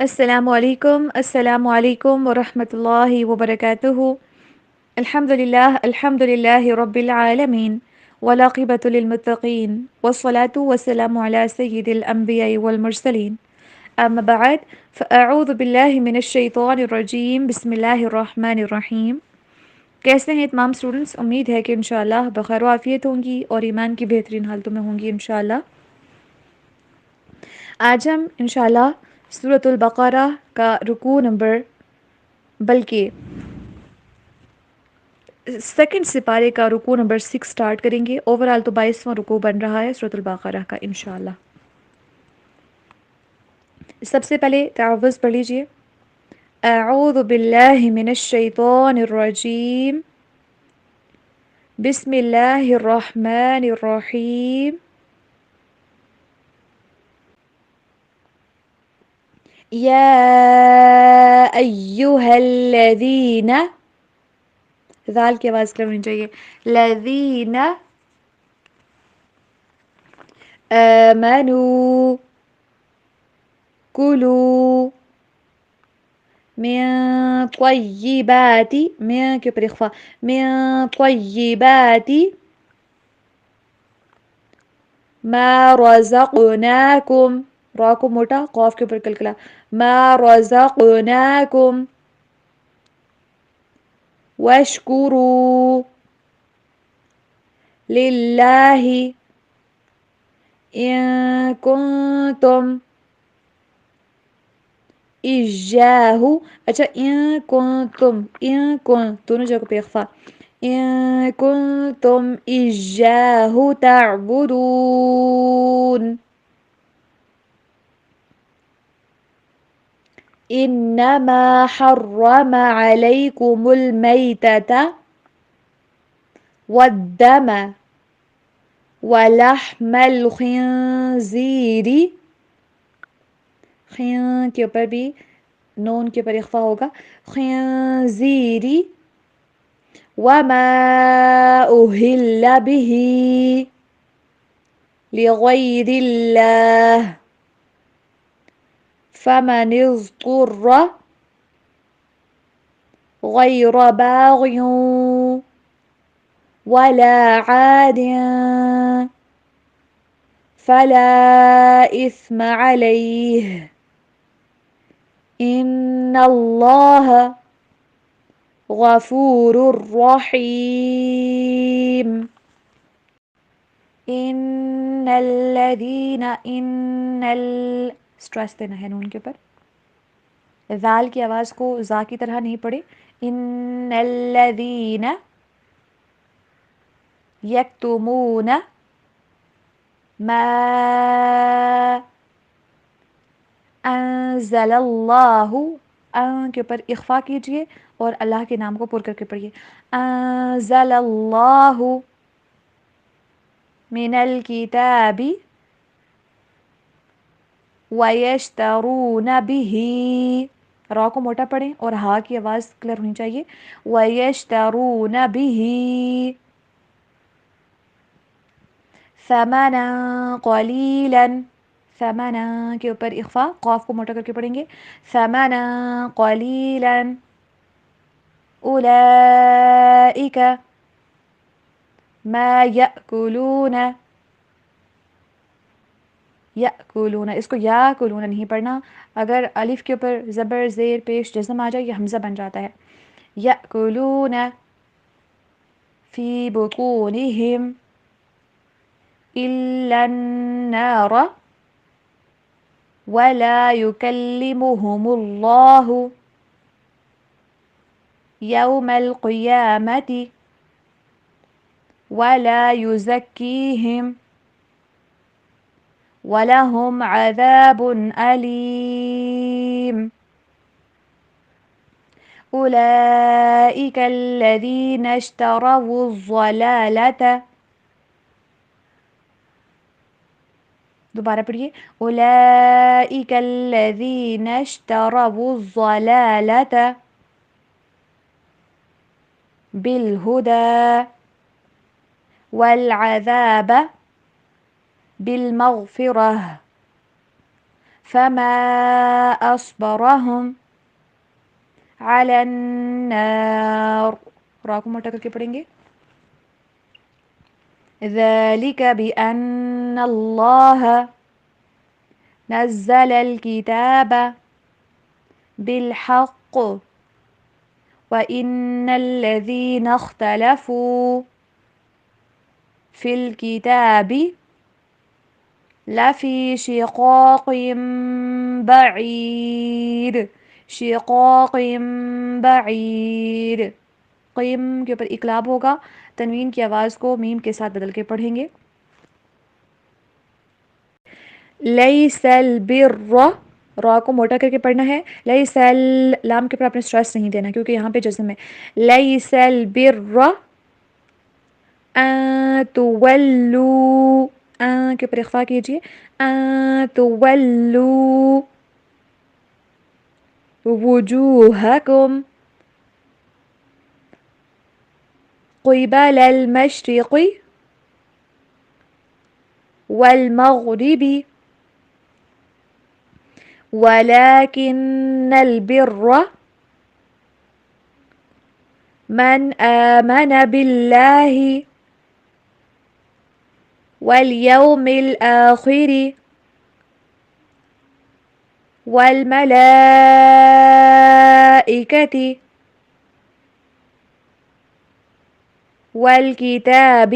السلام علیکم ورحمۃ اللہ وبرکاتہ. الحمد للہ رب العالمین والعاقبۃ للمتقین والصلاة والسلام علی سید الانبیاء والمرسلین. اما بعد فاعوذ باللہ من الشیطان الرجیم. بسم اللہ الرحمن الرحیم. کیسے ہیں تمام اسٹوڈنٹس؟ امید ہے کہ انشاءاللہ بخیر و عافیت ہوں گی اور ایمان کی بہترین حالتوں میں ہوں گی انشاءاللہ. آج ہم انشاءاللہ سورۃ البقرہ کا رکوع نمبر بلکہ سیکنڈ سپارے کا رکوع نمبر 6 سٹارٹ کریں گے. اوورآل تو 22واں رکوع بن رہا ہے سورۃ البقرہ کا انشاءاللہ. سب سے پہلے تعوذ پڑھ لیجئے. اعوذ باللہ من الشیطان الرجیم. بسم اللہ الرحمن الرحیم. یا ایہا الذین، ذال کی آواز کر ہونی چاہیے، الذین آمنوا کلوا من طیبات، من کے اوپر اخفا، من طیبات ما رزقناکم، را کو موٹا قاف کے اوپر کلکلا، ما رزقناکم واشکروا للہ ان کنتم ایاہ، اچھا ان کنتم، ان کن دونوں جگہ پہ اخفا، ان کنتم ایاہ تعبدون. انما حرم علیکم المیتۃ والدم ولحم الخنزیر، خین کے اوپر بھی نون کے اوپر اخفا ہوگا، خنزیر وما اہل بہ لغیر اللہ فمن اضطر غیر باغ ولا عاد فلا اثم علیہ ان اللہ غفور رحیم. ان الذین، اسٹریس دینا ہے نون کے اوپر، ذال کی آواز کو زا کی طرح نہیں پڑے. ان الذین یکتمون ما انزل اللہ، ان کے اوپر اخفا کیجئے اور اللہ کے نام کو پر کر کے پڑھیے. انزل اللہ من الکتاب ویشترون بہ، را کو موٹا پڑھیں اور ہا کی آواز کلیئر ہونی چاہیے، ویشترون بہ ثمنا قلیلا، ثمنا کے اوپر اخفا، قاف کو موٹا کر کے پڑھیں گے، ثمنا قلیلا اولئک ما یأکلون، یأکلون، اس کو یا کلون نہیں پڑھنا، اگر الف کے اوپر زبر زیر پیش جزم آ جائے یہ حمزہ بن جاتا ہے. یأکلون فی بطونہم الا النار ولا یکلمہم اللہ یوم القیامۃ ولا یزکیہم وَلَهُمْ عَذَابٌ أَلِيمٌ. أُولَئِكَ الَّذِينَ اشْتَرَوُا الضَّلَالَةَ، دوبارہ پڑھیے، أُولَئِكَ الَّذِينَ اشْتَرَوُا الضَّلَالَةَ بِالْهُدَى وَالْعَذَابَ بالمغفرة فما أصبرهم على النار. را کو موٹا کر کے پڑھیں گے. ذلك بأن الله نزل الكتاب بالحق وإن الذين اختلفوا في الكتاب لفي شقاق بعيد. شقاق بعيد. قیم کے اوپر اقلاب ہوگا. تنوین کی آواز کو میم کے ساتھ بدل کے پڑھیں گے. لیس البر. را کو موٹا کر کے پڑھنا ہے. لیس لام کے اوپر آپ نے اسٹریس نہیں دینا کیونکہ یہاں پہ جزم ہے. لیس البر ان تولوا. کے اوپر اخفا کیجیے. ان تولوا وجوهكم قبل المشرق والمغرب ولكن البر من آمن بالله واليوم الآخر والملائكة والكتاب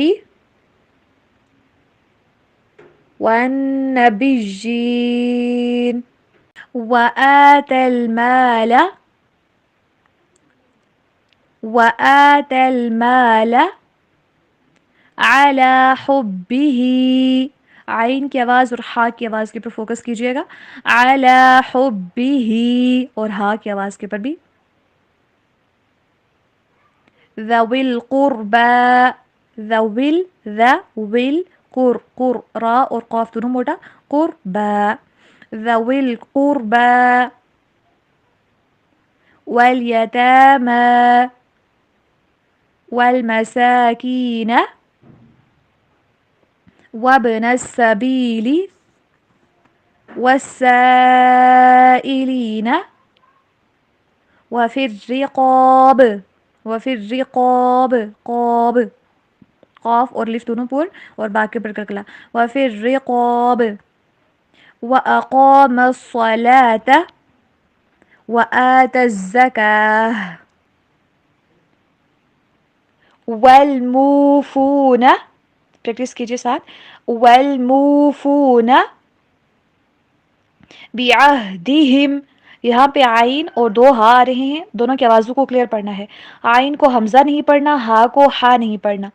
والنبيين وآتى المال على حبه. عین کی آواز اور ہا کی آواز کے پر فوکس کیجیے گا. على حبه اور ہا کی آواز کے پر بھی. ذوی القربى. ذوی قر را اور قاف دونوں موٹا. قربى. ذوی القربى واليتامى والمساكين وابن السبيل والسائلين وفي الرقاب. قاب قاف اور لف دونوں پور اور باقی پر کلکلا. وفي الرقاب وأقام الصلاة وآتى الزكاة والموفون. پریکٹس کیجیے ساتھ. والموفون بعہدہم. یہاں پہ عین اور دو ہا آ رہے ہیں. دونوں کی آوازوں کو کلیئر پڑھنا ہے. عین کو حمزہ نہیں پڑھنا, ہا کو ہا نہیں پڑھنا.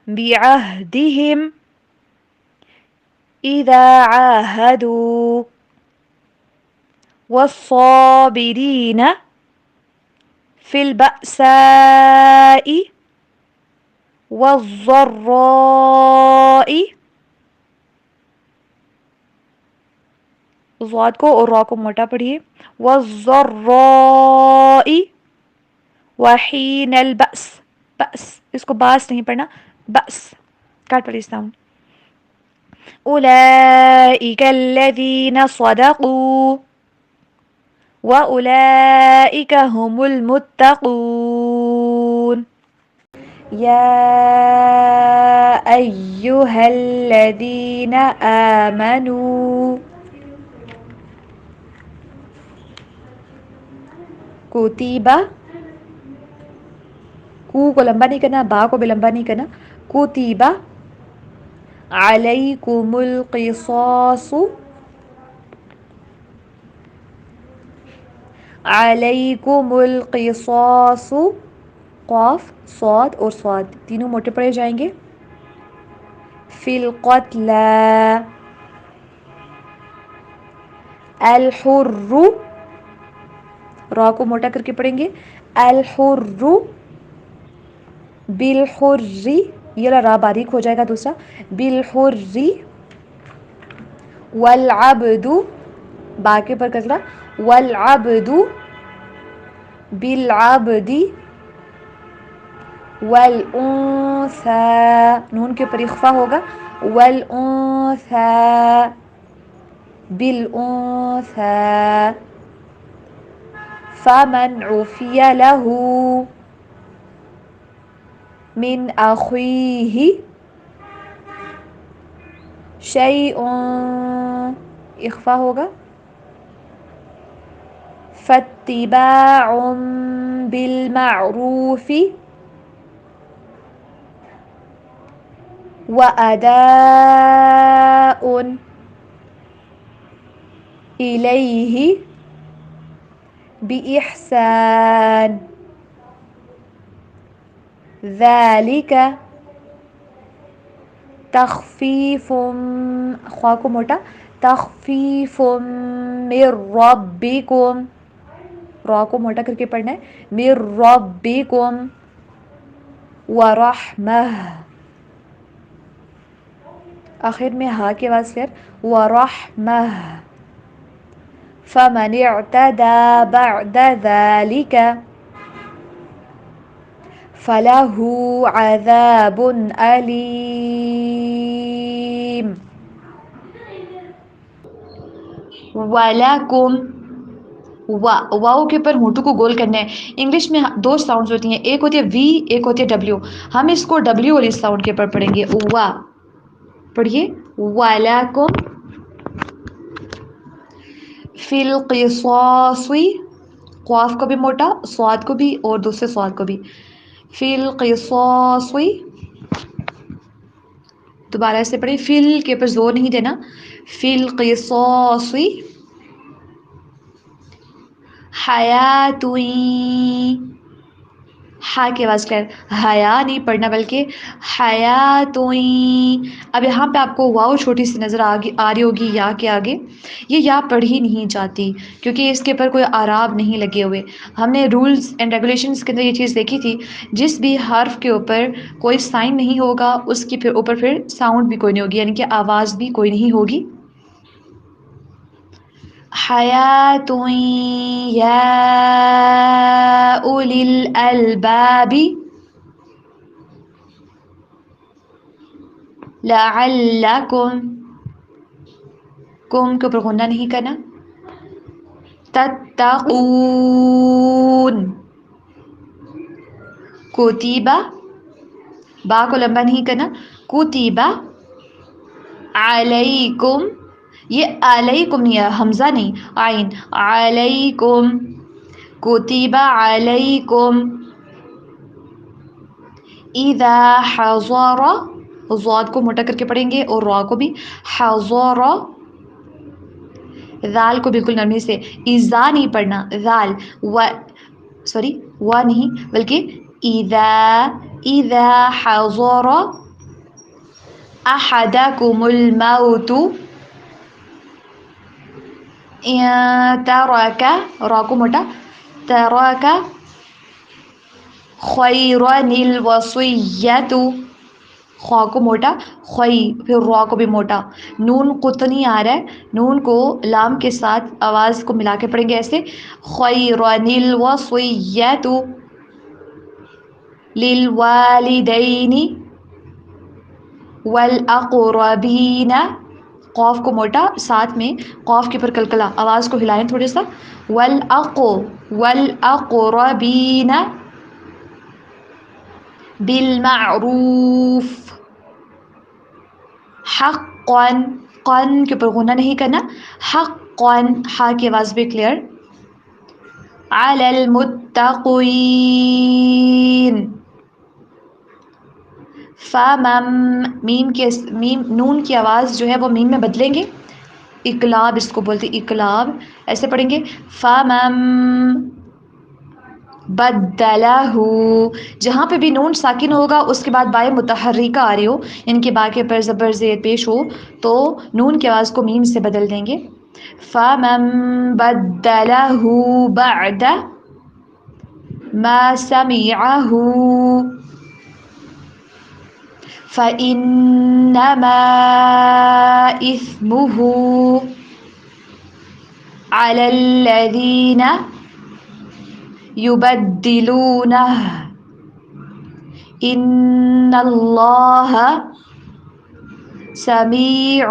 بعہدہم اذا عاہدوا والصابرین فی البأساء والضراء. ضاد کو اور را کو موٹا پڑھیے. والضراء وحین البأس. بأس اس کو باس نہیں پڑھنا, بأس کاٹ پڑی ساؤنڈ. اولئک الذین صدقوا واولئک هم المتقون. یا ایہا الذین آمنوا کتیبہ. کو لمبا نہیں کرنا, با کو بھی لمبا نہیں کرنا. کتیبہ علیکم القصاص. علیکم القصاص. قاف صاد اور صاد تینوں موٹے پڑے جائیں گے. فی القتلى الحر. را کو موٹا کر کے پڑھیں گے. الحر بالحر. یہ را باریک ہو جائے گا دوسرا. بالحر والعبد با کے پر کسرہ. والعبد بالعبد والانثى. نون کے اوپر اخفا ہوگا. والانثى بالأنثى فمن عفي له من أخيه شيء اخفا ہوگا فاتباع بالمعروف وأداء إليه بإحسان ذلك تخفیف خواہ کو موٹا تخفیف من ربکم را کو موٹا کر کے پڑھنا ہے من ربکم ورحمہ آخر میں ہا کے آواز کلیئر ورحمہ فمن اعتدى بعد ذلك فله عذاب علیم وَلَكُمْ واؤ کے اوپر ہونٹوں کو گول کرنا ہے. انگلش میں دو ساؤنڈز ہوتی ہیں، ایک ہوتی ہے وی، ایک ہوتی ہے ڈبلیو. ہم اس کو ڈبلیو والی ساؤنڈ کے اوپر پڑھیں گے. وا پڑھیے وَلَكُمْ فِي الْقِصَاصِ قاف کو بھی موٹا، صاد کو بھی اور دوسرے صاد کو بھی. فِي الْقِصَاصِ دوبارہ ایسے پڑھیں، فِل کے اوپر زور نہیں دینا. فِي الْقِصَاصِ حیاتویں ہا کی آواز کر حیا نہیں پڑھنا بلکہ حیاتویں. اب یہاں پہ آپ کو واؤ چھوٹی سی نظر آ رہی ہوگی یا کے آگے، یہ یا پڑھی نہیں جاتی کیونکہ اس کے اوپر کوئی اعراب نہیں لگے ہوئے. ہم نے رولز اینڈ ریگولیشنز کے اندر یہ چیز دیکھی تھی، جس بھی حرف کے اوپر کوئی سائن نہیں ہوگا اس کے پھر اوپر پھر ساؤنڈ بھی کوئی نہیں ہوگی، یعنی کہ آواز بھی کوئی نہیں ہوگی. حیاتویں یا اولی الالباب لعلکم کم کے اوپر غنہ نہیں کرنا. تتقون کتیبہ با کو لمبا نہیں کرنا. کتیبہ علیکم یہ علیکم نہیں ہے، حمزہ نہیں عین علیکم. کتیبہ علیکم اذا حضر ضاد کو موٹا کر کے پڑھیں گے اور را کو بھی. حضر ذال کو بالکل نرمی سے اذا نہیں پڑھنا. ذال و سوری و نہیں بلکہ اذا حضر احدکم الموت ترک را کو موٹا ترک خیرا الوصیۃ خواہ کو موٹا خوئی پھر را کو بھی موٹا. نون قطنی آ رہا ہے، نون کو لام کے ساتھ آواز کو ملا کے پڑھیں گے ایسے خیرا الوصیۃ للوالدین والاقربین. قاف کو موٹا ساتھ میں قاف کے پر کلکلا آواز کو ہلائیں تھوڑے سا. والاقربین بالمعروف حقا قن کے اوپر غنہ نہیں کرنا. حقا ہا کی آواز بھی کلیئر. علی المتقین میم نون کی آواز جو ہے وہ میم میں بدلیں گے. اقلاب اس کو بولتے اقلاب، ایسے پڑھیں گے فمم بدلہ. جہاں پہ بھی نون ساکن ہوگا اس کے بعد بائے متحرکہ آ رہی ہو، یعنی کہ با کے پر زبر زیر پیش ہو تو نون کی آواز کو میم سے بدل دیں گے. فمم بدلہ بعد ما سمعہ فإنما إثمه على الذين يبدلونه إن الله سميع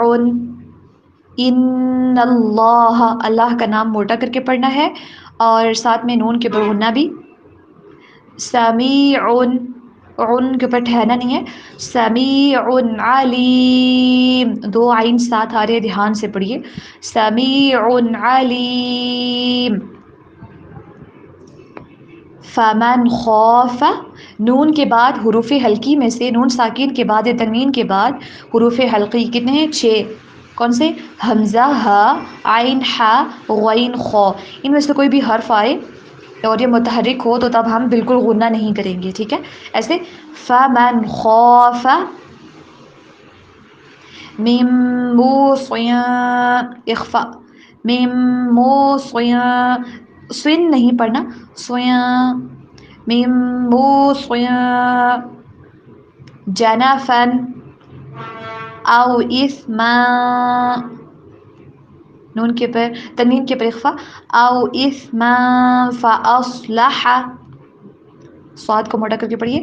ان اللہ، اللہ کا نام موٹا کر کے پڑھنا ہے اور ساتھ میں نون کے اوپر غنہ بھی. سمیع، عن کے اوپر ٹھہرنا نہیں ہے. سمیع علیم، دو عین ساتھ آ رہے ہیں، دھیان سے پڑھیے. سمیع علیم. فمن خاف، نون کے بعد حروف حلقی میں سے، نون ساکن کے بعد تنوین کے بعد حروف حلقی کتنے ہیں؟ 6. کون سے؟ حمزہ، ہا، عین، ہا، غین، خا. ان میں سے کوئی بھی حرف آئے اور یہ متحرک ہو تو تب ہم بالکل غنہ نہیں کریں گے، ٹھیک ہے؟ ایسے فمن خاف من موص، اخفا، من موص، سن نہیں پڑھنا، سویا، من موص جنفن او اثما، نون کے پر تنوین کے پر اخفا، او اثما فاصلح، صاد کو موٹا کر کے پڑھیے.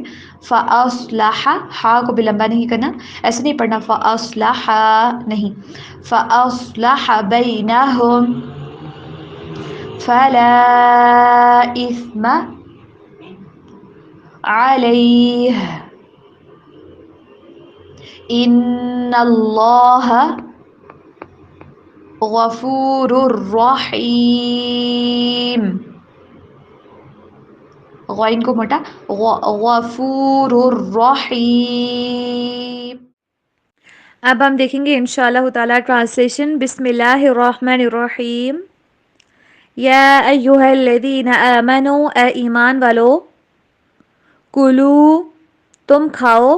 فاصلح، ہا کو بھی لمبا نہیں کرنا، ایسے نہیں پڑھنا فاصلح نہیں. فاصلح بینہم فلا اثم علیہ ان اللہ غفور الرحیم. غائن کو موٹا، غفور الرحیم. اب ہم دیکھیں گے انشاءاللہ تعالی ٹرانسلیشن. بسم اللہ الرحمن الرحیم. یا ایہا الذین آمنوا، اے ایمان والو، کلو، تم کھاؤ،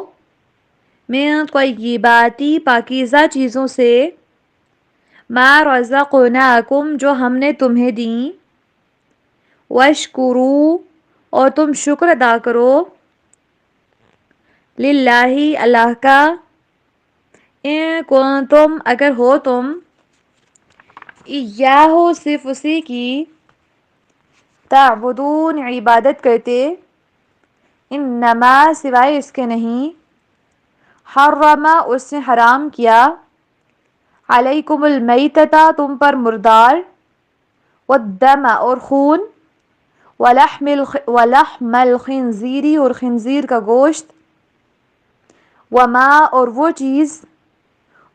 من طیبات، پاکیزہ چیزوں سے، ما رزقناکم، جو ہم نے تمہیں دیں، واشکروا، اور تم شکر ادا کرو، للہ، اللہ کا، ان کنتم، اگر ہو تم، ایاہ، صرف اسی کی، تعبدون، عبادت کرتے، انما، سوائے اس کے نہیں، حرم، اس نے حرام کیا، علیکم المیتۃ، تم پر مردار، والدم، اور خون، ولحم الخنزیر، اور خنزیر کا گوشت، وما، اور وہ چیز،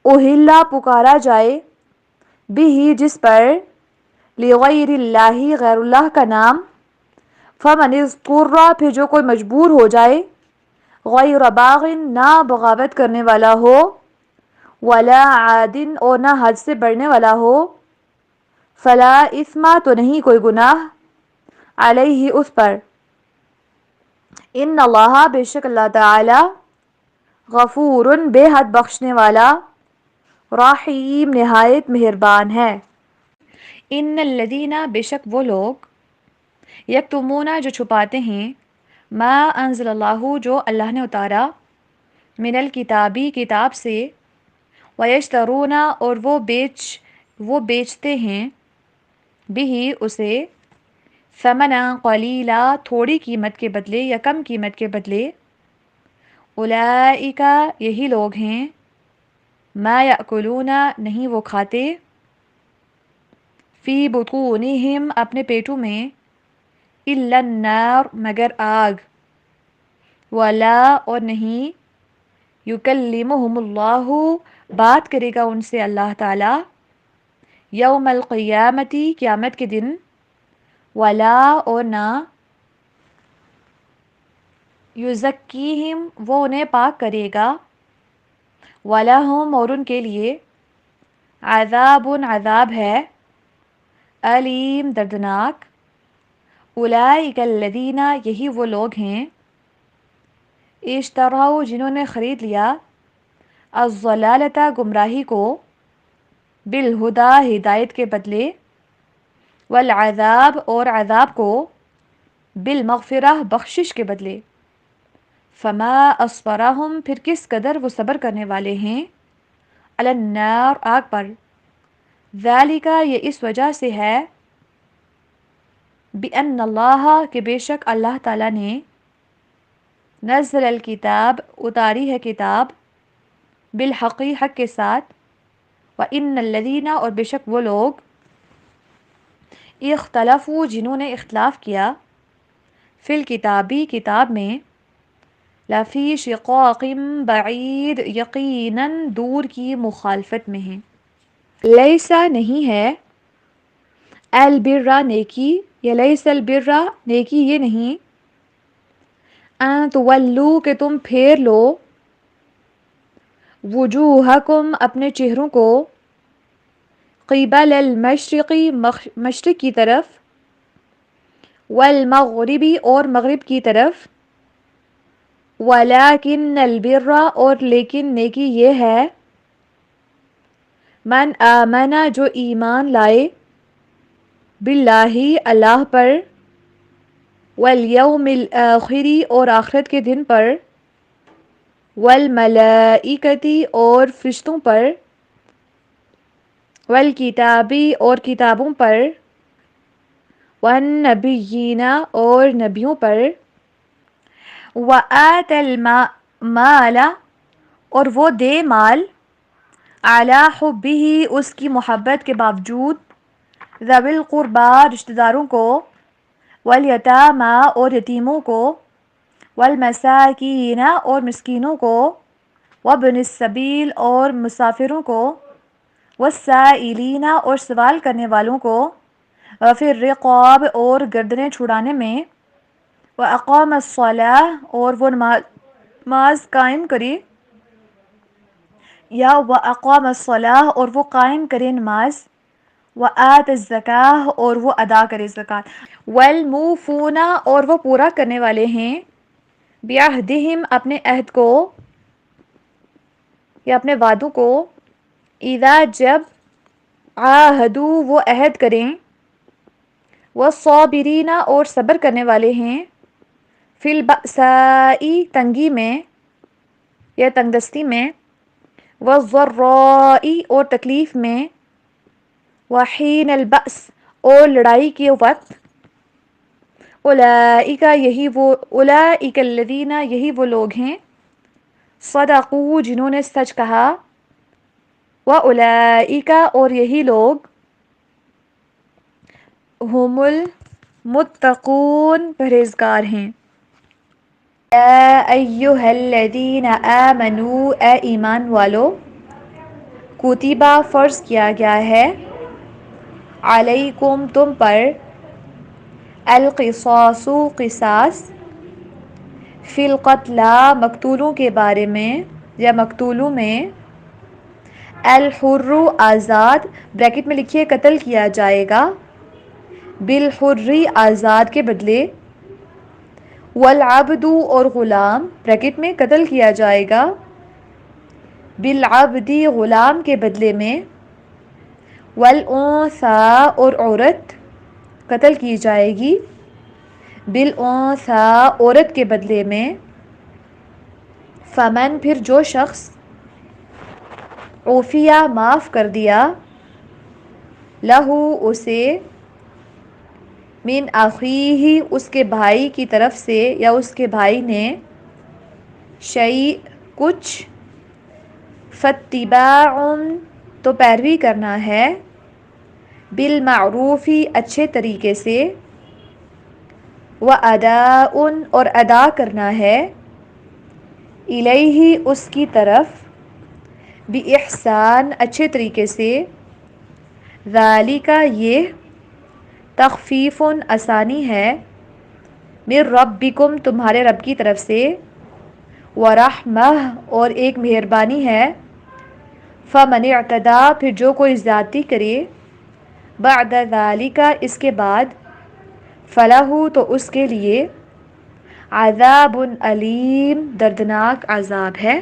اہلا، پکارا جائے، بھی، جس پر، لغیر اللہ، غیر اللہ کا نام، فمن اضطر، پھر جو کوئی مجبور ہو جائے، غیر باغ، نہ بغاوت کرنے والا ہو، ولا عاد، اور نہ حد سے بڑھنے والا ہو، فلا اثم، تو نہیں کوئی گناہ، علیہ، اس پر، ان اللہ، بے شک اللہ تعالی، غفور، بے حد بخشنے والا، رحیم، نہایت مہربان ہے. ان الذین، بے شک وہ لوگ، یکتمون، جو چھپاتے ہیں، ما انزل اللہ، جو اللہ نے اتارا، من الکتابی، کتاب سے، ویشترون، اور وہ بیچتے ہیں، بھی، اسے، ثمنا قلیلا، تھوڑی قیمت کے بدلے یا کم قیمت کے بدلے، اولئک، یہی لوگ ہیں، ما یاکلون، نہیں وہ کھاتے، فی بطونہم، اپنے پیٹوں میں، الا النار، مگر آگ، ولا، اور نہیں، یکلمہم اللہ، بات کرے گا ان سے اللہ تعالی، یوم القیامت، قیامت کے دن، ولا، اور نہ، یزکیہم، وہ انہیں پاک کرے گا، ولہم، اور ان کے لیے، عذاب، عذاب ہے، علیم، دردناک، اولئک الذین، یہی وہ لوگ ہیں، اشتروا، جنہوں نے خرید لیا، الضلالۃ، گمراہی کو، بالہدیٰ، ہدایت کے بدلے، والعذاب، اور عذاب کو، بالمغفرہ، بخشش کے بدلے، فما اصبرہم، پھر کس قدر وہ صبر کرنے والے ہیں، علی النار، آگ پر، ذالک، یہ اس وجہ سے ہے، بأن اللہ، کہ بے شک اللہ تعالی نے، نزل الکتاب، اتاری ہے کتاب، بالحق، حق کے ساتھ، وَإِنَّ الَّذِينَ اور بے شک وہ لوگ اختلفوا جنہوں نے اختلاف کیا فی الکتابی کتاب میں لفی شقاق بعید یقیناً دور کی مخالفت میں ہیں لیسا نہیں ہے البرا نیکی یا لیس البرا نیکی یہ نہیں ان تولو کہ تم پھیر لو وجوہکم اپنے چہروں کو قبل المشرقی مشرق کی طرف والمغربی اور مغرب کی طرف ولیکن البر اور لیکن نیکی یہ ہے من آمنا جو ایمان لائے باللہ اللہ پر والیوم الآخری اور آخرت کے دن پر والملائکتی اور فرشتوں پر والکتابی اور کتابوں پر والنبیین اور نبیوں پر وآت المال اور وہ دے مال علی حبہ اس کی محبت کے باوجود ذوی القربى رشتہ داروں کو والیتامی اور یتیموں کو والمساکین اور مسکینوں کو وابن السبیل اور مسافروں کو والسائلین اور سوال کرنے والوں کو وفی الرقاب اور گردنیں چھڑانے میں واقام الصلاة اور وہ نماز قائم کرے یا واقام الصلاة اور وہ قائم کرے نماز وآت الزکاة اور وہ ادا کرے زکوٰۃ والموفون اور وہ پورا کرنے والے ہیں بعہدہم اپنے عہد کو یا اپنے وعدوں کو اذا جب عاہدوا وہ عہد کریں والصابرین اور صبر کرنے والے ہیں فی البأساء تنگی میں یا تنگ دستی میں والضراء اور تکلیف میں وحین البأس اور لڑائی کے وقت اولئک الذین یہی وہ لوگ ہیں صدقوا جنہوں نے سچ کہا واولئک اور یہی لوگ ہم المتقون پرہیزگار ہیں یا ایہا الذین آمنوا اے ایمان والو کتبہ فرض کیا گیا ہے علیکم تم پر القصاص قصاص فی القتلی مقتولوں کے بارے میں یا مقتولوں میں الحر آزاد بریکٹ میں لکھیے قتل کیا جائے گا بالحر آزاد کے بدلے والعبد اور غلام بریکٹ میں قتل کیا جائے گا بالعبد غلام کے بدلے میں والانثی اور عورت قتل کی جائے گی بالانثی عورت کے بدلے میں فمن پھر جو شخص عفیا معاف کر دیا لہو اسے من اخیہ اس کے بھائی کی طرف سے یا اس کے بھائی نے شیء کچھ فاتباع تو پیروی کرنا ہے بالمعروف اچھے طریقے سے واداء اور ادا کرنا ہے الیہ اس کی طرف باحسان اچھے طریقے سے ذالک یہ تخفیف آسانی ہے من ربکم تمہارے رب کی طرف سے ورحمہ اور ایک مہربانی ہے فمن اعتدی پھر جو کوئی زیادتی کرے بعد ذالک اس کے بعد فلہ تو اس کے لیے عذاب علیم دردناک عذاب ہے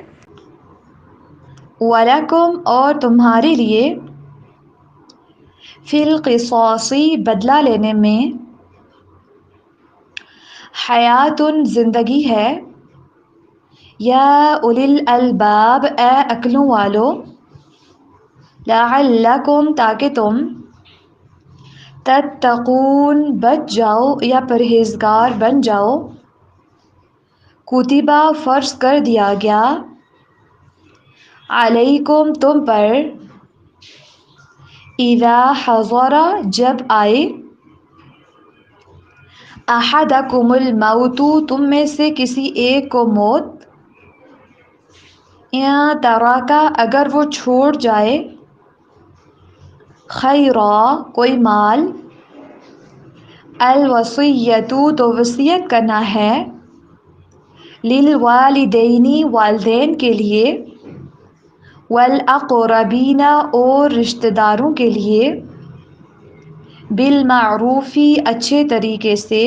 وَلَكُمْ اور تمہارے لیے فی القصاص بدلہ لینے میں حیات زندگی ہے یا اولی الالباب اے عقلوں والو لعلکم تاکہ تم تتقون بچ جاؤ یا پرہیزگار بن جاؤ کتبہ فرض کر دیا گیا علیکم تم پر اذا حضر جب آئے، احدکم الموت تم میں سے کسی ایک کو موت، یا تراکا اگر وہ چھوڑ جائے، خیرا کوئی مال، الوصیتو تو وصیت کرنا ہے، للوالدین والدین کے لیے، والاقربین اور رشتہ داروں کے لیے، بالمعروفی اچھے طریقے سے،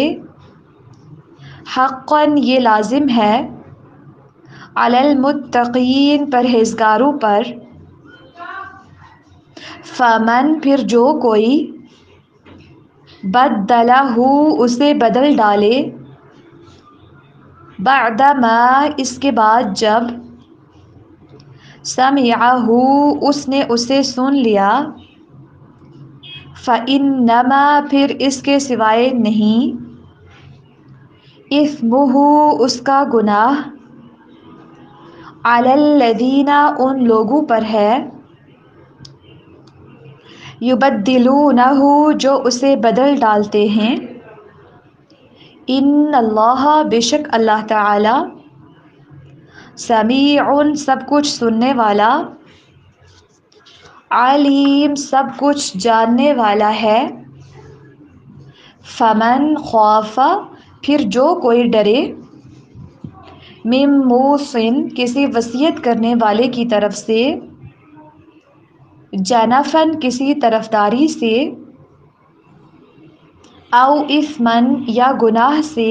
حقاً یہ لازم ہے، علی المتقین پرہیزگاروں پر، فمن پھر جو کوئی، بدلہ اسے بدل ڈالے، بعدما اس کے بعد جب، سمعہ اس نے اسے سن لیا، فإنما پھر اس کے سوائے نہیں، اثمہ اس کا گناہ، علی الذین ان لوگوں پر ہے، یبدلونہ جو اسے بدل ڈالتے ہیں، ان اللہ بے شک اللہ تعالی، سمیع سب کچھ سننے والا، علیم سب کچھ جاننے والا ہے، فمن خاف پھر جو کوئی ڈرے، من موص کسی وصیت کرنے والے کی طرف سے، جنفن کسی طرفداری سے، او اثمن یا گناہ سے،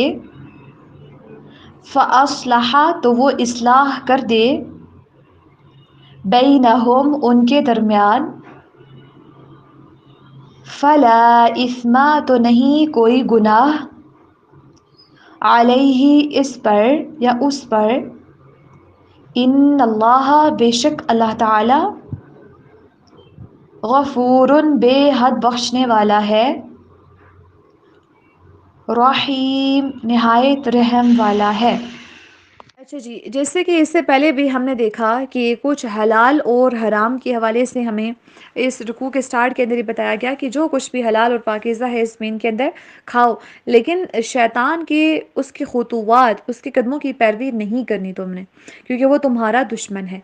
فاصلح تو وہ اصلاح کر دے، بینہم ان کے درمیان، فلا اثم تو نہیں کوئی گناہ، علیہ اس پر یا اس پر، ان اللہ بے شک اللہ تعالی، غفور بے حد بخشنے والا ہے، رحیم نہایت رحم والا ہے۔ اچھا جی، جیسے کہ اس سے پہلے بھی ہم نے دیکھا کہ کچھ حلال اور حرام کے حوالے سے ہمیں اس رکوع کے سٹارٹ کے اندر یہ بتایا گیا کہ جو کچھ بھی حلال اور پاکیزہ ہے اس زمین کے اندر کھاؤ، لیکن شیطان کے اس کی خطوات، اس کے قدموں کی پیروی نہیں کرنی تم نے، کیونکہ وہ تمہارا دشمن ہے۔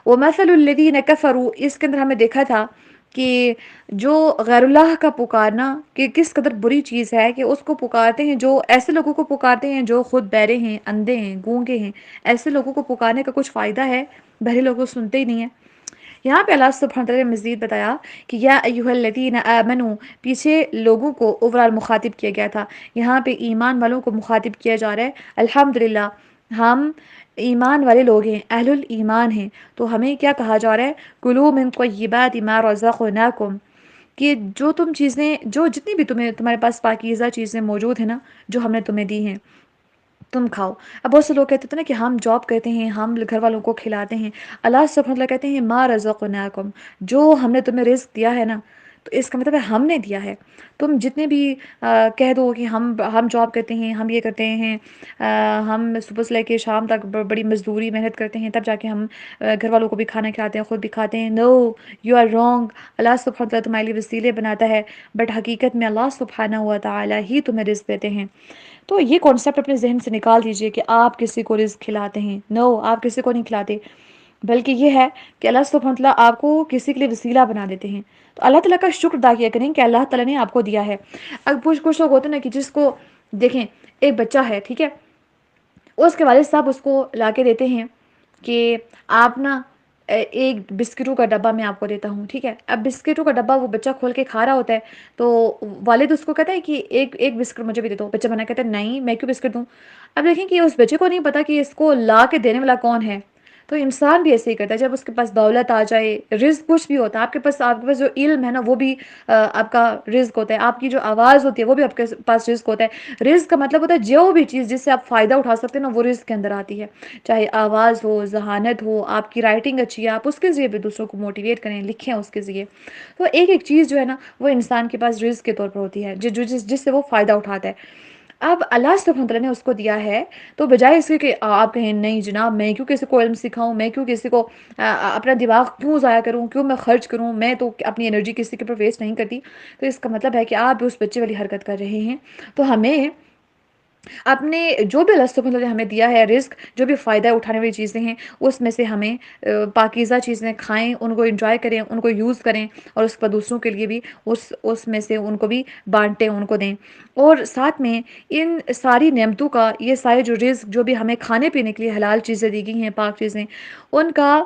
وَمَثَلُ الَّذِينَ كَفَرُوا اس کے اندر ہمیں دیکھا تھا کہ جو غیر اللہ کا پکارنا کہ کس قدر بری چیز ہے، کہ اس کو پکارتے ہیں، جو ایسے لوگوں کو پکارتے ہیں جو خود بہرے ہیں، اندھے ہیں، گونگے ہیں، ایسے لوگوں کو پکارنے کا کچھ فائدہ ہے؟ بہرے لوگوں کو سنتے ہی نہیں ہیں۔ یہاں پہ اللہ سبحانہ وتعالی نے مزید بتایا کہ یا ایھا الذین آمنوا، پیچھے لوگوں کو اوورال مخاطب کیا گیا تھا، یہاں پہ ایمان والوں کو مخاطب کیا جا رہا ہے۔ الحمدللہ ہم ایمان والے لوگ ہیں، اہل الایمان ہیں، تو ہمیں کیا کہا جا رہا ہے؟ کلوا من طیبات ما رزقناکم، کہ جو تم چیزیں، جو جتنی بھی تمہارے پاس پاکیزہ چیزیں موجود ہیں نا، جو ہم نے تمہیں دی ہیں، تم کھاؤ۔ اب بہت سے لوگ کہتے تھے نا کہ ہم جاب کرتے ہیں، ہم گھر والوں کو کھلاتے ہیں۔ اللہ سبحانہ وتعالی کہتے ہیں ما رزقناکم، جو ہم نے تمہیں رزق دیا ہے نا، تو اس کا مطلب ہے ہم نے دیا ہے۔ تم جتنے بھی کہہ دو کہ ہم جاب کرتے ہیں، ہم یہ کرتے ہیں، ہم صبح سے لے کے شام تک بڑی مزدوری محنت کرتے ہیں، تب جا کے ہم گھر والوں کو بھی کھانا کھلاتے ہیں، خود بھی کھاتے ہیں۔ نو، یو آر رانگ۔ اللہ سبحانہ وتعالی تمہارے لیے وسیلے بناتا ہے، بٹ حقیقت میں اللہ سبحانہ وتعالی ہی تمہیں رزق دیتے ہیں۔ تو یہ کانسیپٹ اپنے ذہن سے نکال دیجئے کہ آپ کسی کو رزق کھلاتے ہیں۔ نو، آپ کسی کو نہیں کھلاتے، بلکہ یہ ہے کہ اللہ سبحانہ وتعالی آپ کو کسی کے لیے وسیلہ بنا دیتے ہیں۔ تو اللہ تعالیٰ کا شکر ادا کیا کریں کہ اللہ تعالیٰ نے آپ کو دیا ہے۔ اب کچھ لوگ ہوتے ہیں نا کہ جس کو دیکھیں، ایک بچہ ہے، ٹھیک ہے، اس کے والد صاحب اس کو لا کے دیتے ہیں کہ آپ نا ایک بسکٹوں کا ڈبہ میں آپ کو دیتا ہوں، ٹھیک ہے۔ اب بسکٹوں کا ڈبہ وہ بچہ کھول کے کھا رہا ہوتا ہے، تو والد اس کو کہتا ہے کہ ایک بسکٹ مجھے بھی دے دو۔ بچہ منع کہتا ہے نہیں، میں کیوں بسکٹ دوں؟ اب دیکھیں کہ اس بچے کو نہیں پتا کہ اس کو لا کے دینے والا کون ہے۔ تو انسان بھی ایسے ہی کرتا ہے، جب اس کے پاس دولت آ جائے، رزق کچھ بھی ہوتا ہے، آپ کے پاس جو علم ہے نا، وہ بھی آپ کا رزق ہوتا ہے، آپ کی جو آواز ہوتی ہے وہ بھی آپ کے پاس رزق ہوتا ہے۔ رزق کا مطلب ہوتا ہے جو بھی چیز جس سے آپ فائدہ اٹھا سکتے ہیں نا، وہ رزق کے اندر آتی ہے، چاہے آواز ہو، ذہانت ہو، آپ کی رائٹنگ اچھی ہے، آپ اس کے ذریعے بھی دوسروں کو موٹیویٹ کریں، لکھیں اس کے ذریعے۔ تو ایک چیز جو ہے نا، وہ انسان کے پاس رزق کے طور پر ہوتی ہے، جس سے وہ فائدہ اٹھاتا ہے۔ اب اللہ سبحانہ وتعالیٰ نے اس کو دیا ہے، تو بجائے اس کے کہ آپ کہیں نہیں جناب میں کیوں کسی کو علم سکھاؤں، میں کیوں کسی کو اپنا دماغ کیوں ضائع کروں، کیوں میں خرچ کروں، میں تو اپنی انرجی کسی کے اوپر ویسٹ نہیں کرتی، تو اس کا مطلب ہے کہ آپ بھی اس بچے والی حرکت کر رہے ہیں۔ تو ہمیں اپنے جو بھی اللہ سبحانہ وتعالیٰ نے ہمیں دیا ہے رزق، جو بھی فائدہ اٹھانے والی چیزیں ہیں، اس میں سے ہمیں پاکیزہ چیزیں کھائیں، ان کو انجوائے کریں، ان کو یوز کریں، اور اس کے بعد دوسروں کے لیے بھی اس میں سے ان کو بھی بانٹیں، ان کو دیں۔ اور ساتھ میں ان ساری نعمتوں کا، یہ سارے جو رزق جو بھی ہمیں کھانے پینے کے لیے حلال چیزیں دی گئی ہیں، پاک چیزیں، ان کا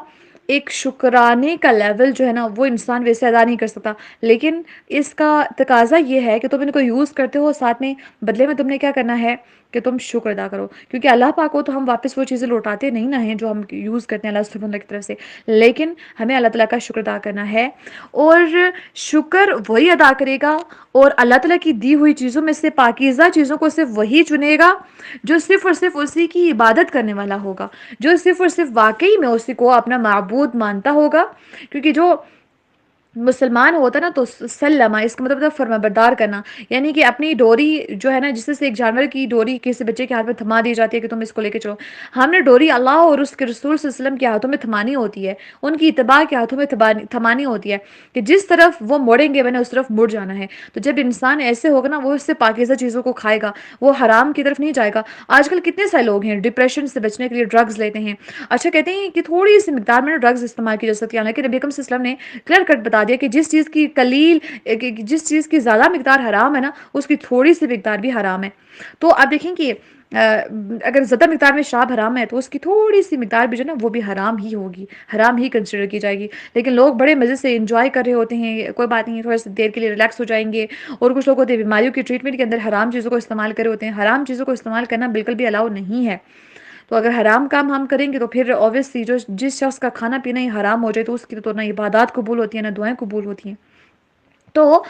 ایک شکرانے کا لیول جو ہے نا وہ انسان ویسے ادا نہیں کر سکتا، لیکن اس کا تقاضا یہ ہے کہ تم ان کو یوز کرتے ہو، ساتھ میں بدلے میں تم نے کیا کرنا ہے کہ تم شکر ادا کرو، کیونکہ اللہ پاک کو تو ہم واپس وہ چیزیں لوٹاتے نہیں نہ ہیں جو ہم یوز کرتے ہیں اللہ سبحانہ اللہ کی طرف سے، لیکن ہمیں اللہ تعالیٰ کا شکر ادا کرنا ہے۔ اور شکر وہی ادا کرے گا، اور اللہ تعالیٰ کی دی ہوئی چیزوں میں سے پاکیزہ چیزوں کو صرف وہی چنے گا جو صرف اور صرف اسی کی عبادت کرنے والا ہوگا، جو صرف اور صرف واقعی میں اسی کو اپنا معبود مانتا ہوگا۔ کیونکہ جو مسلمان ہوتا ہے نا تو سلمہ، اس کا مطلب ہوتا ہے فرما بردار کرنا، یعنی کہ اپنی ڈوری جو ہے نا، جس سے ایک جانور کی ڈوری کسی بچے کے ہاتھ میں تھما دی جاتی ہے کہ تم اس کو لے کے چلو، ہم نے ڈوری اللہ اور اس کے رسول صلی اللہ علیہ وسلم کے ہاتھوں میں تھمانی ہوتی ہے، ان کی اتباع کے ہاتھوں میں تھمانی ہوتی ہے، کہ جس طرف وہ موڑیں گے میں نے اس طرف مڑ جانا ہے۔ تو جب انسان ایسے ہوگا نا، وہ اس سے پاکیزہ چیزوں کو کھائے گا، وہ حرام کی طرف نہیں جائے گا۔ آج کل کتنے سارے لوگ ہیں ڈپریشن سے بچنے کے لیے ڈرگز لیتے ہیں، اچھا کہتے ہیں کہ تھوڑی سی مقدار میں ڈرگز استعمال کی جا سکتی ہے، حالانکہ نبی اکرم صلی اللہ علیہ وسلم نے کلیئر کٹ بتا دیا کہ جس چیز کی زیادہ مقدار حرام ہے نا، اس کی تھوڑی سی مقدار بھی حرام ہے۔ تو آپ دیکھیں کہ اگر زیادہ مقدار میں شراب حرام ہے تو اس کی تھوڑی سی مقدار بھی جو ہے نا وہ بھی حرام ہی ہوگی، حرام ہی کنسیڈر کی جائے گی۔ لیکن لوگ بڑے مزے سے انجوائے کر رہے ہوتے ہیں، کوئی بات نہیں، تھوڑا سی دیر کے لیے ریلیکس ہو جائیں گے، اور کچھ لوگ ہوتے ہیں بیماریوں کی ٹریٹمنٹ کے اندر حرام چیزوں کو استعمال کر رہے ہوتے ہیں۔ حرام چیزوں کو استعمال کرنا بالکل بھی الاؤ نہیں ہے۔ تو اگر حرام کام ہم کریں گے تو پھر اوبویسلی جس شخص کا کھانا پینا ہی حرام ہو جائے تو اس کی تو نہ عبادات قبول ہوتی ہیں نہ دعائیں قبول ہوتی ہیں۔ تو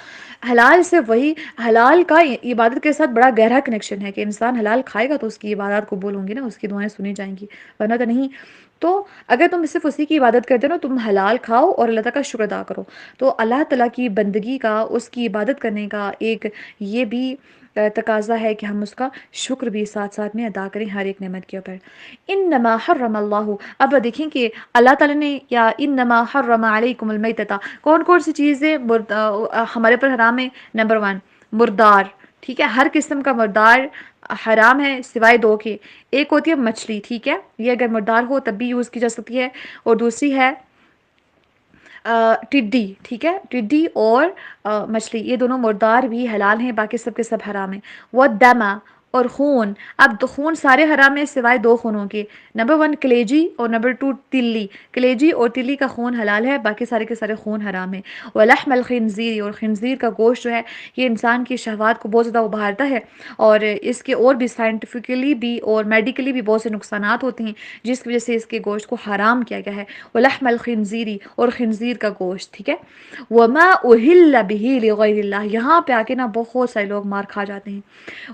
حلال سے وہی، حلال کا عبادت کے ساتھ بڑا گہرا کنیکشن ہے کہ انسان حلال کھائے گا تو اس کی عبادات قبول ہوں گی نا، اس کی دعائیں سنی جائیں گی، ورنہ تو نہیں۔ تو اگر تم صرف اسی کی عبادت کرتے ہو، تم حلال کھاؤ اور اللہ تعالیٰ کا شکر ادا کرو، تو اللہ تعالیٰ کی بندگی کا، اس کی عبادت کرنے کا ایک یہ بھی تقاضا ہے کہ ہم اس کا شکر بھی ساتھ ساتھ میں ادا کریں ہر ایک نعمت کے اوپر۔ انما حرم اللہ، اب دیکھیں کہ اللہ تعالیٰ نے یا انما حرم علیکم المیتۃ، کون کون سی چیزیں ہمارے پر حرام ہے؟ نمبر 1 مردار، ٹھیک ہے، ہر قسم کا مردار حرام ہے سوائے 2 کے۔ ایک ہوتی ہے مچھلی، ٹھیک ہے، یہ اگر مردار ہو تب بھی یوز کی جا سکتی ہے، اور دوسری ہے ٹڈی، ٹھیک ہے، ٹڈی اور مچھلی، یہ دونوں مردار بھی حلال ہیں، باقی سب کے سب حرام ہیں۔ وہ دما، اور خون، اب خون سارے حرام ہیں سوائے 2 خونوں کے، نمبر 1 کلیجی اور نمبر 2 تلی۔ کلیجی اور تلی کا خون حلال ہے، باقی سارے کے سارے خون حرام ہیں۔ ولحم الخنزیر، اور خنزیر کا گوشت جو ہے یہ انسان کی شہوات کو بہت زیادہ ابھارتا ہے، اور اس کے اور بھی سائنٹیفکلی بھی اور میڈیکلی بھی بہت سے نقصانات ہوتے ہیں، جس کی وجہ سے اس کے گوشت کو حرام کیا گیا ہے۔ ولحم الخنزیری، اور خنزیر کا گوشت، ٹھیک ہے۔ وما اہل بہ لغیر اللہ، یہاں پہ آ کے نا بہت سارے لوگ مار کھا جاتے ہیں۔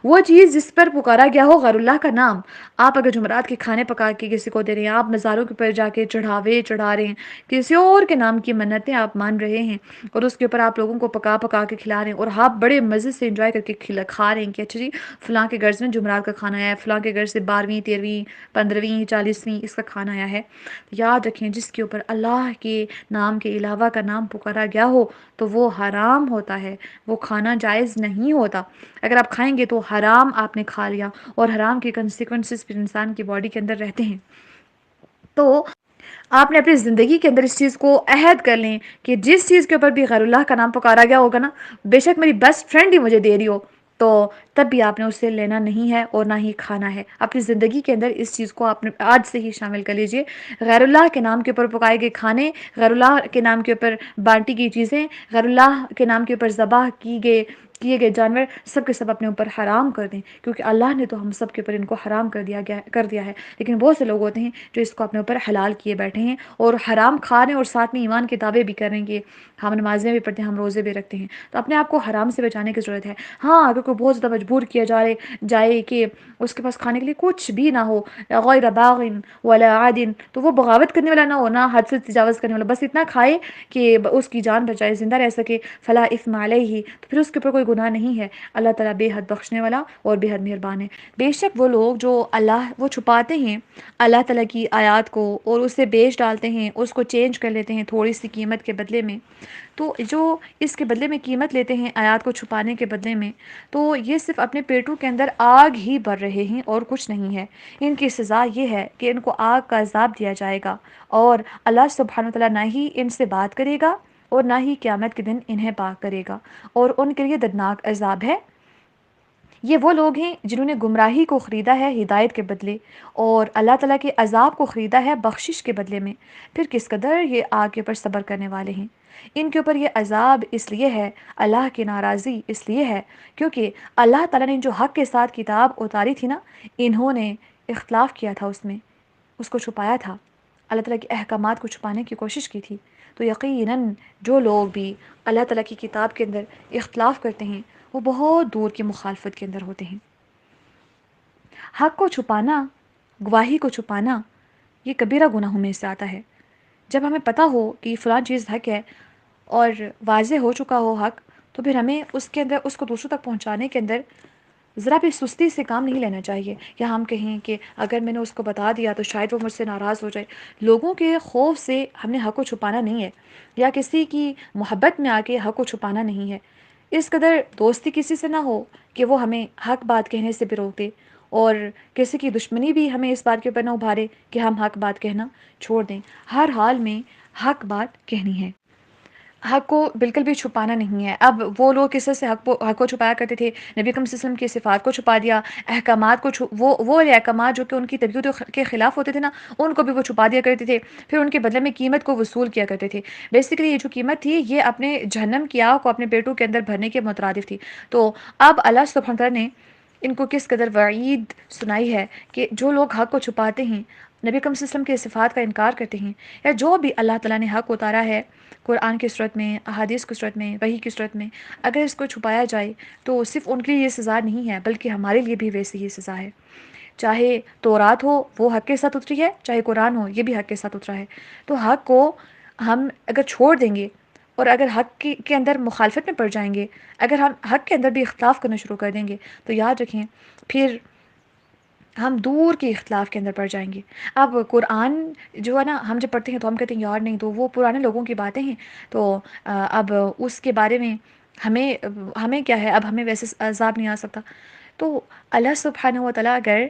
وہ چیز جس پر پکارا گیا ہو غیر اللہ کا نام، آپ اگر جمعرات کے کھانے پکا کے کسی کو دے رہے ہیں، آپ مزاروں کے اوپر جا کے چڑھاوے چڑھا رہے ہیں، کسی اور کے نام کی منتیں آپ مان رہے ہیں، اور اس کے اوپر آپ لوگوں کو پکا پکا کے کھلا رہے ہیں، اور آپ بڑے مزے سے انجوائے کر کے کھا رہے ہیں کہ اچھا جی فلاں کے گھر سے جمعرات کا کھانا آیا ہے، فلاں کے گھر سے 12ویں 13ویں 15ویں 40ویں اس کا کھانا آیا ہے۔ یاد رکھیں جس کے اوپر اللہ کے نام کے علاوہ کا نام پکارا گیا ہو تو وہ حرام ہوتا ہے، وہ کھانا جائز نہیں ہوتا۔ اگر آپ کھائیں گے تو حرام آپ نے کھا لیا، اور حرام کے کنسیکوینسز پھر انسان کی باڈی کے اندر رہتے ہیں۔ تو آپ نے اپنی زندگی کے اندر اس چیز کو عہد کر لیں کہ جس چیز کے اوپر بھی غیر اللہ کا نام پکارا گیا ہوگا نا، بے شک میری بیسٹ فرینڈ ہی مجھے دے رہی ہو، تو تب بھی آپ نے اس سے لینا نہیں ہے اور نہ ہی کھانا ہے۔ اپنی زندگی کے اندر اس چیز کو آپ نے آج سے ہی شامل کر لیجئے۔ غیر اللہ کے نام کے اوپر پکائے گئے کھانے، غیر اللہ کے نام کے اوپر بانٹی گئی چیزیں، غیر اللہ کے نام کے اوپر ذبح کیے گئے جانور، سب کے سب اپنے اوپر حرام کر دیں، کیونکہ اللہ نے تو ہم سب کے اوپر ان کو حرام کر دیا ہے۔ لیکن بہت سے لوگ ہوتے ہیں جو اس کو اپنے اوپر حلال کیے بیٹھے ہیں اور حرام کھا رہے ہیں، اور ساتھ میں ایمان کے دعوے بھی کر رہے ہیں کہ ہم نمازیں بھی پڑھتے ہیں، ہم روزے بھی رکھتے ہیں۔ تو اپنے آپ کو حرام سے بچانے کی ضرورت ہے۔ ہاں اگر کوئی بہت زیادہ مجبور کیا جائے کہ اس کے پاس کھانے کے لیے کچھ بھی نہ ہو، غیر باغ ولا عاد، تو وہ بغاوت کرنے والا نہ ہو، نہ حد سے تجاوز کرنے والا، بس اتنا کھائے کہ اس کی جان بچائے، زندہ رہ سکے، فلا اثم علیہ، تو پھر اس کے اوپر کوئی گناہ نہیں ہے۔ اللہ تعالیٰ بے حد بخشنے والا اور بے حد مہربان ہے۔ بے شک وہ لوگ جو وہ چھپاتے ہیں اللہ تعالیٰ کی آیات کو اور اسے بیچ ڈالتے ہیں، اس کو چینج کر لیتے ہیں تھوڑی سی قیمت کے بدلے میں، تو جو اس کے بدلے میں قیمت لیتے ہیں آیات کو چھپانے کے بدلے میں، تو یہ صرف اپنے پیٹوں کے اندر آگ ہی بھر رہے ہیں اور کچھ نہیں ہے۔ ان کی سزا یہ ہے کہ ان کو آگ کا عذاب دیا جائے گا، اور اللہ سبحانہ وتعالیٰ نہ ہی ان سے بات کرے گا اور نہ ہی قیامت کے دن انہیں پاک کرے گا، اور ان کے لیے دردناک عذاب ہے۔ یہ وہ لوگ ہیں جنہوں نے گمراہی کو خریدا ہے ہدایت کے بدلے، اور اللہ تعالیٰ کے عذاب کو خریدا ہے بخشش کے بدلے میں، پھر کس قدر یہ آگ کے اوپر صبر کرنے والے ہیں۔ ان کے اوپر یہ عذاب اس لیے ہے، اللہ کی ناراضی اس لیے ہے، کیونکہ اللہ تعالیٰ نے جو حق کے ساتھ کتاب اتاری تھی نا، انہوں نے اختلاف کیا تھا اس میں، اس کو چھپایا تھا، اللہ تعالیٰ کے احکامات کو چھپانے کی کوشش کی تھی۔ تو یقیناً جو لوگ بھی اللہ تعالیٰ کی کتاب کے اندر اختلاف کرتے ہیں وہ بہت دور کی مخالفت کے اندر ہوتے ہیں۔ حق کو چھپانا، گواہی کو چھپانا، یہ کبیرہ گناہوں میں سے آتا ہے۔ جب ہمیں پتہ ہو کہ فلاں چیز حق ہے اور واضح ہو چکا ہو حق، تو پھر ہمیں اس کے اندر اس کو دوسروں تک پہنچانے کے اندر ذرا بھی سستی سے کام نہیں لینا چاہیے، یا ہم کہیں کہ اگر میں نے اس کو بتا دیا تو شاید وہ مجھ سے ناراض ہو جائے۔ لوگوں کے خوف سے ہم نے حق کو چھپانا نہیں ہے، یا کسی کی محبت میں آ کے حق کو چھپانا نہیں ہے۔ اس قدر دوستی کسی سے نہ ہو کہ وہ ہمیں حق بات کہنے سے بھی روک دے، اور کسی کی دشمنی بھی ہمیں اس بات کے اوپر نہ ابھارے کہ ہم حق بات کہنا چھوڑ دیں۔ ہر حال میں حق بات کہنی ہے، حق کو بالکل بھی چھپانا نہیں ہے۔ اب وہ لوگ کس سے حق کو چھپایا کرتے تھے، نبی اکرم صلی اللہ علیہ وسلم کی صفات کو چھپا دیا، احکامات کو وہ احکامات جو کہ ان کی طبیعت کے خلاف ہوتے تھے نا، ان کو بھی وہ چھپا دیا کرتے تھے، پھر ان کے بدلے میں قیمت کو وصول کیا کرتے تھے۔ بیسیکلی یہ جو قیمت تھی یہ اپنے جہنم کی آگ کو اپنے پیٹوں کے اندر بھرنے کے مترادف تھی۔ تو اب اللہ سبحانہ تعالیٰ نے ان کو کس قدر وعید سنائی ہے کہ جو لوگ حق کو چھپاتے ہیں، نبی اکرم صلی اللہ علیہ وسلم کے صفات کا انکار کرتے ہیں، یا جو بھی اللہ تعالیٰ نے حق اتارا ہے قرآن کی صورت میں، احادیث کی صورت میں، وحی کی صورت میں، اگر اس کو چھپایا جائے تو صرف ان کے لیے یہ سزا نہیں ہے بلکہ ہمارے لیے بھی ویسی ہی سزا ہے۔ چاہے تورات ہو وہ حق کے ساتھ اتری ہے، چاہے قرآن ہو یہ بھی حق کے ساتھ اترا ہے۔ تو حق کو ہم اگر چھوڑ دیں گے اور اگر حق کے اندر مخالفت میں پڑ جائیں گے، اگر ہم حق کے اندر بھی اختلاف کرنا شروع کر دیں گے، تو یاد رکھیں پھر ہم دور کے اختلاف کے اندر پڑ جائیں گے۔ اب قرآن جو ہے نا، ہم جب پڑھتے ہیں تو ہم کہتے ہیں یار نہیں، تو وہ پرانے لوگوں کی باتیں ہیں، تو اب اس کے بارے میں ہمیں کیا ہے، اب ہمیں ویسے عذاب نہیں آ سکتا۔ تو اللہ سبحانہ و تعالیٰ اگر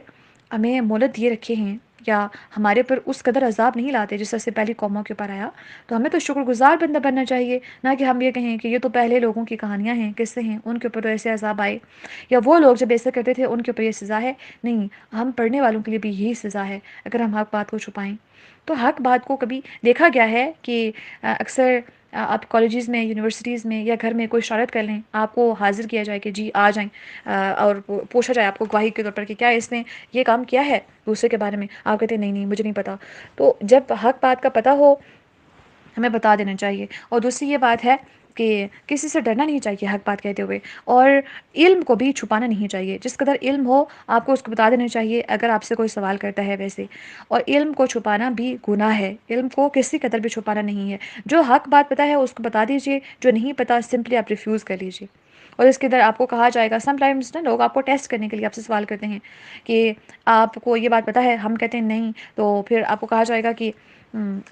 ہمیں مہلت دیے رکھے ہیں یا ہمارے پر اس قدر عذاب نہیں لاتے جس طرح سے پہلی قوموں کے اوپر آیا، تو ہمیں تو شکر گزار بندہ بننا چاہیے، نہ کہ ہم یہ کہیں کہ یہ تو پہلے لوگوں کی کہانیاں ہیں، قصے ہیں، ان کے اوپر تو ایسے عذاب آئے، یا وہ لوگ جب ایسا کرتے تھے ان کے اوپر یہ سزا ہے۔ نہیں، ہم پڑھنے والوں کے لیے بھی یہی سزا ہے اگر ہم حق بات کو چھپائیں۔ تو حق بات کو کبھی دیکھا گیا ہے کہ اکثر آپ کالجز میں، یونیورسٹیز میں یا گھر میں کوئی شرارت کر لیں، آپ کو حاضر کیا جائے کہ جی آ جائیں، اور پوچھا جائے آپ کو گواہی کے طور پر کہ کیا اس نے یہ کام کیا ہے دوسرے کے بارے میں، آپ کہتے ہیں نہیں نہیں مجھے نہیں پتا۔ تو جب حق بات کا پتہ ہو ہمیں بتا دینا چاہیے۔ اور دوسری یہ بات ہے کہ کسی سے ڈرنا نہیں چاہیے حق بات کہتے ہوئے، اور علم کو بھی چھپانا نہیں چاہیے۔ جس قدر علم ہو آپ کو اس کو بتا دینا چاہیے اگر آپ سے کوئی سوال کرتا ہے ویسے، اور علم کو چھپانا بھی گناہ ہے، علم کو کسی قدر بھی چھپانا نہیں ہے۔ جو حق بات پتہ ہے اس کو بتا دیجئے، جو نہیں پتا سمپلی آپ ریفیوز کر لیجئے۔ اور اس کے اندر آپ کو کہا جائے گا، سم ٹائمز نا لوگ آپ کو ٹیسٹ کرنے کے لیے آپ سے سوال کرتے ہیں کہ آپ کو یہ بات پتہ ہے، ہم کہتے ہیں نہیں، تو پھر آپ کو کہا جائے گا کہ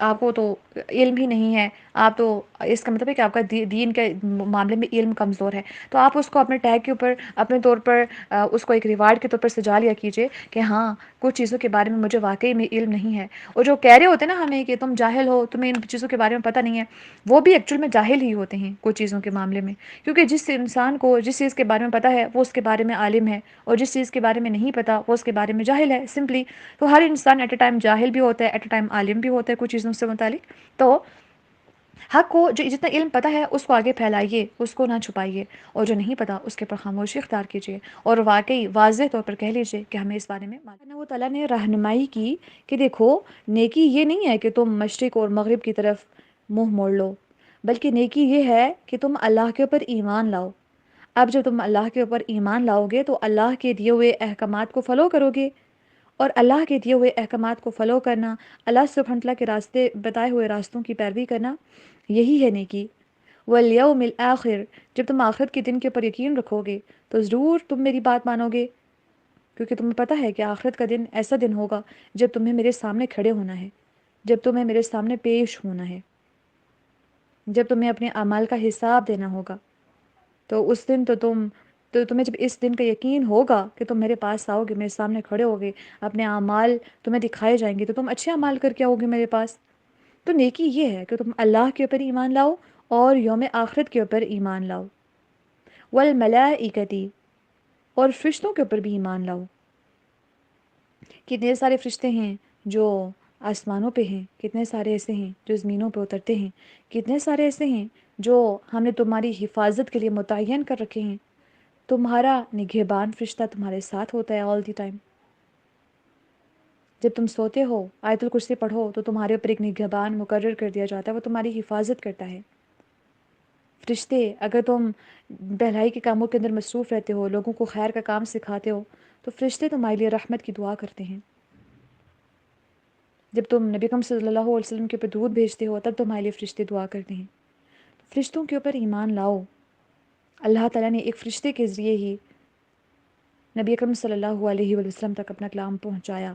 آپ کو تو علم ہی نہیں ہے، آپ تو اس کا مطلب ہے کہ آپ کا دین کے معاملے میں علم کمزور ہے۔ تو آپ اس کو اپنے ٹیگ کے اوپر اپنے طور پر اس کو ایک ریوارڈ کے طور پر سجا لیا کیجئے کہ ہاں کچھ چیزوں کے بارے میں مجھے واقعی میں علم نہیں ہے۔ اور جو کہہ رہے ہوتے ہیں نا ہمیں کہ تم جاہل ہو، تمہیں ان چیزوں کے بارے میں پتہ نہیں ہے، وہ بھی ایکچوئل میں جاہل ہی ہوتے ہیں کچھ چیزوں کے معاملے میں، کیونکہ جس انسان کو جس چیز کے بارے میں پتہ ہے وہ اس کے بارے میں عالم ہے، اور جس چیز کے بارے میں نہیں پتہ وہ اس کے بارے میں جاہل ہے سمپلی۔ تو ہر انسان ایٹ اے ٹائم جاہل بھی ہوتا ہے، ایٹ اے ٹائم عالم بھی ہوتا ہے کچھ چیزوں سے متعلق۔ تو حق کو جو جتنا علم پتہ ہے اس کو آگے پھیلائیے، اس کو نہ چھپائیے، اور جو نہیں پتہ اس کے پر خاموشی اختیار کیجیے، اور واقعی واضح طور پر کہہ لیجیے کہ ہمیں اس بارے میں اللہ تعالیٰ نے رہنمائی کی کہ دیکھو نیکی یہ نہیں ہے کہ تم مشرق اور مغرب کی طرف منہ موڑ لو، بلکہ نیکی یہ ہے کہ تم اللہ کے اوپر ایمان لاؤ۔ اب جب تم اللہ کے اوپر ایمان لاؤ گے تو اللہ کے دیے ہوئے احکامات کو فالو کرو گے، اور اللہ کے دیے ہوئے احکامات کو فالو کرنا، اللہ سبحانہ تعالیٰ کے راستے بتائے ہوئے راستوں کی پیروی کرنا، یہی ہے نیکی۔ والیوم الآخر، جب تم آخرت کے دن کے اوپر یقین رکھو گے تو ضرور تم میری بات مانو گے، کیونکہ تمہیں پتہ ہے کہ آخرت کا دن ایسا دن ہوگا جب تمہیں میرے سامنے کھڑے ہونا ہے، جب تمہیں میرے سامنے پیش ہونا ہے، جب تمہیں اپنے اعمال کا حساب دینا ہوگا۔ تو اس دن تو تمہیں جب اس دن کا یقین ہوگا کہ تم میرے پاس آؤ گے، میرے سامنے کھڑے ہوگے، اپنے اعمال تمہیں دکھائے جائیں گے، تو تم اچھے اعمال کر کے آؤ گے میرے پاس۔ تو نیکی یہ ہے کہ تم اللہ کے اوپر ایمان لاؤ اور یوم آخرت کے اوپر ایمان لاؤ، والملائکتی، اور فرشتوں کے اوپر بھی ایمان لاؤ۔ کتنے سارے فرشتے ہیں جو آسمانوں پہ ہیں، کتنے سارے ایسے ہیں جو زمینوں پہ اترتے ہیں، کتنے سارے ایسے ہیں جو ہم نے تمہاری حفاظت کے لیے متعین کر رکھے ہیں۔ تمہارا نگہبان فرشتہ تمہارے ساتھ ہوتا ہے آل دی ٹائم۔ جب تم سوتے ہو آیت الکرسی پڑھو تو تمہارے اوپر ایک نگہبان مقرر کر دیا جاتا ہے، وہ تمہاری حفاظت کرتا ہے۔ فرشتے، اگر تم بھلائی کے کاموں کے اندر مصروف رہتے ہو، لوگوں کو خیر کا کام سکھاتے ہو، تو فرشتے تمہارے لیے رحمت کی دعا کرتے ہیں۔ جب تم نبی اکرم صلی اللہ علیہ وسلم کے اوپر درود بھیجتے ہو تب تمہارے لیے فرشتے دعا کرتے ہیں۔ فرشتوں کے اوپر ایمان لاؤ۔ اللہ تعالیٰ نے ایک فرشتے کے ذریعے ہی نبی اکرم صلی اللہ علیہ وسلم تک اپنا کلام پہنچایا،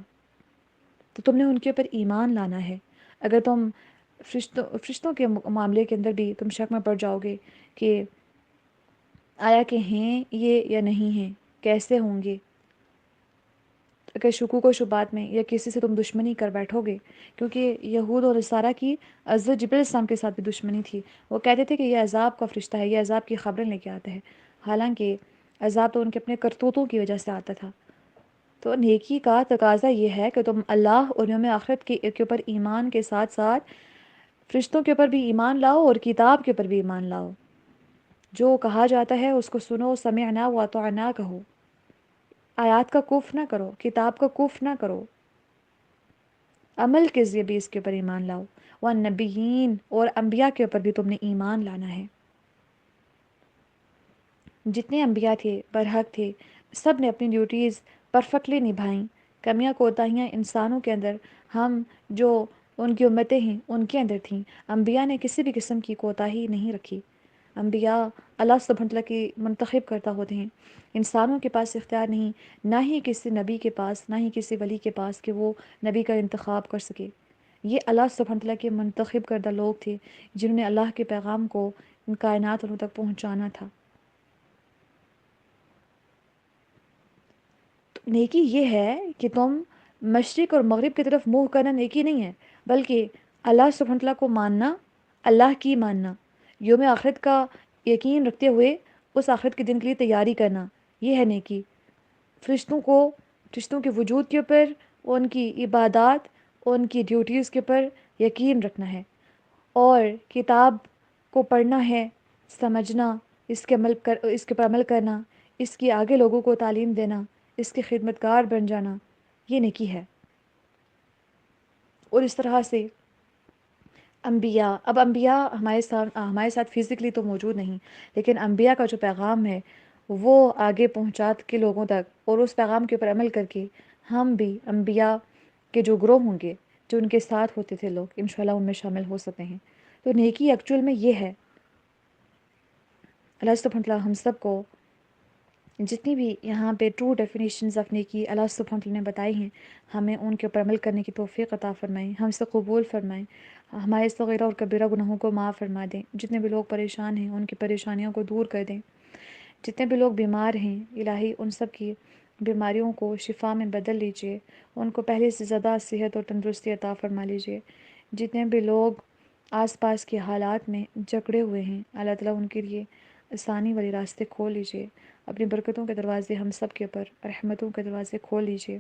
تو تم نے ان کے اوپر ایمان لانا ہے۔ اگر تم فرشتوں کے معاملے کے اندر بھی تم شک میں پڑ جاؤ گے کہ آیا کہ ہیں یہ یا نہیں ہیں، کیسے ہوں گے، اگر شکوک و شبات میں یا کسی سے تم دشمنی کر بیٹھو گے، کیونکہ یہود اور نصارہ کی حضرت جبریل السلام کے ساتھ بھی دشمنی تھی، وہ کہتے تھے کہ یہ عذاب کا فرشتہ ہے، یہ عذاب کی خبریں لے کے آتا ہے، حالانکہ عذاب تو ان کے اپنے کرتوتوں کی وجہ سے آتا تھا۔ تو نیکی کا تقاضا یہ ہے کہ تم اللہ اور یوم آخرت کے اوپر ایمان کے ساتھ ساتھ فرشتوں کے اوپر بھی ایمان لاؤ اور کتاب کے اوپر بھی ایمان لاؤ۔ جو کہا جاتا ہے اس کو سنو، سمعنا واطعنا کہو، آیات کا کف نہ کرو، کتاب کا کف نہ کرو، عمل کے ذریعے بھی اس کے اوپر ایمان لاؤ۔ والنبیین، اور انبیاء کے اوپر بھی تم نے ایمان لانا ہے۔ جتنے انبیاء تھے، برحق تھے، سب نے اپنی ڈیوٹیز پرفیکٹلی نبھائیں۔ کمیاں کوتاہیاں انسانوں کے اندر، ہم جو ان کی امتیں ہیں ان کے اندر تھیں، انبیاء نے کسی بھی قسم کی کوتاہی نہیں رکھی۔ انبیاء اللہ سبحانہ تعالیٰ کی منتخب کرتا ہوتے ہیں، انسانوں کے پاس اختیار نہیں، نہ ہی کسی نبی کے پاس، نہ ہی کسی ولی کے پاس کہ وہ نبی کا انتخاب کر سکے۔ یہ اللہ سبحانہ تعالیٰ کے منتخب کردہ لوگ تھے جنہوں نے اللہ کے پیغام کو ان کائنات والوں تک پہنچانا تھا۔ نیکی یہ ہے کہ تم مشرق اور مغرب کی طرف منہ کرنا نیکی نہیں ہے، بلکہ اللہ سبحانہ تعالیٰ کو ماننا، اللہ کی ماننا، یوم آخرت کا یقین رکھتے ہوئے اس آخرت کے دن کے لیے تیاری کرنا، یہ ہے نیکی۔ فرشتوں کے وجود کے اوپر، ان کی عبادات، ان کی ڈیوٹیز کے اوپر یقین رکھنا ہے، اور کتاب کو پڑھنا ہے، سمجھنا، اس کے پر عمل کرنا، اس کی آگے لوگوں کو تعلیم دینا، اس کے خدمتگار بن جانا، یہ نیکی ہے۔ اور اس طرح سے انبیاء ہمارے ساتھ فزیکلی تو موجود نہیں، لیکن انبیاء کا جو پیغام ہے وہ آگے پہنچا کے لوگوں تک، اور اس پیغام کے اوپر عمل کر کے ہم بھی انبیاء کے جو گروہ ہوں گے، جو ان کے ساتھ ہوتے تھے لوگ، انشاءاللہ ان میں شامل ہو سکتے ہیں۔ تو نیکی ایکچول میں یہ ہے۔ اللہ سبحانہ وتعالی ہم سب کو جتنی بھی یہاں پہ ٹرو ڈیفینیشنز آف نیکی اللہ سبحانہ وتعالی نے بتائی ہیں، ہمیں ان کے اوپر عمل کرنے کی توفیق عطا فرمائیں، ہم سے قبول فرمائیں، ہمارے صغیرہ اور کبیرہ گناہوں کو معاف فرما دیں، جتنے بھی لوگ پریشان ہیں ان کی پریشانیوں کو دور کر دیں، جتنے بھی لوگ بیمار ہیں الہی ان سب کی بیماریوں کو شفا میں بدل لیجئے، ان کو پہلے سے زیادہ صحت اور تندرستی عطا فرما لیجئے، جتنے بھی لوگ آس پاس کے حالات میں جکڑے ہوئے ہیں اللہ تعالیٰ ان کے لیے آسانی والے راستے کھول لیجئے، اپنی برکتوں کے دروازے ہم سب کے اوپر، رحمتوں کے دروازے کھول لیجئے۔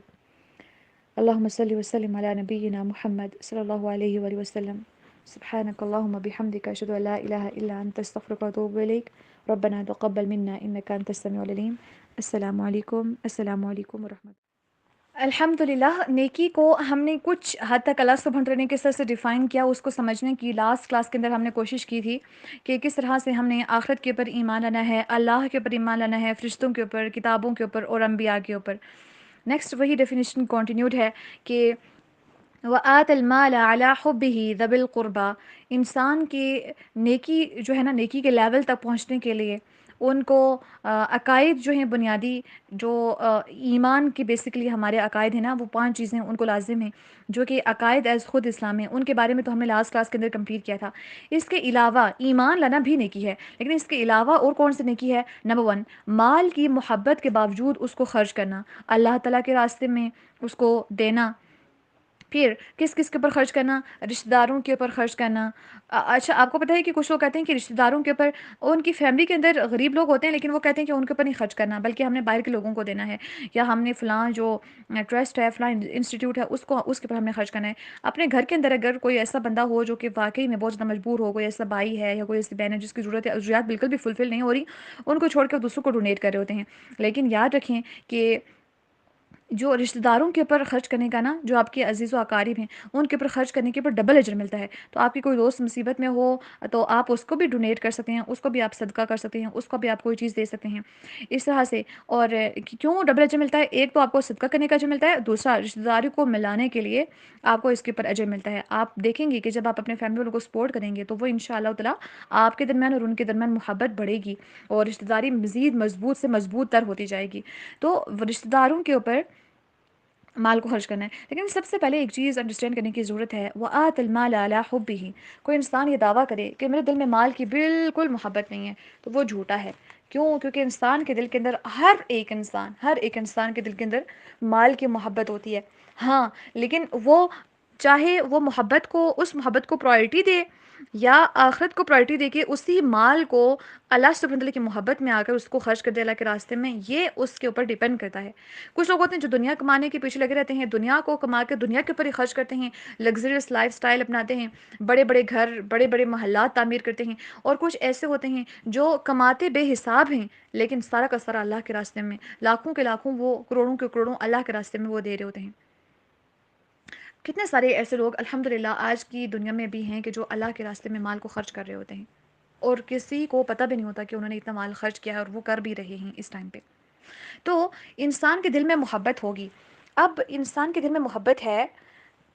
اللہم صلی وسلم علی نبینا محمد صلی اللہ علیہ وآلہ وسلم۔ سبحانک اللہم بحمدک، اشہد ان لا الہ الا انت، استغفرک واتوب الیک۔ ربنا تقبل منا انک انت السمیع العلیم۔ السلام علیکم ورحمۃ اللہ۔ الحمدللہ، نیکی کو ہم نے کچھ حد تک اللہ سبحانہ وتعالی نے کس طرح سے ڈیفائن کیا اس کو سمجھنے کی لاسٹ کلاس کے اندر ہم نے کوشش کی تھی کہ کس طرح سے ہم نے آخرت کے اوپر ایمان لانا ہے، اللہ کے اوپر ایمان لانا ہے، فرشتوں کے اوپر، کتابوں کے اوپر اور انبیاء کے اوپر۔ نیکسٹ وہی ڈیفینیشن کنٹینیوڈ ہے کہ وآت المال علی حبہ ذوی القربا، انسان کی نیکی جو ہے نا، نیکی کے لیول تک پہنچنے کے لیے ان کو عقائد جو ہیں بنیادی، جو ایمان کی بیسکلی ہمارے عقائد ہیں نا، وہ 5 چیزیں ان کو لازم ہیں، جو کہ عقائد ایز خود اسلام ہے، ان کے بارے میں تو ہم نے لاسٹ کلاس کے اندر کمپلیٹ کیا تھا۔ اس کے علاوہ ایمان لانا بھی نیکی ہے، لیکن اس کے علاوہ اور کون سی نیکی ہے؟ نمبر 1، مال کی محبت کے باوجود اس کو خرچ کرنا، اللہ تعالیٰ کے راستے میں اس کو دینا۔ پھر کس کس کے اوپر خرچ کرنا؟ رشتہ داروں کے اوپر خرچ کرنا۔ اچھا، آپ کو پتہ ہے کہ کچھ لوگ کہتے ہیں کہ رشتہ داروں کے اوپر، ان کی فیملی کے اندر غریب لوگ ہوتے ہیں لیکن وہ کہتے ہیں کہ ان کے اوپر نہیں خرچ کرنا، بلکہ ہم نے باہر کے لوگوں کو دینا ہے، یا ہم نے فلاں جو ٹرسٹ ہے، فلاں انسٹیٹیوٹ ہے، اس کے اوپر ہم نے خرچ کرنا ہے۔ اپنے گھر کے اندر اگر کوئی ایسا بندہ ہو جو کہ واقعی میں بہت زیادہ مجبور ہو، کوئی ایسا بھائی ہے یا کوئی ایسی بہن ہے جس کی ضروریات بالکل بھی فلفل نہیں ہو رہی، ان کو چھوڑ کے وہ دوسروں کو ڈونیٹ کر رہے ہوتے ہیں۔ لیکن یاد رکھیں کہ جو رشتہ داروں کے اوپر خرچ کرنے کا نا، جو آپ کے عزیز و اقارب ہیں، ان کے اوپر خرچ کرنے کے اوپر ڈبل اجر ملتا ہے۔ تو آپ کی کوئی دوست مصیبت میں ہو تو آپ اس کو بھی ڈونیٹ کر سکتے ہیں، اس کو بھی آپ صدقہ کر سکتے ہیں، اس کو بھی آپ کوئی چیز دے سکتے ہیں اس طرح سے۔ اور کیوں ڈبل اجر ملتا ہے؟ ایک تو آپ کو صدقہ کرنے کا اجر ملتا ہے، دوسرا رشتہ داری کو ملانے کے لیے آپ کو اس کے اوپر اجر ملتا ہے۔ آپ دیکھیں گے کہ جب آپ اپنے فیملی والوں کو سپورٹ کریں گے تو وہ انشاءاللہ تعالیٰ آپ کے درمیان اور ان کے درمیان محبت بڑھے گی، اور رشتہ داری مزید مضبوط سے مضبوط تر ہوتی جائے گی۔ تو رشتہ داروں کے اوپر مال کو خرچ کرنا ہے، لیکن سب سے پہلے ایک چیز انڈرسٹینڈ کرنے کی ضرورت ہے، وَآتِ الْمَالَ عَلَىٰ حُبِّهِ۔ کوئی انسان یہ دعویٰ کرے کہ میرے دل میں مال کی بالکل محبت نہیں ہے تو وہ جھوٹا ہے۔ کیوں؟ کیونکہ انسان کے دل کے اندر، ہر ایک انسان کے دل کے اندر مال کی محبت ہوتی ہے، ہاں، لیکن وہ چاہے وہ محبت کو، اس محبت کو پرائرٹی دے یا آخرت کو پرائرٹی دے کے اسی مال کو اللہ سبحانہ وتعالیٰ کی محبت میں آ کر اس کو خرچ کر دے اللہ کے راستے میں، یہ اس کے اوپر ڈیپینڈ کرتا ہے۔ کچھ لوگ ہوتے ہیں جو دنیا کمانے کے پیچھے لگے رہتے ہیں، دنیا کو کما کے دنیا کے اوپر ہی خرچ کرتے ہیں، لگژریس لائف سٹائل اپناتے ہیں، بڑے بڑے گھر، بڑے بڑے محلات تعمیر کرتے ہیں۔ اور کچھ ایسے ہوتے ہیں جو کماتے بے حساب ہیں لیکن سارا کا سارا اللہ کے راستے میں، لاکھوں کے لاکھوں، وہ کروڑوں کے کروڑوں اللہ کے راستے میں وہ دے رہے ہوتے ہیں۔ کتنے سارے ایسے لوگ الحمدللہ آج کی دنیا میں بھی ہیں کہ جو اللہ کے راستے میں مال کو خرچ کر رہے ہوتے ہیں، اور کسی کو پتہ بھی نہیں ہوتا کہ انہوں نے اتنا مال خرچ کیا ہے، اور وہ کر بھی رہے ہیں اس ٹائم پہ۔ تو انسان کے دل میں محبت ہوگی۔ اب انسان کے دل میں محبت ہے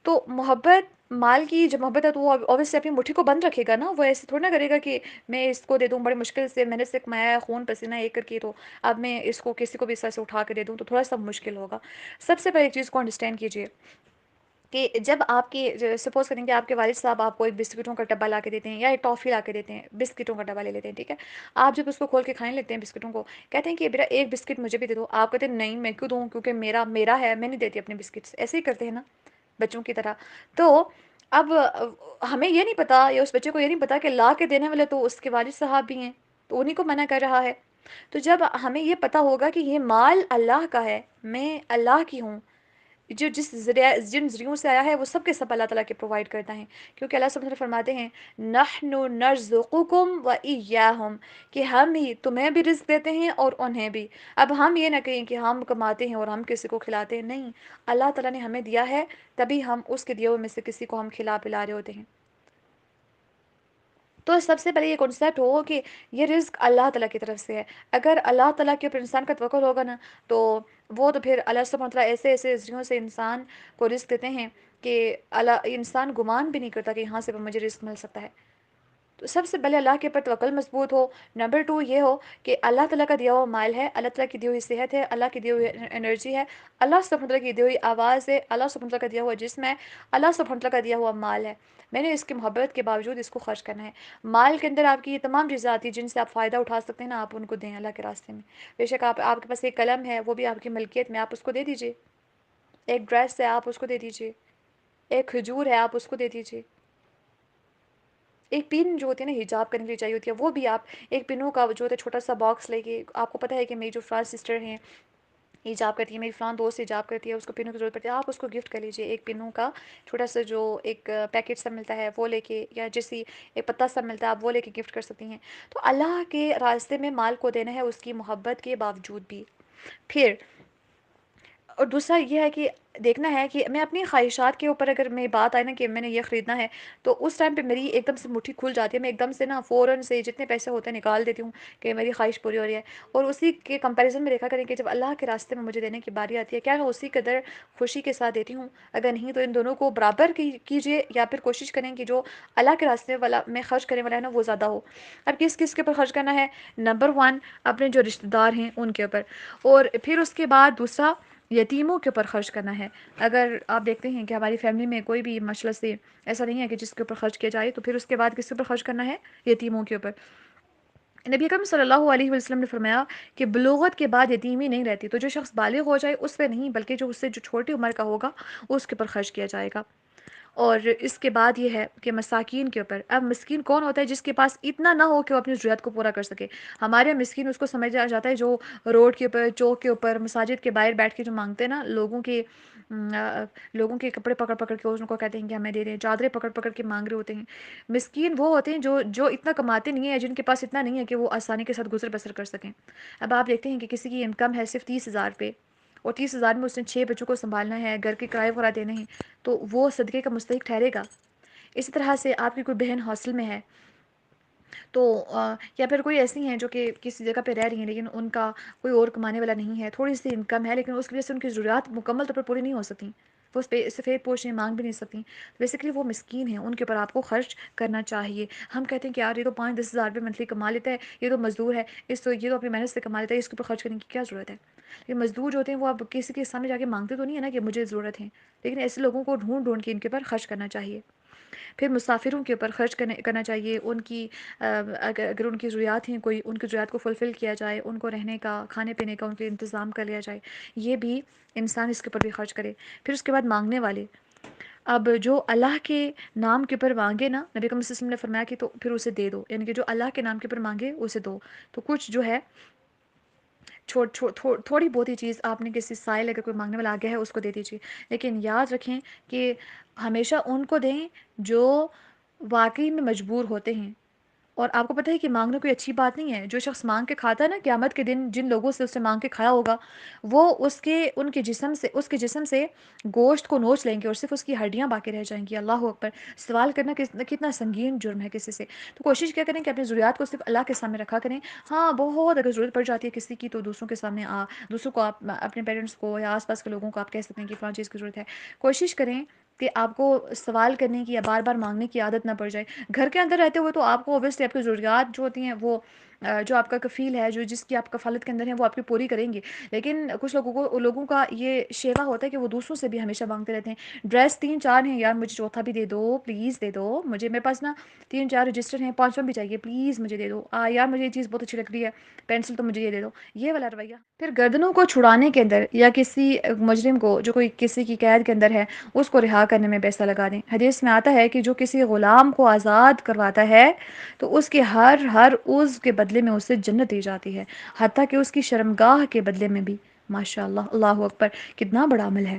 تو محبت، مال کی جو محبت ہے تو وہ اوبیسلی اپنی مٹھی کو بند رکھے گا نا، وہ ایسے تھوڑا نہ کرے گا کہ میں اس کو دے دوں، بڑی مشکل سے محنت سے کمایا ہے، خون پسینہ ایک کر کے، تو اب میں اس کو کسی کو بھی اس طرح سے اٹھا کے دے دوں تو تھوڑا سا مشکل ہوگا۔ سب سے پہلے ایک چیز کو انڈرسٹینڈ کیجئے کہ جب آپ کے سپوز کریں کہ آپ کے والد صاحب آپ کو ایک بسکٹوں کا ڈبہ لا کے دیتے ہیں یا ایک ٹافی لا کے دیتے ہیں، بسکٹوں کا ڈبہ لے لیتے ہیں، ٹھیک ہے، آپ جب اس کو کھول کے کھانے لگتے ہیں بسکٹوں کو، کہتے ہیں کہ بیٹا ایک بسکٹ مجھے بھی دے دو، آپ کہتے ہیں نہیں میں کیوں دوں، کیونکہ میرا ہے، میں نہیں دیتی اپنے بسکٹس، ایسے ہی کرتے ہیں نا بچوں کی طرح۔ تو اب ہمیں یہ نہیں پتا، یا اس بچے کو یہ نہیں پتا کہ لا کے دینے والے تو اس کے والد صاحب بھی ہیں، تو انہیں کو منع کر رہا ہے۔ تو جب ہمیں یہ پتا ہوگا کہ یہ مال اللہ کا ہے، میں اللہ کی ہوں، جو جن ذریعوں سے آیا ہے وہ سب کے سب اللہ تعالیٰ کے پرووائڈ کرتا ہے، کیونکہ اللہ سبحانہ فرماتے ہیں نحن نرزقکم و ایاہم، کہ ہم ہی تمہیں بھی رزق دیتے ہیں اور انہیں بھی۔ اب ہم یہ نہ کہیں کہ ہم کماتے ہیں اور ہم کسی کو کھلاتے ہیں، نہیں، اللہ تعالیٰ نے ہمیں دیا ہے، تبھی ہم اس کے دیے ہوئے میں سے کسی کو ہم کھلا پلا رہے ہوتے ہیں۔ تو سب سے پہلے یہ کنسیپٹ ہو کہ یہ رزق اللہ تعالیٰ کی طرف سے ہے۔ اگر اللہ تعالیٰ کے اوپر انسان کا توکل ہوگا نا، تو وہ تو پھر اللہ سبحانہ وتعالیٰ ایسے ایسے ذریعوں سے انسان کو رزق دیتے ہیں کہ انسان گمان بھی نہیں کرتا کہ یہاں سے مجھے رزق مل سکتا ہے۔ تو سب سے پہلے اللہ کے اوپر توکل مضبوط ہو۔ نمبر 2 یہ ہو کہ اللہ تعالیٰ کا دیا ہوا مال ہے، اللہ تعالیٰ کی دی ہوئی صحت ہے، اللہ کی دی ہوئی انرجی ہے، اللہ سبحانہ وتعالیٰ کی دی ہوئی آواز ہے، اللہ سبحانہ وتعالیٰ کا دیا ہوا جسم ہے، اللہ سبحانہ وتعالیٰ کا دیا ہوا مال ہے، میں نے اس کی محبت کے باوجود اس کو خرچ کرنا ہے۔ مال کے اندر آپ کی یہ تمام چیزیں آتی ہیں جن سے آپ فائدہ اٹھا سکتے ہیں نا، آپ ان کو دیں اللہ کے راستے میں۔ بے شک آپ کے پاس ایک قلم ہے، وہ بھی آپ کی ملکیت میں، آپ اس کو دے دیجئے۔ ایک ڈریس ہے، آپ اس کو دے دیجئے۔ ایک کھجور ہے، آپ اس کو دے دیجئے۔ ایک پن جو ہوتی ہے نا حجاب کرنے کے لیے چاہیے ہوتی ہے، وہ بھی آپ ایک پنوں کا جو ہوتا ہے چھوٹا سا باکس لے کے، آپ کو پتہ ہے کہ میری جو فلاں سسٹر ہیں حجاب کرتی ہے، میری فلاں دوست حجاب کرتی ہے، اس کو پنوں کی ضرورت پڑتی ہے، آپ اس کو گفٹ کر لیجئے، ایک پنوں کا چھوٹا سا جو ایک پیکٹ سا ملتا ہے وہ لے کے، یا جیسی ایک پتا سا ملتا ہے آپ وہ لے کے گفٹ کر سکتی ہیں۔ تو اللہ کے راستے میں مال کو دینا ہے اس کی محبت کے باوجود بھی۔ پھر اور دوسرا یہ ہے کہ دیکھنا ہے کہ میں اپنی خواہشات کے اوپر اگر میں بات آئے نا کہ میں نے یہ خریدنا ہے، تو اس ٹائم پہ میری ایک دم سے مٹھی کھل جاتی ہے، میں ایک دم سے نا فوراً سے جتنے پیسے ہوتے ہیں نکال دیتی ہوں کہ میری خواہش پوری ہو رہی ہے۔ اور اسی کے کمپیریزن میں دیکھا کریں کہ جب اللہ کے راستے میں مجھے دینے کی باری آتی ہے، کیا میں اسی قدر خوشی کے ساتھ دیتی ہوں؟ اگر نہیں تو ان دونوں کو برابر کیجیے، یا پھر کوشش کریں کہ جو اللہ کے راستے والا میں خرچ کرنے والا ہے نا وہ زیادہ ہو۔ اب کس کس کے اوپر خرچ کرنا ہے؟ نمبر 1 اپنے جو رشتہ دار ہیں ان کے اوپر، اور پھر اس کے بعد دوسرا یتیموں کے اوپر خرچ کرنا ہے۔ اگر آپ دیکھتے ہیں کہ ہماری فیملی میں کوئی بھی مشغلہ سے ایسا نہیں ہے کہ جس کے اوپر خرچ کیا جائے، تو پھر اس کے بعد کس کے اوپر خرچ کرنا ہے؟ یتیموں کے اوپر۔ نبی اکرم صلی اللہ علیہ وسلم نے فرمایا کہ بلوغت کے بعد یتیمی نہیں رہتی، تو جو شخص بالغ ہو جائے اس پہ نہیں، بلکہ جو اس سے جو چھوٹی عمر کا ہوگا اس کے اوپر خرچ کیا جائے گا۔ اور اس کے بعد یہ ہے کہ مساکین کے اوپر، اب مسکین کون ہوتا ہے؟ جس کے پاس اتنا نہ ہو کہ وہ اپنی ضرورت کو پورا کر سکے۔ ہمارے یہاں مسکین اس کو سمجھا جاتا ہے جو روڈ کے اوپر، چوک کے اوپر، مساجد کے باہر بیٹھ کے جو مانگتے ہیں نا، لوگوں کے کپڑے پکڑ پکڑ کے ان کو کہتے ہیں کہ ہمیں دے دیں، چادریں پکڑ پکڑ کے مانگ رہے ہوتے ہیں۔ مسکین وہ ہوتے ہیں جو اتنا کماتے نہیں ہیں، جن کے پاس اتنا نہیں ہے کہ وہ آسانی کے ساتھ گزر بسر کر سکیں۔ اب آپ دیکھتے ہیں کہ کسی کی انکم ہے صرف 30,000 پہ، اور 30,000 میں اس نے 6 بچوں کو سنبھالنا ہے، گھر کے کرائے وغیرہ دینے ہیں، تو وہ صدقے کا مستحق ٹھہرے گا۔ اسی طرح سے آپ کی کوئی بہن ہاسٹل میں ہے، تو یا پھر کوئی ایسی ہیں جو کہ کسی جگہ پہ رہ رہی ہیں لیکن ان کا کوئی اور کمانے والا نہیں ہے، تھوڑی سی انکم ہے لیکن اس کی وجہ سے ان کی ضروریات مکمل طور پر پوری نہیں ہو سکتی، وہ سفید پوشیں مانگ بھی نہیں سکتی، بیسیکلی وہ مسکین ہیں، ان کے اوپر آپ کو خرچ کرنا چاہیے۔ ہم کہتے ہیں کہ یار یہ تو 5-10 ہزار روپے منتھلی کما لیتا ہے، یہ تو مزدور ہے، یہ تو اپنی محنت سے کما لیتا ہے، اس کے اوپر خرچ کرنے کی کیا ضرورت ہے؟ یہ مزدور جو ہوتے ہیں وہ اب کسی کے سامنے جا کے مانگتے تو نہیں ہے نا کہ مجھے ضرورت ہے، لیکن ایسے لوگوں کو ڈھونڈ ڈھونڈ کے ان کے اوپر خرچ کرنا چاہیے۔ پھر مسافروں کے اوپر خرچ کرنا چاہیے، ان کی اگر ان کی ضروریات ہیں کوئی، ان کی ضروریات کو فلفل کیا جائے، ان کو رہنے کا، کھانے پینے کا ان کے انتظام کر لیا جائے، یہ بھی انسان اس کے اوپر بھی خرچ کرے۔ پھر اس کے بعد مانگنے والے، اب جو اللہ کے نام کے اوپر مانگے نا، نبی اکرم صلی اللہ علیہ وسلم نے فرمایا کہ تو پھر اسے دے دو، یعنی کہ جو اللہ کے نام کے اوپر مانگے اسے دو۔ تو کچھ جو ہے تھوڑی بہت ہی چیز آپ نے کسی سائل اگر کوئی مانگنے والا آ گیا ہے اس کو دے دیجیے، لیکن یاد رکھیں کہ ہمیشہ ان کو دیں جو واقعی میں مجبور ہوتے ہیں۔ اور آپ کو پتہ ہے کہ مانگنا کوئی اچھی بات نہیں ہے۔ جو شخص مانگ کے کھاتا ہے نا، قیامت کے دن جن لوگوں سے اس نے مانگ کے کھایا ہوگا، وہ ان کے جسم سے گوشت کو نوچ لیں گے اور صرف اس کی ہڈیاں باقی رہ جائیں گی۔ اللہ اکبر! سوال کرنا کتنا سنگین جرم ہے کسی سے۔ تو کوشش کیا کریں کہ اپنی ضروریات کو صرف اللہ کے سامنے رکھا کریں۔ ہاں، بہت اگر ضرورت پڑ جاتی ہے کسی کی تو دوسروں کے سامنے دوسروں کو، آپ اپنے پیرنٹس کو یا آس پاس کے لوگوں کو آپ کہہ سکتے ہیں کہ فلاں چیز کی ضرورت ہے۔ کوشش کریں کہ آپ کو سوال کرنے کی یا بار بار مانگنے کی عادت نہ پڑ جائے۔ گھر کے اندر رہتے ہوئے تو آپ کو اوبیسلی آپ کی ضروریات جو ہوتی ہیں وہ جو آپ کا کفیل ہے، جس کی آپ کفالت کے اندر ہے، وہ آپ کی پوری کریں گے، لیکن کچھ لوگوں کا یہ شیوا ہوتا ہے کہ وہ دوسروں سے بھی ہمیشہ مانگتے رہتے ہیں۔ ڈریس 3-4 ہیں، یار مجھے چوتھا بھی دے دو، پلیز دے دو مجھے، میرے پاس نا 3-4 رجسٹر ہیں، 5واں بھی چاہیے، پلیز مجھے دے دو، یار مجھے یہ چیز بہت اچھی لگ رہی ہے، پینسل تو مجھے یہ دے دو، یہ والا رویہ۔ پھر گردنوں کو چھڑانے کے اندر یا کسی مجرم کو جو کوئی کسی کی قید کے اندر ہے اس کو رہا کرنے میں پیسہ لگا دیں۔ حدیث میں آتا ہے کہ جو کسی غلام کو آزاد کرواتا ہے تو اس کے ہر عضو کے بدلے میں اسے جنت دی جاتی ہے، حتیٰ کہ اس کی شرمگاہ کے بدلے میں بھی۔ ماشاء اللہ، اللہ اکبر! کتنا بڑا عمل ہے۔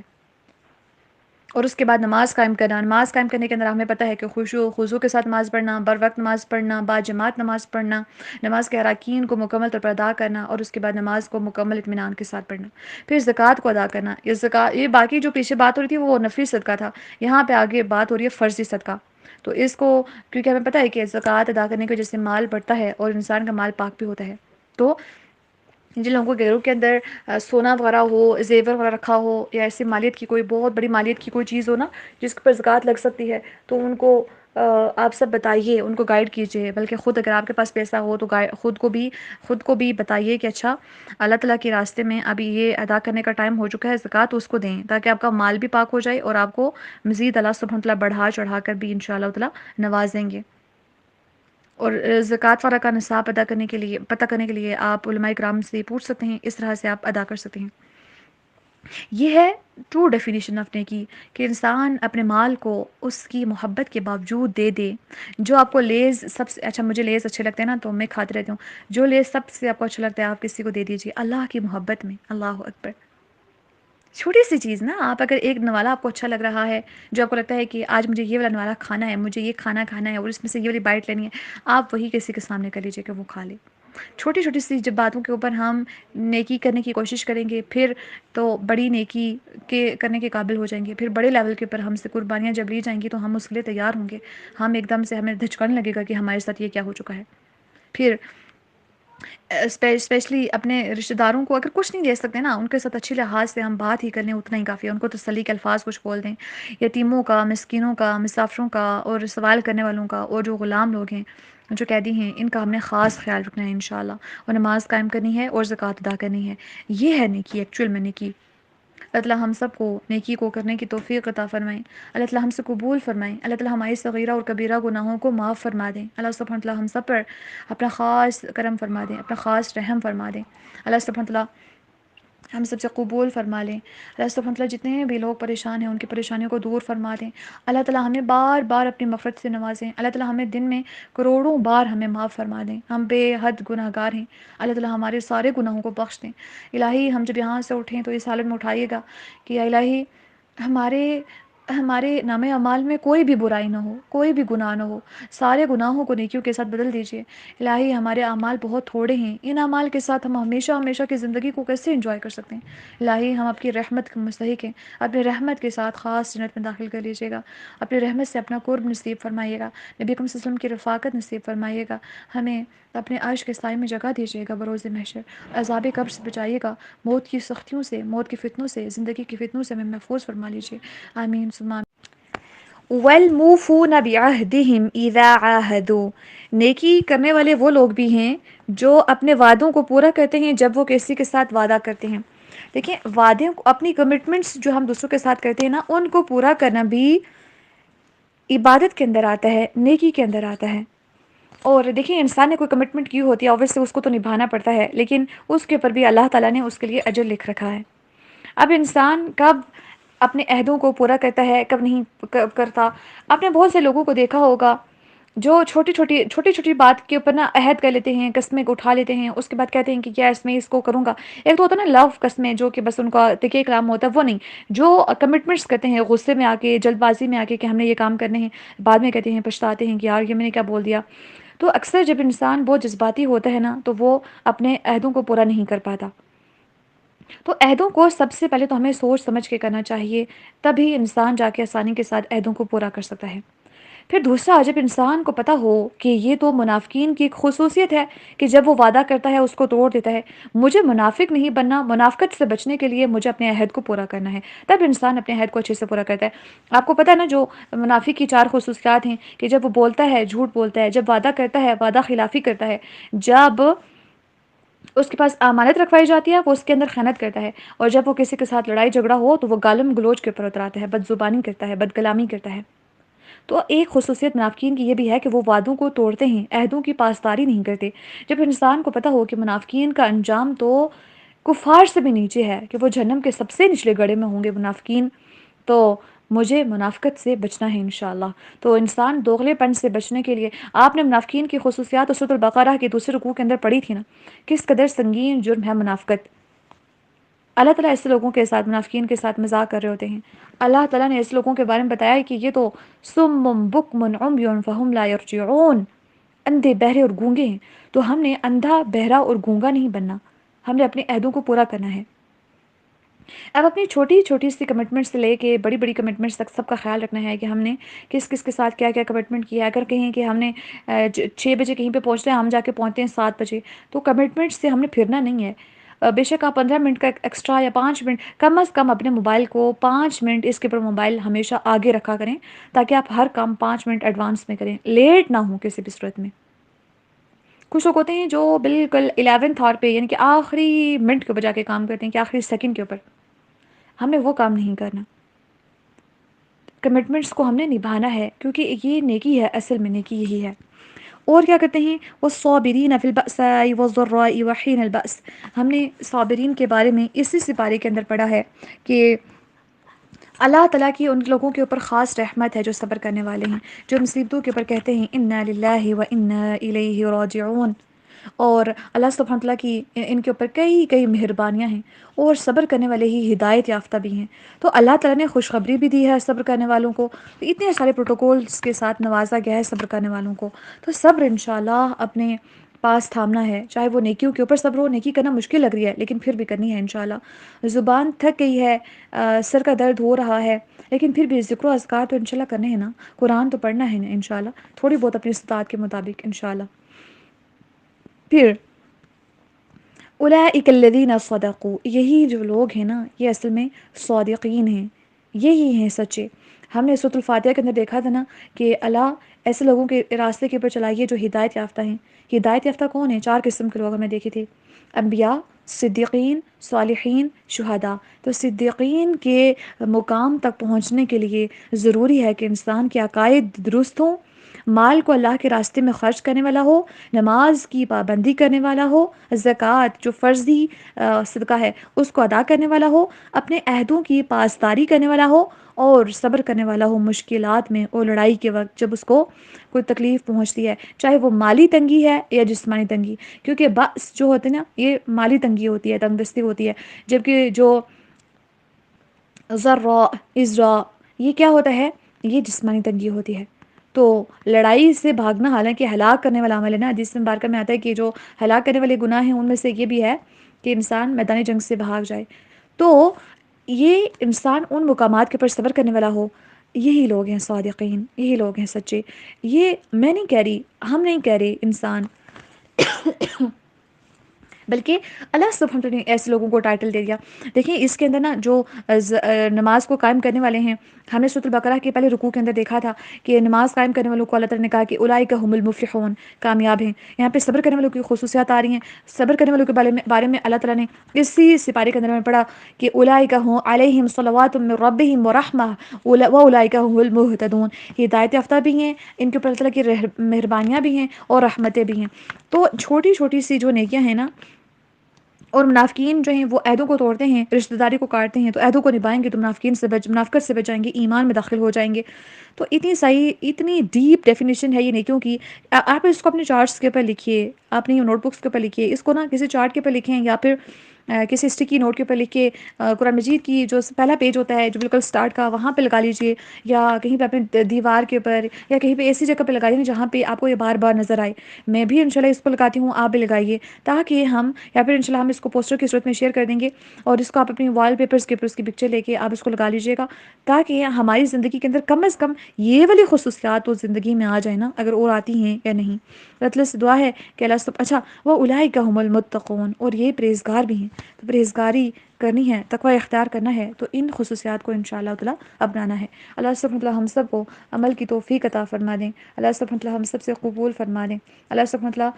اور اس کے بعد نماز قائم کرنا، نماز قائم کرنے کے اندر ہمیں پتہ ہے کہ خشوع خضوع کے ساتھ نماز پڑھنا، بر وقت نماز پڑھنا، با جماعت نماز پڑھنا، نماز کے اراکین کو مکمل طور پر ادا کرنا، اور اس کے بعد نماز کو مکمل اطمینان کے ساتھ پڑھنا۔ پھر زکوٰۃ کو ادا کرنا۔ یہ باقی جو پیچھے بات ہو رہی تھی وہ نفلی صدقہ تھا، یہاں پہ آگے بات ہو رہی ہے فرضی صدقہ۔ تو اس کو، کیونکہ ہمیں پتہ ہے کہ زکوٰۃ ادا کرنے کی وجہ سے مال بڑھتا ہے اور انسان کا مال پاک بھی ہوتا ہے، تو جن لوگوں کے گھروں کے اندر سونا وغیرہ ہو، زیور وغیرہ رکھا ہو، یا ایسی مالیت کی کوئی بہت بڑی مالیت کی کوئی چیز ہو نا جس پر زکوٰۃ لگ سکتی ہے، تو ان کو آپ سب بتائیے، ان کو گائیڈ کیجیے، بلکہ خود اگر آپ کے پاس پیسہ ہو تو خود کو بھی بتائیے کہ اچھا اللہ تعالیٰ کے راستے میں ابھی یہ ادا کرنے کا ٹائم ہو چکا ہے، زکوٰۃ اس کو دیں، تاکہ آپ کا مال بھی پاک ہو جائے اور آپ کو مزید اللہ سبحانہ وتعالیٰ بڑھا چڑھا کر بھی انشاءاللہ تعالیٰ نوازیں گے۔ اور زکوٰۃ والا کا نصاب پتہ کرنے کے لیے آپ علماء کرام سے پوچھ سکتے ہیں، اس طرح سے آپ ادا کر سکتے ہیں۔ یہ ہے ٹرو ڈیفینیشن آف نیکی، کہ انسان اپنے مال کو اس کی محبت کے باوجود دے دے۔ جو آپ کو لیز سب سے اچھا، مجھے لیز اچھے لگتے ہیں نا تو میں کھاتے رہتی ہوں، جو لیز سب سے آپ کو اچھا لگتا ہے آپ کسی کو دے دیجیے اللہ کی محبت میں۔ اللہ اکبر! چھوٹی سی چیز نا، آپ اگر ایک نوالا آپ کو اچھا لگ رہا ہے، جو آپ کو لگتا ہے کہ آج مجھے یہ والا نوالا کھانا ہے، مجھے یہ کھانا کھانا ہے اور اس میں سے یہ والی بائٹ لینی ہے، آپ وہی کسی کے سامنے کر لیجیے کہ وہ کھا لے۔ چھوٹی چھوٹی سی جب باتوں کے اوپر ہم نیکی کرنے کی کوشش کریں گے، پھر تو بڑی نیکی کے کرنے کے قابل ہو جائیں گے، پھر بڑے لیول کے اوپر ہم سے قربانیاں جب لی جائیں گی تو ہم اس کے لیے تیار ہوں گے. ہم ایک دم سے ہمیں دھچکنے لگے گا کہ ہمارے ساتھ یہ کیا ہو چکا ہے. پھر اسپیشلی اپنے رشتہ داروں کو اگر کچھ نہیں دے سکتے نا، ان کے ساتھ اچھی لحاظ سے ہم بات ہی کر لیں اتنا ہی کافی ہے. ان کو تسلی کے الفاظ کچھ بول دیں، یتیموں کا، مسکینوں کا، مسافروں کا، اور سوال کرنے والوں کا، اور جو غلام لوگ ہیں، جو قیدی ہیں، ان کا ہم نے خاص خیال رکھنا ہے انشاءاللہ. اور نماز قائم کرنی ہے اور زکوٰۃ ادا کرنی ہے. یہ ہے نیکی، ایکچوئل میں نیکی. اللہ تعالیٰ ہم سب کو نیکی کو کرنے کی توفیق عطا فرمائیں. اللہ تعالیٰ ہم سے قبول فرمائیں. اللہ تعالیٰ ہماری صغیرہ اور کبیرہ گناہوں کو معاف فرما دیں. اللہ سبحانہ وتعالیٰ ہم سب پر اپنا خاص کرم فرما دیں، اپنا خاص رحم فرما دیں. اللہ سبحانہ وتعالیٰ ہم سب سے قبول فرما لیں. اللہ سبحانہ وتعالیٰ جتنے بھی لوگ پریشان ہیں ان کی پریشانیوں کو دور فرما دیں. اللہ تعالیٰ ہمیں بار بار اپنی مغفرت سے نوازیں. اللہ تعالیٰ ہمیں دن میں کروڑوں بار ہمیں معاف فرما دیں. ہم بے حد گناہ گار ہیں. اللہ تعالیٰ ہمارے سارے گناہوں کو بخش دیں. الہی ہم جب یہاں سے اٹھیں تو اس حالت میں اٹھائیے گا کہ یا الہی ہمارے نام اعمال میں کوئی بھی برائی نہ ہو، کوئی بھی گناہ نہ ہو. سارے گناہوں کو نیکیوں کے ساتھ بدل دیجیے. الہی ہمارے اعمال بہت تھوڑے ہیں، ان اعمال کے ساتھ ہم ہمیشہ ہمیشہ کی زندگی کو کیسے انجوائے کر سکتے ہیں. الہی ہم آپ کی رحمت کے مستحق ہیں. اپنی رحمت کے ساتھ خاص جنت میں داخل کر لیجیے گا. اپنی رحمت سے اپنا قرب نصیب فرمائیے گا. نبی اکرم صلی اللہ علیہ وسلم کی رفاقت نصیب فرمائیے گا. ہمیں اپنے عرش کے سائے میں جگہ دیجیے گا بروز محشر. عذاب قبر سے بچائیے گا. موت کی سختیوں سے، موت کے فتنوں سے، زندگی کی فتنوں سے ہمیں محفوظ فرما لیجیے. آمین ثم آمین. وَالْمُوفُونَ بِعَهْدِهِمْ إِذَا عَاهَدُوا، نیکی کرنے والے وہ لوگ بھی ہیں جو اپنے وعدوں کو پورا کرتے ہیں جب وہ کسی کے ساتھ وعدہ کرتے ہیں. دیکھیں، وعدے اپنی کمٹمنٹس جو ہم دوسروں کے ساتھ کرتے ہیں نا، ان کو پورا کرنا بھی عبادت کے اندر آتا ہے، نیکی کے اندر آتا ہے. اور دیکھیں، انسان نے کوئی کمٹمنٹ کی ہوتی ہے، اوبویسلی اس کو تو نبھانا پڑتا ہے، لیکن اس کے اوپر بھی اللہ تعالیٰ نے اس کے لیے اجر لکھ رکھا ہے. اب انسان کب اپنے عہدوں کو پورا کرتا ہے، کب نہیں کرتا. آپ نے بہت سے لوگوں کو دیکھا ہوگا جو چھوٹی چھوٹی بات کے اوپر نا عہد کر لیتے ہیں، قسمیں اٹھا لیتے ہیں، اس کے بعد کہتے ہیں کہ یس میں اس کو کروں گا. ایک تو ہوتا ہے نا لو قسمیں، جو کہ بس ان کا تکیہ کلام ہوتا ہے، وہ نہیں. جو کمٹمنٹس کرتے ہیں غصے میں آ کے، جلد بازی میں آ کے کہ ہم نے یہ کام کرنے ہیں، بعد میں کہتے ہیں، پچھتاتے ہیں کہ یار یہ میں نے کیا بول دیا. تو اکثر جب انسان بہت جذباتی ہوتا ہے نا تو وہ اپنے عہدوں کو پورا نہیں کر پاتا. تو عہدوں کو سب سے پہلے تو ہمیں سوچ سمجھ کے کرنا چاہیے، تبھی انسان جا کے آسانی کے ساتھ عہدوں کو پورا کر سکتا ہے. پھر دوسرا، جب انسان کو پتہ ہو کہ یہ تو منافقین کی ایک خصوصیت ہے کہ جب وہ وعدہ کرتا ہے اس کو توڑ دیتا ہے، مجھے منافق نہیں بننا، منافقت سے بچنے کے لیے مجھے اپنے عہد کو پورا کرنا ہے، تب انسان اپنے عہد کو اچھے سے پورا کرتا ہے. آپ کو پتہ ہے نا جو منافق کی 4 خصوصیات ہیں کہ جب وہ بولتا ہے جھوٹ بولتا ہے، جب وعدہ کرتا ہے وعدہ خلافی کرتا ہے، جب اس کے پاس امانت رکھوائی جاتی ہے وہ اس کے اندر خیانت کرتا ہے، اور جب وہ کسی کے ساتھ لڑائی جھگڑا ہو تو وہ گالم گلوچ کے اوپر اتراتا ہے، بد زبانی کرتا ہے، بد کلامی کرتا ہے. تو ایک خصوصیت منافقین کی یہ بھی ہے کہ وہ وعدوں کو توڑتے ہیں، عہدوں کی پاسداری نہیں کرتے. جب انسان کو پتہ ہو کہ منافقین کا انجام تو کفار سے بھی نیچے ہے، کہ وہ جہنم کے سب سے نچلے گڑھے میں ہوں گے منافقین، تو مجھے منافقت سے بچنا ہے انشاءاللہ. تو انسان دوغلے پن سے بچنے کے لیے، آپ نے منافقین کی خصوصیات سورۃ البقرہ کے دوسرے رکوع کے اندر پڑھی تھی نا، کس قدر سنگین جرم ہے منافقت. اللہ تعالیٰ ایسے لوگوں کے ساتھ، منافقین کے ساتھ مذاق کر رہے ہوتے ہیں. اللہ تعالیٰ نے ایسے لوگوں کے بارے میں بتایا ہے کہ یہ تو سم بکم عمی فہم لا یرجعون، اندھے بہرے اور گونگے ہیں. تو ہم نے اندھا بہرا اور گونگا نہیں بننا، ہم نے اپنے عہدوں کو پورا کرنا ہے. اب اپنی چھوٹی چھوٹی سی کمٹمنٹ سے لے کے بڑی بڑی کمٹمنٹس تک سب کا خیال رکھنا ہے کہ ہم نے کس کس کے ساتھ کیا کیا کمٹمنٹ کیا ہے. اگر کہیں کہ ہم نے 6 بجے کہیں پہ پہنچنا ہے، ہم جا کے پہنچتے ہیں 7 بجے، تو کمٹمنٹ سے ہم نے پھرنا نہیں ہے. بے شک آپ 15 منٹ کا ایکسٹرا یا 5 منٹ، کم از کم اپنے موبائل کو 5 منٹ اس کے اوپر موبائل ہمیشہ آگے رکھا کریں، تاکہ آپ ہر کام 5 منٹ ایڈوانس میں کریں، لیٹ نہ ہوں کسی بھی صورت میں. کچھ لوگ ہوتے ہیں جو بالکل 11th آور پہ، یعنی کہ آخری منٹ کے اوپر جا کے کام کرتے ہیں، کہ آخری سیکنڈ کے اوپر. ہمیں وہ کام نہیں کرنا. کمٹمنٹس کو ہم نے نبھانا ہے، کیونکہ یہ نیکی ہے، اصل میں نیکی یہی ہے. اور کیا کرتے ہیں، والصابرین فی البأساء والضراء وحین البأس. ہم نے صابرین کے بارے میں اسی سپارے کے اندر پڑھا ہے کہ اللہ تعالیٰ کی ان لوگوں کے اوپر خاص رحمت ہے جو صبر کرنے والے ہیں، جو مصیبتوں کے اوپر کہتے ہیں انا للہ و انا الیہ راجعون. اور اللہ سبحانہ تعالیٰ کی ان کے اوپر کئی کئی مہربانیاں ہیں، اور صبر کرنے والے ہی ہدایت یافتہ بھی ہیں. تو اللہ تعالیٰ نے خوشخبری بھی دی ہے صبر کرنے والوں کو، اتنے سارے پروٹوکولز کے ساتھ نوازا گیا ہے صبر کرنے والوں کو. تو صبر انشاءاللہ اپنے پاس تھامنا ہے، چاہے وہ نیکیوں کے اوپر صبر ہو، نیکی کرنا مشکل لگ رہی ہے لیکن پھر بھی کرنی ہے انشاءاللہ، زبان تھک گئی ہے، سر کا درد ہو رہا ہے، لیکن پھر بھی ذکر و اذکار تو انشاءاللہ کرنے ہیں نا، قرآن تو پڑھنا ہے نا انشاءاللہ، تھوڑی بہت اپنی استطاعت کے مطابق انشاءاللہ۔ پھر اولئک الذین صدقوا، یہی جو لوگ ہیں نا یہ اصل میں صادقین ہیں، یہی ہیں سچے۔ ہم نے سورۃ الفاتحہ کے اندر دیکھا تھا نا کہ اللہ ایسے لوگوں کے راستے کے اوپر چلائیے جو ہدایت یافتہ ہیں۔ ہدایت یافتہ کون ہیں؟ 4 قسم کے لوگ ہم نے دیکھے تھے، انبیاء، صدیقین، صالحین، شہداء۔ تو صدیقین کے مقام تک پہنچنے کے لیے ضروری ہے کہ انسان کے عقائد درست ہوں، مال کو اللہ کے راستے میں خرچ کرنے والا ہو، نماز کی پابندی کرنے والا ہو، زکوٰۃ جو فرضی صدقہ ہے اس کو ادا کرنے والا ہو، اپنے عہدوں کی پاسداری کرنے والا ہو، اور صبر کرنے والا ہو مشکلات میں اور لڑائی کے وقت جب اس کو کوئی تکلیف پہنچتی ہے، چاہے وہ مالی تنگی ہے یا جسمانی تنگی، کیونکہ بس جو ہوتے ہیں نا یہ مالی تنگی ہوتی ہے، تنگ دستی ہوتی ہے، جبکہ جو ذرا ازرا یہ کیا ہوتا ہے؟ یہ جسمانی تنگی ہوتی ہے۔ تو لڑائی سے بھاگنا حالانکہ ہلاک کرنے والا عمل ہے نا، حدیث مبارکہ میں آتا ہے کہ جو ہلاک کرنے والے گناہ ہیں ان میں سے یہ بھی ہے کہ انسان میدان جنگ سے بھاگ جائے۔ تو یہ انسان ان مقامات کے اوپر صبر کرنے والا ہو، یہی لوگ ہیں صادقین، یہی لوگ ہیں سچے۔ یہ میں نہیں کہہ رہی، ہم نہیں کہہ رہے انسان، بلکہ اللہ سبحانہ وتعالی نے ایسے لوگوں کو ٹائٹل دے دیا۔ دیکھیں اس کے اندر نا جو نماز کو قائم کرنے والے ہیں، ہم نے سورۃ البقرہ کے پہلے رکوع کے اندر دیکھا تھا کہ نماز قائم کرنے والوں کو اللہ تعالیٰ نے کہا کہ اولئک هم المفلحون، کامیاب ہیں۔ یہاں پہ صبر کرنے والوں کی خصوصیات آ رہی ہیں۔ صبر کرنے والوں کے بارے میں اللہ تعالیٰ نے اسی سپارے کے اندر میں پڑھا کہ اولئک هم علیہم صلوات من ربہم ورحمہ واولئک هم المہتدون، ہدایت یافتہ بھی ہیں، ان کے اوپر اللہ تعالیٰ کی مہربانیاں بھی ہیں اور رحمتیں بھی ہیں۔ تو چھوٹی چھوٹی سی جو نیکیاں ہیں نا، اور منافقین جو ہیں وہ عہدوں کو توڑتے ہیں، رشتہ داری کو کاٹتے ہیں، تو عہدوں کو نبھائیں گے تو منافقت سے بچ جائیں گے، ایمان میں داخل ہو جائیں گے۔ تو اتنی صحیح، اتنی ڈیپ ڈیفینیشن ہے یہ نیکیوں کی۔ آپ اس کو اپنے چارٹس کے اوپر لکھیے، اپنی نوٹ بکس کے اوپر لکھیے، اس کو نا کسی چارٹ کے اوپر لکھیں یا پھر کسی اسٹکی نوٹ کے اوپر لکھ کے قرآن مجید کی جو پہلا پیج ہوتا ہے جو بالکل سٹارٹ کا، وہاں پہ لگا لیجئے، یا کہیں پہ اپنے دیوار کے اوپر یا کہیں پہ ایسی جگہ پہ لگائیے جہاں پہ آپ کو یہ بار بار نظر آئے۔ میں بھی انشاءاللہ اس کو لگاتی ہوں، آپ بھی لگائیے، تاکہ ہم یا پھر انشاءاللہ ہم اس کو پوسٹر کی صورت میں شیئر کر دیں گے، اور اس کو آپ اپنی وال پیپرز کے اوپر اس کی پکچر لے کے آپ اس کو لگا لیجئے گا، تاکہ ہماری زندگی کے اندر کم از کم یہ والی خصوصیات تو زندگی میں آ جائے نا، اگر اور آتی ہیں یا نہیں۔ اللہ تعالیٰ سے دعا ہے کہ اللہ سب اچھا وہ اولئک هم المتقون، اور یہ پرہیزگار بھی ہیں۔ تو پرہیزگاری کرنی ہے، تقوی اختیار کرنا ہے، تو ان خصوصیات کو انشاءاللہ تعالیٰ اپنانا ہے۔ اللہ سبحانہ وتعالیٰ ہم سب کو عمل کی توفیق عطا فرما دیں، اللہ سبحانہ وتعالیٰ ہم سب سے قبول فرما دیں، اللہ سبحانہ وتعالیٰ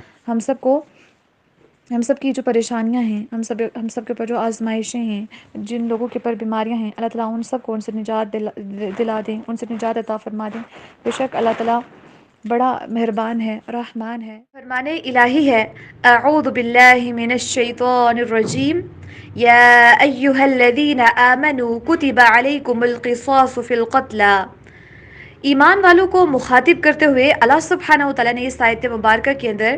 ہم سب کی جو پریشانیاں ہیں، ہم سب کے اوپر جو آزمائشیں ہیں، جن لوگوں کے اوپر بیماریاں ہیں، اللہ تعالیٰ ان سب کو ان سے نجات دلا دیں، ان سے نجات عطا فرما دیں۔ بے شک اللہ تعالیٰ بڑا مہربان ہے، رحمان ہے، فرمان الہی ہے۔ اعوذ باللہ من الشیطان الرجیم، یا ایہا الذین آمنوا کتب علیکم القصاص فی القتلی۔ ایمان والوں کو مخاطب کرتے ہوئے اللہ سبحانہ وتعالیٰ نے اس آیت مبارکہ کے اندر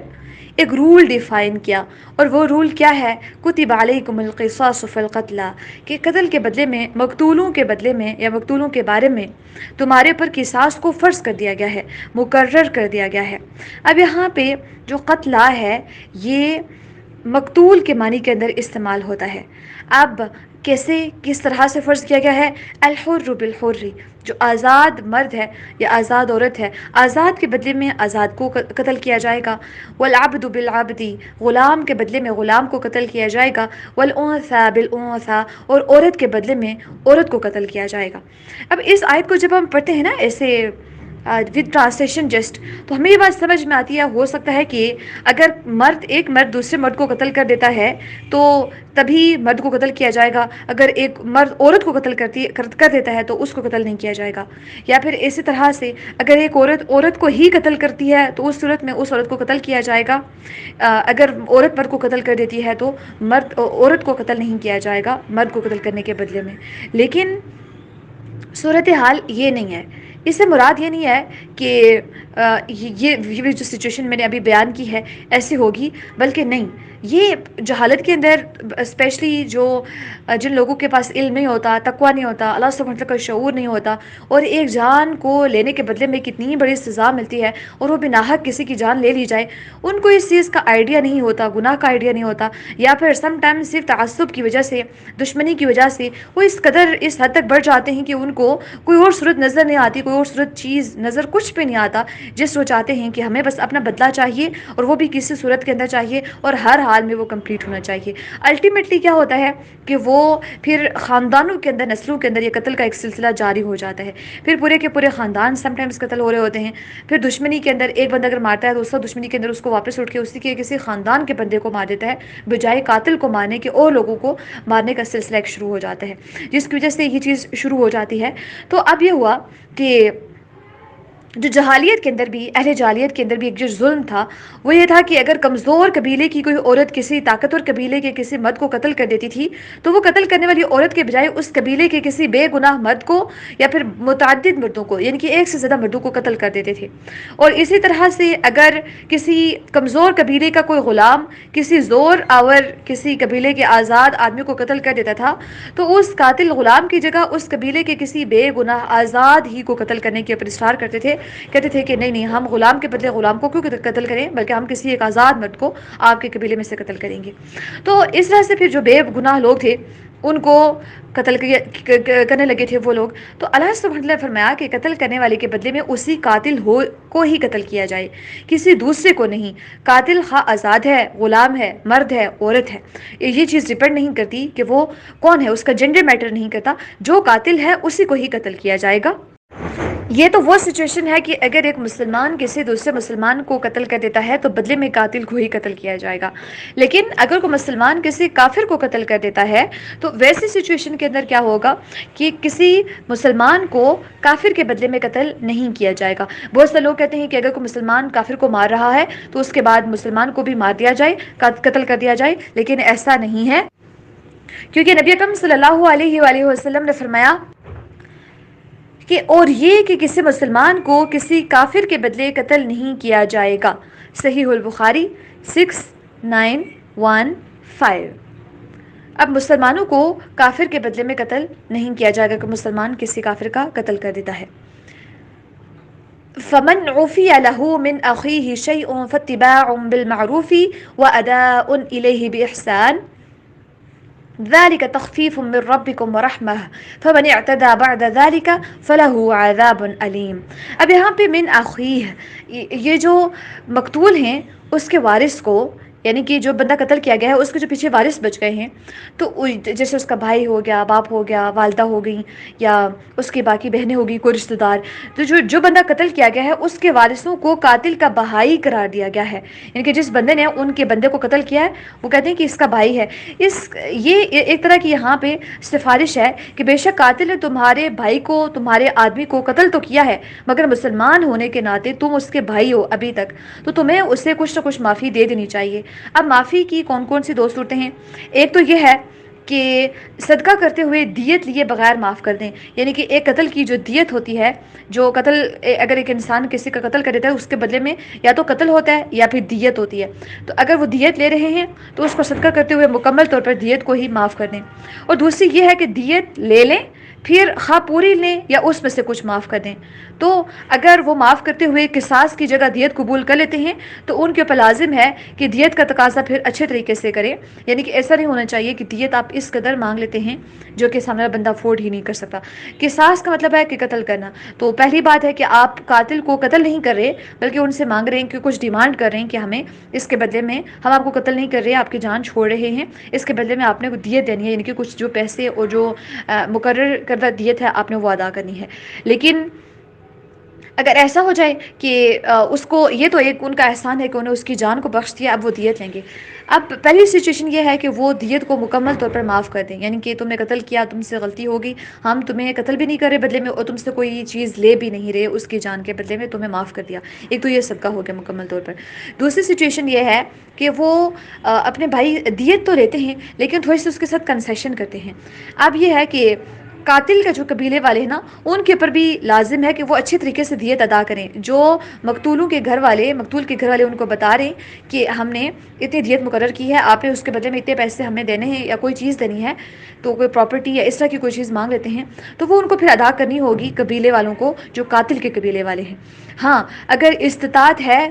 ایک رول ڈیفائن کیا، اور وہ رول کیا ہے؟ کتب علیکم القصاص فی القتلی، کہ قتل کے بدلے میں، مقتولوں کے بدلے میں یا مقتولوں کے بارے میں تمہارے پر قصاص کو فرض کر دیا گیا ہے، مقرر کر دیا گیا ہے۔ اب یہاں پہ جو قتلہ ہے یہ مقتول کے معنی کے اندر استعمال ہوتا ہے۔ اب کیسے، کس طرح سے فرض کیا گیا ہے؟ الحر بالحر، جو آزاد مرد ہے یا آزاد عورت ہے، آزاد کے بدلے میں آزاد کو قتل کیا جائے گا، والعبد بالعبد، غلام کے بدلے میں غلام کو قتل کیا جائے گا، والانثى بالانثى، اور عورت کے بدلے میں عورت کو قتل کیا جائے گا۔ اب اس آیت کو جب ہم پڑھتے ہیں نا ایسے ود ٹرانسلیشن جسٹ، تو ہمیں یہ بات سمجھ میں آتی ہے، ہو سکتا ہے کہ اگر ایک مرد دوسرے مرد کو قتل کر دیتا ہے تو تبھی مرد کو قتل کیا جائے گا، اگر ایک مرد عورت کو قتل کر دیتا ہے تو اس کو قتل نہیں کیا جائے گا، یا پھر اسی طرح سے اگر ایک عورت کو ہی قتل کرتی ہے تو اس صورت میں اس عورت کو قتل کیا جائے گا، اگر عورت مرد کو قتل کر دیتی ہے تو عورت کو قتل نہیں کیا جائے گا مرد کو قتل کرنے کے بدلے میں۔ لیکن صورتحال یہ نہیں ہے اس سے مراد یہ نہیں ہے کہ یہ جو سچویشن میں نے ابھی بیان کی ہے ایسی ہوگی، بلکہ نہیں، یہ جہالت کے اندر اسپیشلی جن لوگوں کے پاس علم نہیں ہوتا، تقوی نہیں ہوتا، اللہ سبحانہ وتعالی کا شعور نہیں ہوتا، اور ایک جان کو لینے کے بدلے میں کتنی بڑی سزا ملتی ہے اور وہ بنا حق کسی کی جان لے لی جائے، ان کو اس چیز کا آئیڈیا نہیں ہوتا، گناہ کا آئیڈیا نہیں ہوتا، یا پھر سم ٹائم صرف تعصب کی وجہ سے، دشمنی کی وجہ سے وہ اس قدر اس حد تک بڑھ جاتے ہیں کہ ان کو کوئی اور صورت نظر نہیں آتی، کوئی اور صورت چیز نظر کچھ بھی نہیں آتا، جس وہ چاہتے ہیں کہ ہمیں بس اپنا بدلہ چاہیے اور وہ بھی کسی صورت کے اندر چاہیے اور ہر حال میں وہ کمپلیٹ ہونا چاہیے۔ الٹیمیٹلی کیا ہوتا ہے کہ وہ پھر خاندانوں کے اندر، نسلوں کے اندر یہ قتل کا ایک سلسلہ جاری ہو جاتا ہے، پھر پورے کے پورے خاندان سم ٹائمز قتل ہو رہے ہوتے ہیں، پھر دشمنی کے اندر ایک بندہ اگر مارتا ہے تو دوسرا دشمنی کے اندر اس کو واپس اٹھ کے اسی کے کسی خاندان کے بندے کو مار دیتا ہے، بجائے قاتل کو مارنے کے اور لوگوں کو مارنے کا سلسلہ ایک شروع ہو جاتا ہے، جس کی وجہ سے یہ چیز شروع ہو جاتی ہے۔ تو اب یہ ہوا کہ جو جہالیت کے اندر بھی، اہل جاہلیت کے اندر بھی ایک جو ظلم تھا وہ یہ تھا کہ اگر کمزور قبیلے کی کوئی عورت کسی طاقتور قبیلے کے کسی مرد کو قتل کر دیتی تھی تو وہ قتل کرنے والی عورت کے بجائے اس قبیلے کے کسی بے گناہ مرد کو یا پھر متعدد مردوں کو، یعنی کہ ایک سے زیادہ مردوں کو قتل کر دیتے تھے۔ اور اسی طرح سے اگر کسی کمزور قبیلے کا کوئی غلام کسی زور آور کسی قبیلے کے آزاد آدمی کو قتل کر دیتا تھا تو اس قاتل غلام کی جگہ اس قبیلے کے کسی بے گناہ آزاد ہی کو قتل کرنے کے اوپر اصرار کرتے تھے، کہتے تھے کہ نہیں ہم غلام کے بدلے غلام کو کیوں قتل کریں، بلکہ ہم کسی ایک آزاد مرد کو آپ کے قبیلے میں سے قتل کریں گے۔ تو اس طرح سے پھر جو بے گناہ لوگ تھے ان کو قتل کرنے لگے تھے وہ لوگ۔ تو اللہ سبحانہ وتعالی نے فرمایا کہ قتل کرنے والے کے بدلے میں اسی قاتل کو ہی قتل کیا جائے، کسی دوسرے کو نہیں۔ قاتل خواہ آزاد ہے، غلام ہے، مرد ہے، عورت ہے، یہ چیز ڈپینڈ نہیں کرتی کہ وہ کون ہے، اس کا جینڈر میٹر نہیں کرتا، جو قاتل ہے اسی کو ہی قتل کیا جائے گا۔ یہ تو وہ سچویشن ہے کہ اگر ایک مسلمان کسی دوسرے مسلمان کو قتل کر دیتا ہے تو بدلے میں قاتل کو ہی قتل کیا جائے گا، لیکن اگر کوئی مسلمان کسی کافر کو قتل کر دیتا ہے تو ویسی سچویشن کے اندر کیا ہوگا کہ کسی مسلمان کو کافر کے بدلے میں قتل نہیں کیا جائے گا۔ بہت سے لوگ کہتے ہیں کہ اگر کوئی مسلمان کافر کو مار رہا ہے تو اس کے بعد مسلمان کو بھی مار دیا جائے، قتل کر دیا جائے، لیکن ایسا نہیں ہے، کیونکہ نبی اکرم صلی اللہ علیہ وآلہ وسلم نے فرمایا کہ اور یہ کہ کسی مسلمان کو کسی کافر کے بدلے قتل نہیں کیا جائے گا۔ صحیح البخاری 6915۔ اب مسلمانوں کو کافر کے بدلے میں قتل نہیں کیا جائے گا کہ مسلمان کسی کافر کا قتل کر دیتا ہے۔ فمن عفی له من اخیہ شیء فاتباع بالمعروف واداء الیہ باحسان ذلك تخفیف من ربکم ورحمہ فمن اعتدى بعد ذلك فله عذاب علیم۔ اب یہاں پہ من اخیہ، یہ جو مقتول ہیں اس کے وارث کو، یعنی کہ جو بندہ قتل کیا گیا ہے اس کے جو پیچھے وارث بچ گئے ہیں، تو جیسے اس کا بھائی ہو گیا، باپ ہو گیا، والدہ ہو گئی، یا اس کی باقی بہنیں ہو گئی، کوئی رشتہ دار، تو جو بندہ قتل کیا گیا ہے اس کے وارثوں کو قاتل کا بھائی قرار دیا گیا ہے، یعنی کہ جس بندے نے ان کے بندے کو قتل کیا ہے وہ کہتے ہیں کہ اس کا بھائی ہے۔ یہ ایک طرح کی یہاں پہ سفارش ہے کہ بے شک قاتل نے تمہارے بھائی کو، تمہارے آدمی کو قتل تو کیا ہے، مگر مسلمان ہونے کے ناطے تم اس کے بھائی ہو ابھی تک، تو تمہیں اسے کچھ نہ کچھ معافی دے دینی چاہیے۔ اب معافی کی کون کون سی دو صورتیں ہیں؟ ایک تو یہ ہے کہ صدقہ کرتے ہوئے دیت لیے بغیر معاف کر دیں، یعنی کہ ایک قتل کی جو دیت ہوتی ہے، جو قتل اگر ایک انسان کسی کا قتل کر دیتا ہے اس کے بدلے میں یا تو قتل ہوتا ہے یا پھر دیت ہوتی ہے، تو اگر وہ دیت لے رہے ہیں تو اس کو صدقہ کرتے ہوئے مکمل طور پر دیت کو ہی معاف کر دیں۔ اور دوسری یہ ہے کہ دیت لے لیں پھر خواہ پوری لیں یا اس میں سے کچھ معاف کر دیں، تو اگر وہ معاف کرتے ہوئے قصاص کی جگہ دیت قبول کر لیتے ہیں تو ان کے اوپر لازم ہے کہ دیت کا تقاضا پھر اچھے طریقے سے کریں، یعنی کہ ایسا نہیں ہونا چاہیے کہ دیت آپ اس قدر مانگ لیتے ہیں جو کہ سامنے والا بندہ افورڈ ہی نہیں کر سکتا۔ قصاص کا مطلب ہے کہ قتل کرنا، تو پہلی بات ہے کہ آپ قاتل کو قتل نہیں کر رہے بلکہ ان سے مانگ رہے ہیں کہ کچھ ڈیمانڈ کر رہے ہیں کہ ہمیں اس کے بدلے میں، ہم آپ کو قتل نہیں کر رہے، آپ کی جان چھوڑ رہے ہیں، اس کے بدلے میں آپ نے دیت دینی ہے، یعنی کہ کچھ جو پیسے اور جو مقرر کردہ دیت ہے آپ نے وہ ادا کرنی ہے۔ لیکن اگر ایسا ہو جائے کہ اس کو، یہ تو ایک ان کا احسان ہے کہ انہیں اس کی جان کو بخش دیا، اب وہ دیت لیں گے۔ اب پہلی سچویشن یہ ہے کہ وہ دیت کو مکمل طور پر معاف کر دیں، یعنی کہ تم نے قتل کیا، تم سے غلطی ہوگی، ہم تمہیں قتل بھی نہیں کر رہے بدلے میں اور تم سے کوئی چیز لے بھی نہیں رہے اس کی جان کے بدلے میں، تمہیں معاف کر دیا۔ ایک تو یہ صدقہ ہو گیا مکمل طور پر۔ دوسری سچویشن یہ ہے کہ وہ اپنے بھائی دیت تو لیتے ہیں لیکن تھوڑی سی اس کے ساتھ کنسیشن کرتے ہیں۔ اب یہ ہے کہ قاتل کا جو قبیلے والے ہیں نا ان کے اوپر بھی لازم ہے کہ وہ اچھے طریقے سے دیت ادا کریں. جو مقتول کے گھر والے ان کو بتا رہے کہ ہم نے اتنی دیت مقرر کی ہے, آپ نے اس کے بدلے میں اتنے پیسے ہمیں دینے ہیں یا کوئی چیز دینی ہے, تو کوئی پراپرٹی یا اس طرح کی کوئی چیز مانگ لیتے ہیں, تو وہ ان کو پھر ادا کرنی ہوگی قبیلے والوں کو جو قاتل کے قبیلے والے ہیں. ہاں اگر استطاعت ہے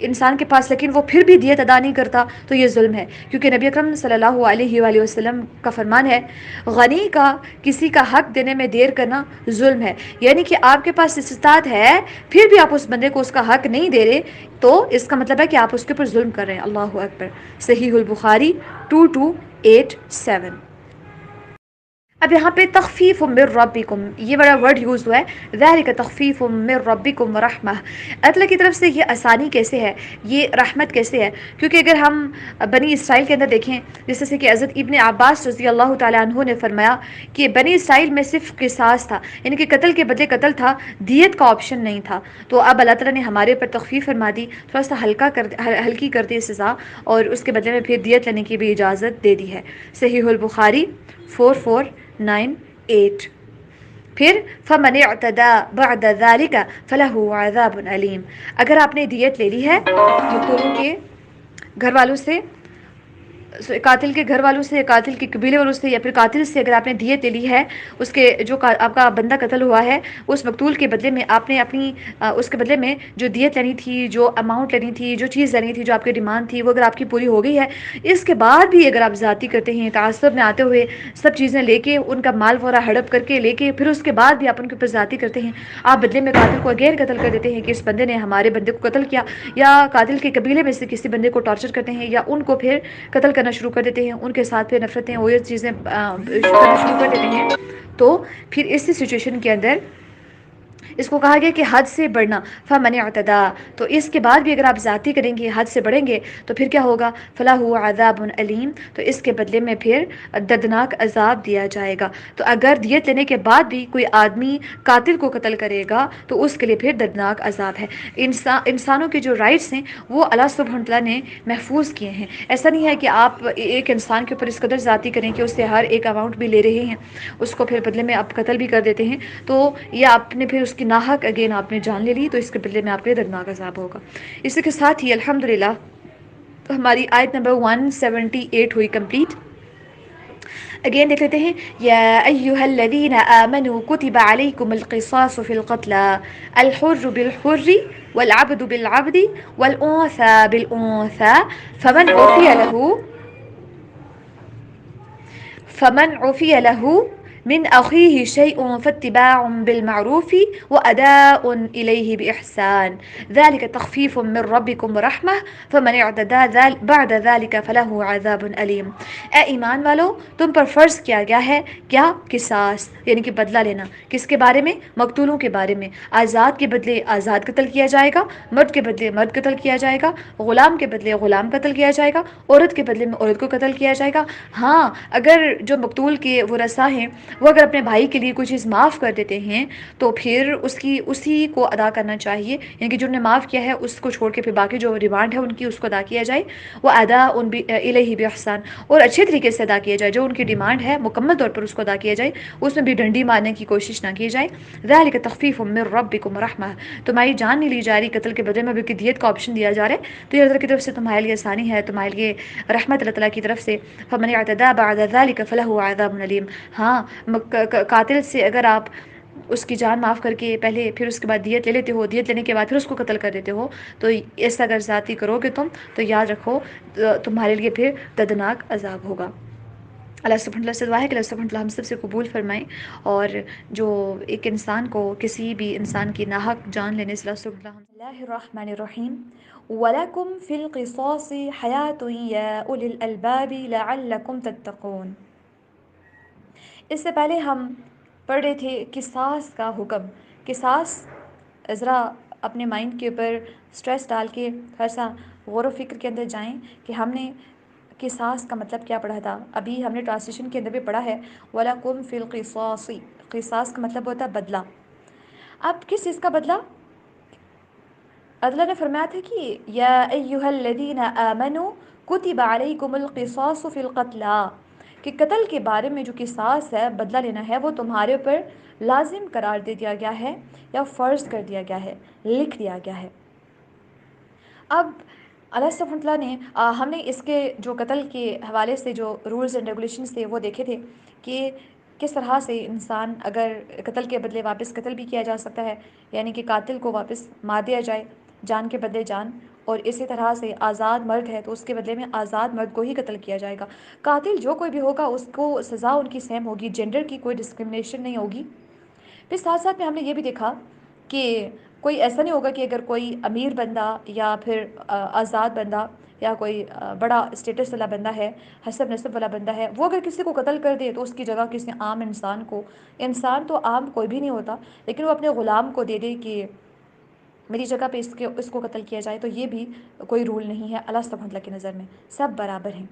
انسان کے پاس لیکن وہ پھر بھی دیت ادا نہیں کرتا تو یہ ظلم ہے, کیونکہ نبی اکرم صلی اللہ علیہ وآلہ وسلم کا فرمان ہے غنی کا کسی کا حق دینے میں دیر کرنا ظلم ہے. یعنی کہ آپ کے پاس استطاعت ہے پھر بھی آپ اس بندے کو اس کا حق نہیں دے رہے, تو اس کا مطلب ہے کہ آپ اس کے اوپر ظلم کر رہے ہیں. اللہ اکبر. صحیح البخاری 2287. اب یہاں پہ تخفیف من ربکم یہ بڑا ورڈ یوز ہوا ہے, ذالک تخفیف من ربکم ورحمہ. اللہ کی طرف سے یہ آسانی کیسے ہے, یہ رحمت کیسے ہے؟ کیونکہ اگر ہم بنی اسرائیل کے اندر دیکھیں, جیسے کہ حضرت ابن عباس رضی اللہ تعالیٰ عنہ نے فرمایا کہ بنی اسرائیل میں صرف قصاص تھا, یعنی کہ قتل کے بدلے قتل تھا, دیت کا آپشن نہیں تھا. تو اب اللہ تعالیٰ نے ہمارے اوپر تخفیف فرما دی, تھوڑا سا ہلکی کر دی سزا, اور اس کے بدلے میں پھر دیت لینے کی بھی اجازت دے دی ہے. صحیح البخاری 4498. پھر فمن اعتدى بعد ذلك فله عذاب علیم. اگر آپ نے دیت لے لی ہے مقتولوں کے گھر والوں سے, قاتل کے گھر والوں سے, قاتل کے قبیلے والوں سے, یا پھر قاتل سے اگر آپ نے دیت لے لی ہے, اس کے جو آپ کا بندہ قتل ہوا ہے اس مقتول کے بدلے میں آپ نے اپنی اس کے بدلے میں جو دیت لینی تھی, جو اماؤنٹ لینی تھی, جو چیز لینی تھی, جو آپ کی ڈیمانڈ تھی, وہ اگر آپ کی پوری ہو گئی ہے, اس کے بعد بھی اگر آپ زیادتی کرتے ہیں تعصب میں آتے ہوئے سب چیزیں لے کے, ان کا مال وغیرہ ہڑپ کر کے لے کے, پھر اس کے بعد بھی آپ ان کے اوپر زیادتی کرتے ہیں, آپ بدلے میں قاتل کو اگین قتل کر دیتے ہیں کہ اس بندے نے ہمارے بندے کو قتل کیا, یا قاتل کے قبیلے میں سے کسی بندے کو ٹارچر کرتے ہیں یا ان کو پھر قتل کرنا شروع کر دیتے ہیں, ان کے ساتھ پھر نفرتیں وہ چیزیں کرنا شروع کر دیتے ہیں, تو پھر اسی سچویشن کے اندر اس کو کہا گیا کہ حد سے بڑھنا, فمن اعتدى. تو اس کے بعد بھی اگر آپ زیادتی کریں گے, حد سے بڑھیں گے, تو پھر کیا ہوگا؟ فلہ عذاب علیم. تو اس کے بدلے میں پھر دردناک عذاب دیا جائے گا. تو اگر دیت لینے کے بعد بھی کوئی آدمی قاتل کو قتل کرے گا تو اس کے لیے پھر دردناک عذاب ہے. انسانوں کے جو رائٹس ہیں وہ اللہ سبحانہ وتعالیٰ نے محفوظ کیے ہیں. ایسا نہیں ہے کہ آپ ایک انسان کے اوپر اس قدر زیادتی کریں کہ اس سے ہر ایک اماؤنٹ بھی لے رہے ہیں, اس کو پھر بدلے میں آپ قتل بھی کر دیتے ہیں, تو یہ آپ نے پھر اس کی ناحق اگین آپ نے جان لے لی, تو اس کے بدلے میں آپ کے دردناک عذاب ہوگا. اسی کے ساتھ ہی الحمدللہ ہماری آیت نمبر 178 ہوئی کمپلیٹ. اگین دیکھ لیتے ہیں, یا ایھا الذین آمنوا کتب علیکم القصاص فی القتلى الحر بالحر والعبد بالعبد والانثى بالانثى فمن عفی له من أخيه شيء فاتباع بالمعروف وأداء إليه بإحسان ذلك تخفيف من ربكم ورحمة فمن اعتدى بعد ذلك فله عذاب علیم. اے ایمان والو, تم پر فرض کیا گیا ہے کیا؟ قصاص, یعنی کہ بدلہ لینا. کس کے بارے میں؟ مقتولوں کے بارے میں. آزاد کے بدلے آزاد قتل کیا جائے گا, مرد کے بدلے مرد قتل کیا جائے گا, غلام کے بدلے غلام قتل کیا جائے گا, عورت کے بدلے میں عورت کو قتل کیا جائے گا. ہاں اگر جو مقتول کے ورثاء ہیں وہ اگر اپنے بھائی کے لیے کوئی چیز معاف کر دیتے ہیں تو پھر اسی کو ادا کرنا چاہیے, یعنی کہ جنہوں نے معاف کیا ہے اس کو چھوڑ کے پھر باقی جو ڈیمانڈ ہے ان کی اس کو ادا کیا جائے. وہ ادا الیہ باحسان, اور اچھے طریقے سے ادا کیا جائے. جو ان کی ڈیمانڈ ہے مکمل طور پر اس کو ادا کیا جائے, اس میں بھی ڈنڈی مارنے کی کوشش نہ کی جائے. ذالک تخفیف من ربکم رحمہ, تمہاری جان نہیں لی جا رہی قتل کے بدلے میں بلکہ دیت کا آپشن دیا جا رہا ہے, تو یہ اللہ کی طرف سے تمہارے لیے آسانی ہے, تمہارے لیے رحمت اللہ تعالیٰ کی طرف سے. فمن اعتدى بعد ذلك فله عذاب علیم. ہاں قاتل سے اگر آپ اس کی جان معاف کر کے پہلے پھر اس کے بعد دیت لے لیتے ہو, دیت لینے کے بعد پھر اس کو قتل کر دیتے ہو, تو ایسا اگر زیادتی کرو گے تم تو یاد رکھو تمہارے لیے پھر دردناک عذاب ہوگا. اللہ سبحانہ اللہ سے دعا ہے کہ اللہ سبحانہ اللہ ہم سب سے قبول فرمائیں, اور جو ایک انسان کو کسی بھی انسان کی ناحق جان لینے سے اللہ سبحانہ اللہ الرحمن الرحیم. وَلَكُمْ فِي الْقِصَاصِ حَيَاةٌ يَا أُولِي الْأَلْبَابِ لَعَلَّكُمْ تَتَّقُونَ. اس سے پہلے ہم پڑھ رہے تھے قصاص کا حکم. قصاص ذرا اپنے مائنڈ کے اوپر سٹریس ڈال کے تھوڑا سا غور و فکر کے اندر جائیں کہ ہم نے قصاص کا مطلب کیا پڑھا تھا. ابھی ہم نے ٹرانسلیشن کے اندر بھی پڑھا ہے وَلَكُمْ فِي الْقِصَاصِ. قصاص کا مطلب ہوتا ہے بدلہ. اب کس چیز کا بدلہ؟ اللہ نے فرمایا تھا کہ یا ایھا الذین آمنوا کتب علیکم القصاص فی القتلی, کہ قتل کے بارے میں جو قصاص ہے، بدلہ لینا ہے، وہ تمہارے اوپر لازم قرار دے دیا گیا ہے یا فرض کر دیا گیا ہے، لکھ دیا گیا ہے۔ اب اللہ سبحانہ وتعالیٰ نے ہم نے اس کے جو قتل کے حوالے سے جو رولز اینڈ ریگولیشنز تھے وہ دیکھے تھے کہ کس طرح سے انسان اگر قتل کے بدلے واپس قتل بھی کیا جا سکتا ہے، یعنی کہ قاتل کو واپس مار دیا جائے جان کے بدلے جان، اور اسی طرح سے آزاد مرد ہے تو اس کے بدلے میں آزاد مرد کو ہی قتل کیا جائے گا۔ قاتل جو کوئی بھی ہوگا اس کو سزا ان کی سیم ہوگی، جینڈر کی کوئی ڈسکرمنیشن نہیں ہوگی۔ پھر ساتھ ساتھ میں ہم نے یہ بھی دیکھا کہ کوئی ایسا نہیں ہوگا کہ اگر کوئی امیر بندہ یا پھر آزاد بندہ یا کوئی بڑا اسٹیٹس والا بندہ ہے، حسب نسب والا بندہ ہے، وہ اگر کسی کو قتل کر دے تو اس کی جگہ کسی عام انسان کو، انسان تو عام کوئی بھی نہیں ہوتا، لیکن وہ اپنے غلام کو دے دے کہ میری جگہ پہ اس کو قتل کیا جائے، تو یہ بھی کوئی رول نہیں ہے اللہ سبحانہ وتعالیٰ کی نظر میں، سب برابر ہیں۔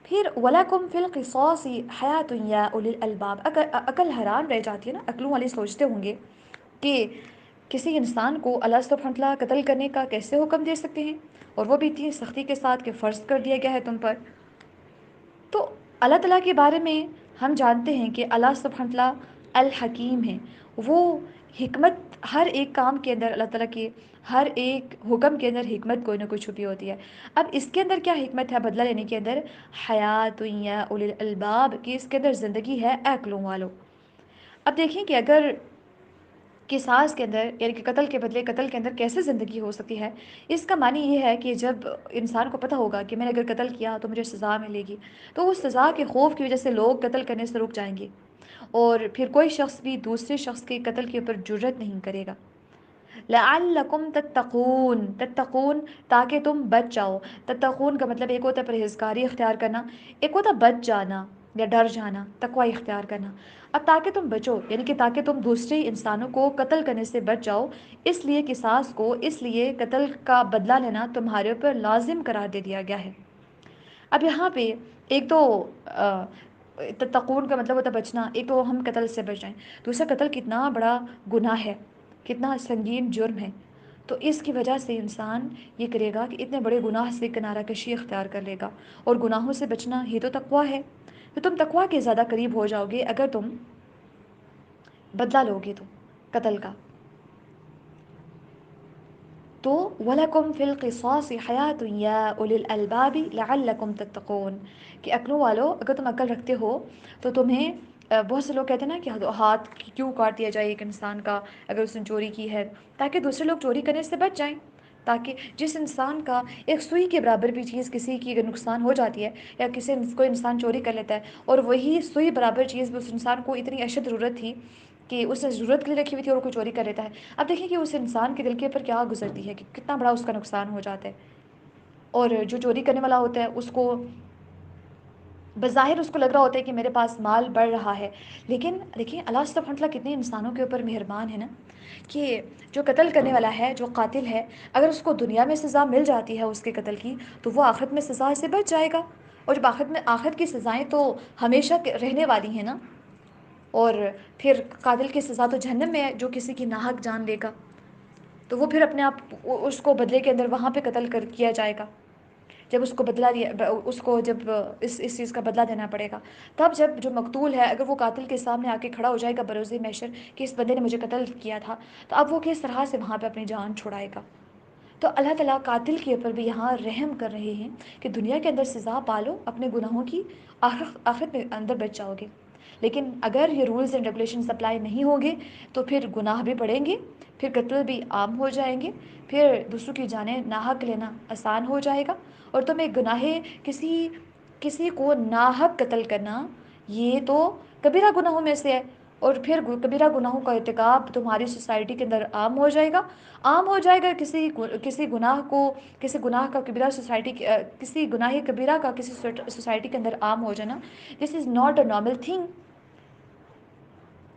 پھر وَلَكُمْ فِي الْقِصَاصِ حَيَاةٌ يَا أُولِي الْأَلْبَابِ، اگر عقل حیران رہ جاتی ہے نا، عقلوں والے سوچتے ہوں گے کہ کسی انسان کو اللہ سبحانہ وتعالیٰ قتل کرنے کا کیسے حکم دے سکتے ہیں، اور وہ بھی اتنی سختی کے ساتھ کہ فرض کر دیا گیا ہے تم پر۔ تو اللہ تعالیٰ کے بارے میں ہم جانتے ہیں کہ اللہ سبحانہ وتعالیٰ الحکیم ہے، وہ حکمت ہر ایک کام کے اندر، اللہ تعالیٰ کے ہر ایک حکم کے اندر حکمت کوئی نہ کوئی چھپی ہوتی ہے۔ اب اس کے اندر کیا حکمت ہے بدلہ لینے کے اندر؟ حیات یا اولی الالباب، کہ اس کے اندر زندگی ہے عقلوں والوں۔ اب دیکھیں کہ اگر قصاص کے اندر یعنی کہ قتل کے بدلے قتل کے اندر کیسے زندگی ہو سکتی ہے، اس کا معنی یہ ہے کہ جب انسان کو پتہ ہوگا کہ میں نے اگر قتل کیا تو مجھے سزا ملے گی، تو اس سزا کے خوف کی وجہ سے لوگ قتل کرنے سے رک جائیں گے، اور پھر کوئی شخص بھی دوسرے شخص کے قتل کے اوپر جرت نہیں کرے گا۔ لعلکم تتقون، تتقون تاکہ تم بچ جاؤ۔ تتقون کا مطلب ایک ہوتا ہے پرہیزگاری اختیار کرنا، ایک ہوتا ہے بچ جانا یا ڈر جانا، تقوی اختیار کرنا۔ اب تاکہ تم بچو یعنی کہ تاکہ تم دوسرے انسانوں کو قتل کرنے سے بچ جاؤ، اس لیے قصاص کو، اس لیے قتل کا بدلہ لینا تمہارے اوپر لازم قرار دے دیا گیا ہے۔ اب یہاں پہ ایک تو تتقون کا مطلب ہوتا ہے بچنا، ایک تو ہم قتل سے بچ جائیں، دوسرا قتل کتنا بڑا گناہ ہے، کتنا سنگین جرم ہے، تو اس کی وجہ سے انسان یہ کرے گا کہ اتنے بڑے گناہ سے کنارہ کشی اختیار کر لے گا، اور گناہوں سے بچنا ہی تو تقویٰ ہے۔ تو تم تقویٰ کے زیادہ قریب ہو جاؤ گے اگر تم بدلہ لو گے تو قتل کا۔ تو وَلَكُمْ فِي الْقِصَاصِ حَيَاةٌ يَا أُولِي الْأَلْبَابِ لَعَلَّكُمْ تَتَّقُونَ، کہ عقلوں والو اگر تم عقل رکھتے ہو تو تمہیں بہت سے لوگ کہتے ہیں نا کہ ہاتھ کیوں کاٹ دیا جائے ایک انسان کا اگر اس نے چوری کی ہے، تاکہ دوسرے لوگ چوری کرنے سے بچ جائیں، تاکہ جس انسان کا ایک سوئی کے برابر بھی چیز کسی کی اگر نقصان ہو جاتی ہے، یا کوئی انسان چوری کر لیتا ہے اور وہی سوئی برابر چیز بھی اس انسان کو اتنی اشد ضرورت تھی کہ اس نے ضرورت کے لیے رکھی ہوئی تھی اور کوئی چوری کر لیتا ہے، اب دیکھیں کہ اس انسان کے دل کے اوپر کیا گزرتی ہے کہ کتنا بڑا اس کا نقصان ہو جاتا ہے، اور جو چوری کرنے والا ہوتا ہے اس کو بظاہر اس کو لگ رہا ہوتا ہے کہ میرے پاس مال بڑھ رہا ہے، لیکن دیکھیں اللہ سبحانہ وتعالیٰ کتنے انسانوں کے اوپر مہربان ہے نا، کہ جو قتل کرنے والا ہے، جو قاتل ہے، اگر اس کو دنیا میں سزا مل جاتی ہے اس کے قتل کی، تو وہ آخرت میں سزا سے بچ جائے گا، اور جب آخرت کی سزائیں تو ہمیشہ رہنے والی ہیں نا، اور پھر قاتل کی سزا تو جہنم میں ہے جو کسی کی ناحق جان لے گا، تو وہ پھر اپنے آپ اس کو بدلے کے اندر وہاں پہ قتل کیا جائے گا، جب اس کو بدلہ دیا، اس کو جب اس چیز کا بدلہ دینا پڑے گا، تب جب جو مقتول ہے اگر وہ قاتل کے سامنے آ کے کھڑا ہو جائے گا بروز محشر کہ اس بندے نے مجھے قتل کیا تھا، تو اب وہ کس طرح سے وہاں پہ اپنی جان چھڑائے گا۔ تو اللہ تعالیٰ قاتل کے اوپر بھی یہاں رحم کر رہے ہیں کہ دنیا کے اندر سزا پالو اپنے گناہوں کی، آخرت میں اندر بچ جاؤ گے، لیکن اگر یہ رولز اینڈ ریگولیشنز اپلائی نہیں ہوں گے تو پھر گناہ بھی بڑھیں گے، پھر قتل بھی عام ہو جائیں گے، پھر دوسروں کی جانیں ناحق لینا آسان ہو جائے گا، اور تم ایک گناہ کسی کو ناحق قتل کرنا یہ تو کبیرہ گناہوں میں سے ہے، اور پھر کبیرہ گناہوں کا ارتکاب تمہاری سوسائٹی کے اندر عام ہو جائے گا، کسی گناہ کا کبیرہ کسی گناہ کبیرہ کا کسی سوسائٹی کے اندر عام ہو جانا، this is not a normal thing.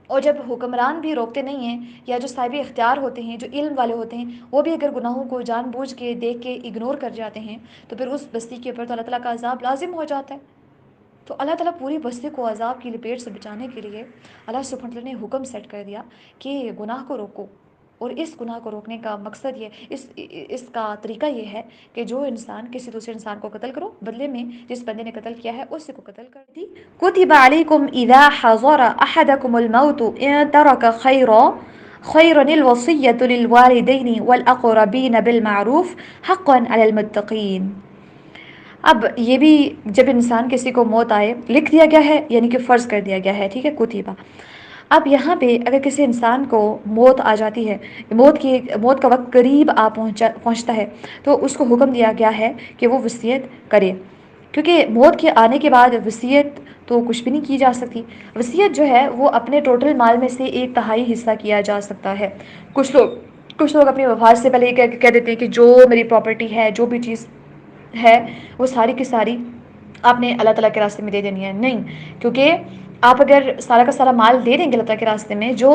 اور جب حکمران بھی روکتے نہیں ہیں یا جو صاحب اختیار ہوتے ہیں، جو علم والے ہوتے ہیں، وہ بھی اگر گناہوں کو جان بوجھ کے دیکھ کے اگنور کر جاتے ہیں، تو پھر اس بستی کے اوپر تو اللہ تعالیٰ کا عذاب لازم ہو جاتا ہے۔ تو اللہ تعالیٰ پوری بستی کو عذاب کی لپیٹ سے بچانے کے لیے اللہ سبحانہ وتعالیٰ نے حکم سیٹ کر دیا کہ گناہ کو روکو، اور اس گناہ کو روکنے کا مقصد یہ اس کا طریقہ یہ ہے کہ جو انسان کسی دوسرے انسان کو قتل کرو، بدلے میں جس بندے نے قتل کیا ہے اسی کو قتل کر دی. كتب عليكم إذا حضر أحدكم الموت إن ترك خيرا الوصية للوالدين والأقربين بالمعروف حقا على المتقين. اب یہ بھی جب انسان کسی کو موت آئے لکھ دیا گیا ہے، یعنی کہ فرض کر دیا گیا ہے، ٹھیک ہے، کتیبہ. اب یہاں پہ اگر کسی انسان کو موت آ جاتی ہے، موت کا وقت قریب پہنچتا ہے، تو اس کو حکم دیا گیا ہے کہ وہ وصیت کرے، کیونکہ موت کے آنے کے بعد وصیت تو کچھ بھی نہیں کی جا سکتی. وصیت جو ہے وہ اپنے ٹوٹل مال میں سے 1/3 حصہ کیا جا سکتا ہے. کچھ لوگ اپنی وفات سے پہلے یہ کہہ دیتے ہیں کہ جو میری پراپرٹی ہے، جو بھی چیز ہے، وہ ساری کی ساری آپ نے اللہ تعالیٰ کے راستے میں دے دینی ہے. نہیں، کیونکہ آپ اگر سارا کا سارا مال دے دیں گے اللہ تعالیٰ کے راستے میں جو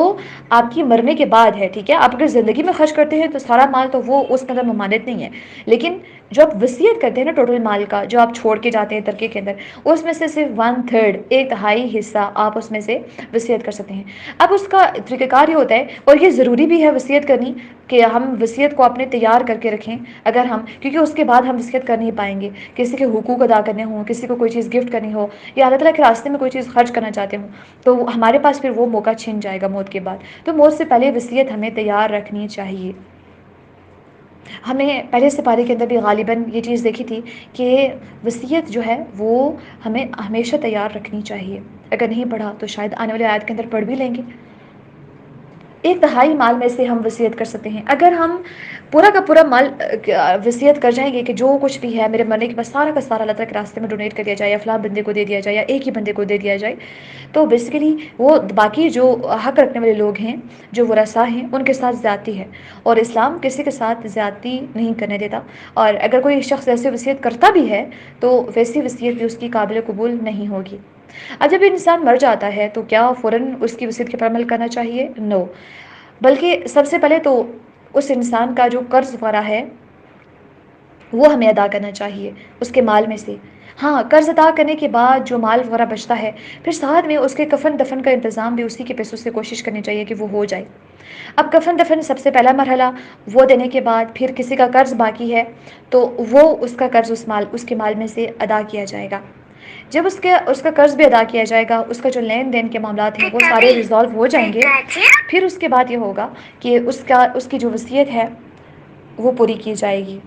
آپ کی مرنے کے بعد ہے، ٹھیک ہے، آپ اگر زندگی میں خرچ کرتے ہیں تو سارا مال تو وہ اس کے اندر ممانعت نہیں ہے، لیکن جو آپ وصیت کرتے ہیں نا ٹوٹل مال کا، جو آپ چھوڑ کے جاتے ہیں ترکے کے اندر، اس میں سے صرف 1/3 1/3 حصہ آپ اس میں سے وصیت کر سکتے ہیں. اب اس کا طریقہ کار یہ ہوتا ہے، اور یہ ضروری بھی ہے وصیت کرنی، کہ ہم وصیت کو اپنے تیار کر کے رکھیں. اگر ہم، کیونکہ اس کے بعد ہم وصیت کر نہیں پائیں گے، کسی کے حقوق ادا کرنے ہوں، کسی کو کوئی چیز گفٹ کرنی ہو، یا اللہ تعالیٰ کے راستے میں کوئی چیز خرچ کرنا چاہتے ہوں، تو ہمارے پاس پھر وہ موقع چھن جائے گا موت کے بعد. تو موت سے پہلے وصیت ہمیں تیار رکھنی چاہیے. ہمیں پہلے سپارے کے اندر بھی غالباً یہ چیز دیکھی تھی کہ وصیت جو ہے وہ ہمیں ہمیشہ تیار رکھنی چاہیے. اگر نہیں پڑھا تو شاید آنے والے آیت کے اندر پڑھ بھی لیں گے. 1/3 مال میں سے ہم وصیت کر سکتے ہیں. اگر ہم پورا کا پورا مال وصیت کر جائیں گے کہ جو کچھ بھی ہے میرے مرنے کے بعد سارا کا سارا اللہ تعالیٰ کے راستے میں ڈونیٹ کر دیا جائے، یا فلاں بندے کو دے دیا جائے، یا ایک ہی بندے کو دے دیا جائے، تو بیسیکلی وہ باقی جو حق رکھنے والے لوگ ہیں، جو ورثاء ہیں، ان کے ساتھ زیادتی ہے. اور اسلام کسی کے ساتھ زیادتی نہیں کرنے دیتا. اور اگر کوئی شخص ایسی وصیت کرتا بھی ہے تو ویسی وصیت بھی اس کی قابل قبول نہیں ہوگی. اب جب انسان مر جاتا ہے تو کیا فوراً اس کی وصیت کے پر عمل کرنا چاہیے؟ نو. بلکہ سب سے پہلے تو اس انسان کا جو قرض وغیرہ ہے وہ ہمیں ادا کرنا چاہیے اس کے مال میں سے. ہاں، قرض ادا کرنے کے بعد جو مال وغیرہ بچتا ہے، پھر ساتھ میں اس کے کفن دفن کا انتظام بھی اسی کے پیسوں سے کوشش کرنی چاہیے کہ وہ ہو جائے. اب کفن دفن سب سے پہلا مرحلہ، وہ دینے کے بعد پھر کسی کا قرض باقی ہے تو وہ اس کا قرض اس کے مال میں سے ادا کیا جائے گا. جب اس کا قرض بھی ادا کیا جائے گا، اس کا جو لین دین کے معاملات ہیں وہ سارے ریزالو ہو جائیں گے، پھر اس کے بعد یہ ہوگا کہ اس کی جو وصیت ہے وہ پوری کی جائے گی.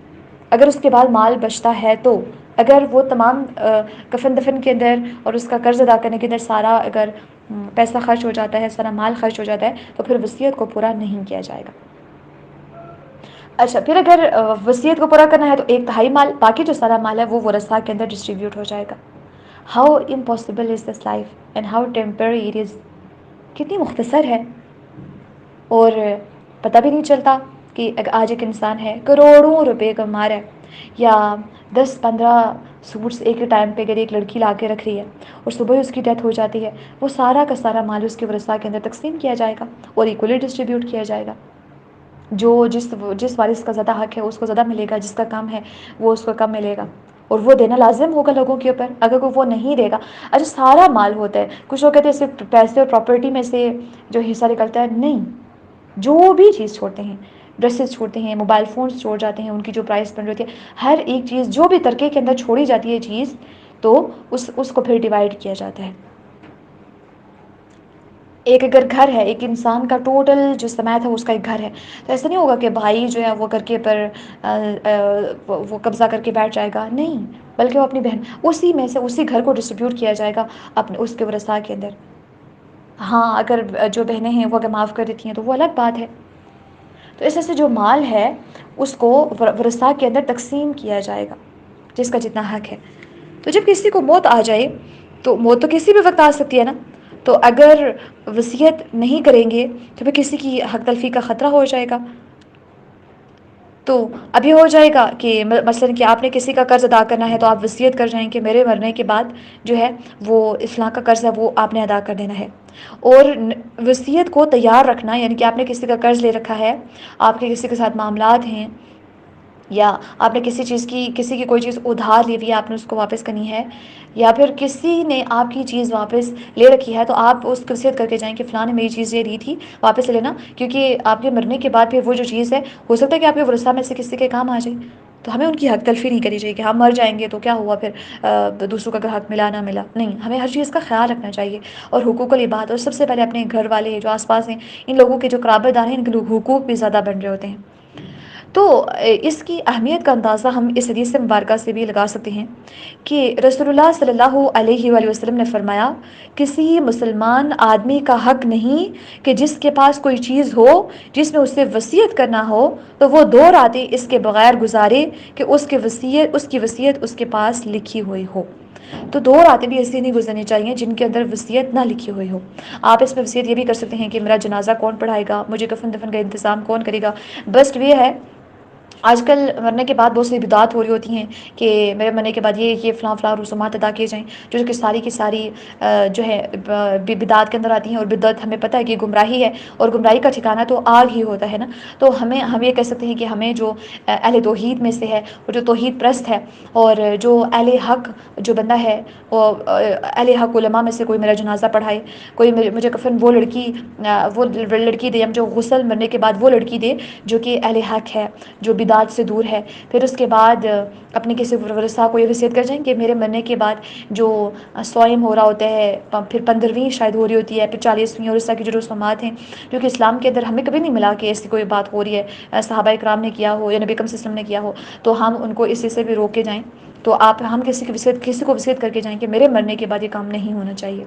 اگر اس کے بعد مال بچتا ہے تو اگر وہ تمام کفن دفن کے اندر اور اس کا قرض ادا کرنے کے اندر سارا اگر پیسہ خرچ ہو جاتا ہے، سارا مال خرچ ہو جاتا ہے، تو پھر وصیت کو پورا نہیں کیا جائے گا. اچھا، پھر اگر وصیت کو پورا کرنا ہے تو 1/3 مال، باقی جو سارا مال ہے وہ ورثاء کے اندر ڈسٹریبیوٹ ہو جائے گا. How impossible is this life and how temporary it is. کتنی مختصر ہے، اور پتہ بھی نہیں چلتا کہ آج ایک انسان ہے کروڑوں روپے کما رہا ہے، یا 10-15 سوٹس ایک ہی ٹائم پہ اگر ایک لڑکی لا کے رکھ رہی ہے اور صبح اس کی ڈیتھ ہو جاتی ہے، وہ سارا کا سارا مال اس کے ورثاء کے اندر تقسیم کیا جائے گا اور ایکولی ڈسٹریبیوٹ کیا جائے گا. جس وارث کا زیادہ حق ہے اس کو زیادہ ملے گا، جس کا کم ہے وہ اس کو کم ملے گا، اور وہ دینا لازم ہوگا لوگوں کے اوپر. اگر کوئی وہ نہیں دے گا، اچھا سارا مال ہوتا ہے، کچھ لوگ کہتے ہیں صرف پیسے اور پراپرٹی میں سے جو حصہ نکلتا ہے، نہیں، جو بھی چیز چھوڑتے ہیں، ڈریسز چھوڑتے ہیں، موبائل فونز چھوڑ جاتے ہیں، ان کی جو پرائس بن رہی ہے، ہر ایک چیز جو بھی ترکے کے اندر چھوڑی جاتی ہے چیز، تو اس کو پھر ڈیوائیڈ کیا جاتا ہے. ایک اگر گھر ہے، ایک انسان کا ٹوٹل جو سماعت ہے اس کا ایک گھر ہے، تو ایسا نہیں ہوگا کہ بھائی جو ہے وہ گھر کے پر وہ قبضہ کر کے بیٹھ جائے گا، نہیں، بلکہ وہ اپنی بہن اسی میں سے اسی گھر کو ڈسٹریبیوٹ کیا جائے گا اپنے اس کے ورثاء کے اندر. ہاں، اگر جو بہنیں ہیں وہ اگر معاف کر دیتی ہیں تو وہ الگ بات ہے. تو اس طرح سے جو مال ہے اس کو ورثاء کے اندر تقسیم کیا جائے گا جس کا جتنا حق ہے. تو جب کسی کو موت آ جائے، تو موت تو کسی بھی وقت آ سکتی ہے نا، تو اگر وصیت نہیں کریں گے تو پھر کسی کی حق تلفی کا خطرہ ہو جائے گا. تو اب یہ ہو جائے گا کہ مثلاً کہ آپ نے کسی کا قرض ادا کرنا ہے تو آپ وصیت کر جائیں کہ میرے مرنے کے بعد جو ہے وہ فلاں کا قرض ہے وہ آپ نے ادا کر دینا ہے. اور وصیت کو تیار رکھنا، یعنی کہ آپ نے کسی کا قرض لے رکھا ہے، آپ کے کسی کے ساتھ معاملات ہیں، یا آپ نے کسی کی کوئی چیز ادھار لی ہوئی ہے، آپ نے اس کو واپس کرنی ہے، یا پھر کسی نے آپ کی چیز واپس لے رکھی ہے تو آپ اس کو وصیت کر کے جائیں کہ فلاں نے میری چیز یہ دی تھی واپس لے لینا، کیونکہ آپ کے مرنے کے بعد پھر وہ جو چیز ہے ہو سکتا ہے کہ آپ کے ورثہ میں سے کسی کے کام آ جائے، تو ہمیں ان کی حق تلفی نہیں کرنی چاہیے کہ ہم مر جائیں گے تو کیا ہوا پھر دوسروں کا اگر حق ملا نہ ملا، نہیں، ہمیں ہر چیز کا خیال رکھنا چاہیے، اور حقوق العباد، اور سب سے پہلے اپنے گھر والے جو آس پاس ہیں ان لوگوں کے جو قرابت دار ہیں ان کے حقوق بھی زیادہ بن رہے ہوتے ہیں۔ تو اس کی اہمیت کا اندازہ ہم اس حدیث مبارکہ سے بھی لگا سکتے ہیں کہ رسول اللہ صلی اللہ علیہ وآلہ وسلم نے فرمایا، کسی مسلمان آدمی کا حق نہیں کہ جس کے پاس کوئی چیز ہو جس میں اسے وصیت کرنا ہو تو وہ 2 راتیں اس کے بغیر گزارے کہ اس کی وصیت اس کے پاس لکھی ہوئی ہو۔ تو 2 راتیں بھی ایسی نہیں گزرنی چاہیے جن کے اندر وصیت نہ لکھی ہوئی ہو۔ آپ اس میں وصیت یہ بھی کر سکتے ہیں کہ میرا جنازہ کون پڑھائے گا، مجھے کفن دفن کا انتظام کون کرے گا۔ بیسٹ یہ ہے، آج کل مرنے کے بعد بہت سی بدعات ہو رہی ہوتی ہیں کہ میرے مرنے کے بعد یہ فلاں فلاں رسومات ادا کیے جائیں، جو کہ ساری کی ساری جو ہے بدعات کے اندر آتی ہیں، اور بدعت ہمیں پتہ ہے کہ گمراہی ہے، اور گمراہی کا ٹھکانہ تو آگ ہی ہوتا ہے نا۔ تو ہم یہ کہہ سکتے ہیں کہ ہمیں جو اہل توحید میں سے ہے، اور جو توحید پرست ہے، اور جو اہل حق جو بندہ ہے، وہ اہل حق علماء میں سے کوئی میرا جنازہ پڑھائے، کوئی مجھے کفن وہ لڑکی دے، جو غسل مرنے کے بعد وہ لڑکی دے جو کہ اہل حق ہے، جو بدعات سے دور ہے، پھر اس کے بعد اپنے کسی ورثہ کو یہ وصیت کر جائیں کہ میرے مرنے کے بعد جو سوئم ہو رہا ہوتا ہے، پھر 15ویں شاید ہو رہی ہوتی ہے، پھر 40ویں، اور اس طرح کی جو رسومات ہیں جو کہ اسلام کے اندر ہمیں کبھی نہیں ملا کہ ایسی کوئی بات ہو رہی ہے، صحابہ اکرام نے کیا ہو یا نبی اکرم صلی اللہ علیہ وسلم نے کیا ہو، تو ہم ان کو اسی سے بھی روک کے جائیں۔ تو ہم کسی کو وصیت کر کے جائیں کہ میرے مرنے کے بعد یہ کام نہیں ہونا چاہیے،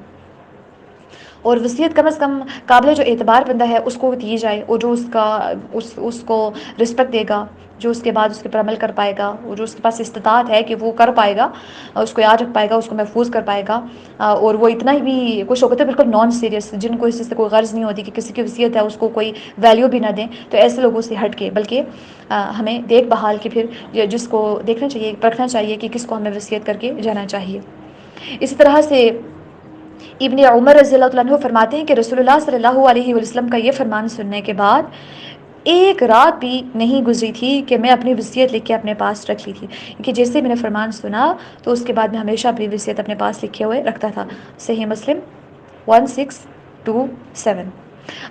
اور وصیت کم از کم قابل جو اعتبار بندہ ہے اس کو دی جائے، اور جو اس کو رسپیکٹ دے گا، جو اس کے بعد اس کے پر عمل کر پائے گا، اور جو اس کے پاس استطاعت ہے کہ وہ کر پائے گا، اس کو یاد رکھ پائے گا، اس کو محفوظ کر پائے گا، اور وہ اتنا ہی بھی کچھ ہوتے ہیں بالکل نان سیریس، جن کو اس چیز سے کوئی غرض نہیں ہوتی کہ کسی کی وصیت ہے اس کو کوئی ویلیو بھی نہ دیں، تو ایسے لوگوں سے ہٹ کے بلکہ ہمیں دیکھ بھال کے پھر جس کو دیکھنا چاہیے، پرکھنا چاہیے کہ کس کو ہمیں وصیت کر کے جانا چاہیے۔ اسی طرح سے ابن عمر رضی اللہ عنہ فرماتے ہیں کہ رسول اللہ صلی اللہ علیہ وسلم کا یہ فرمان سننے کے بعد ایک رات بھی نہیں گزری تھی کہ میں اپنی وصیت لکھ کے اپنے پاس رکھ لی تھی، کہ جیسے میں نے فرمان سنا تو اس کے بعد میں ہمیشہ اپنی وصیت اپنے پاس لکھے ہوئے رکھتا تھا۔ صحیح مسلم 1627۔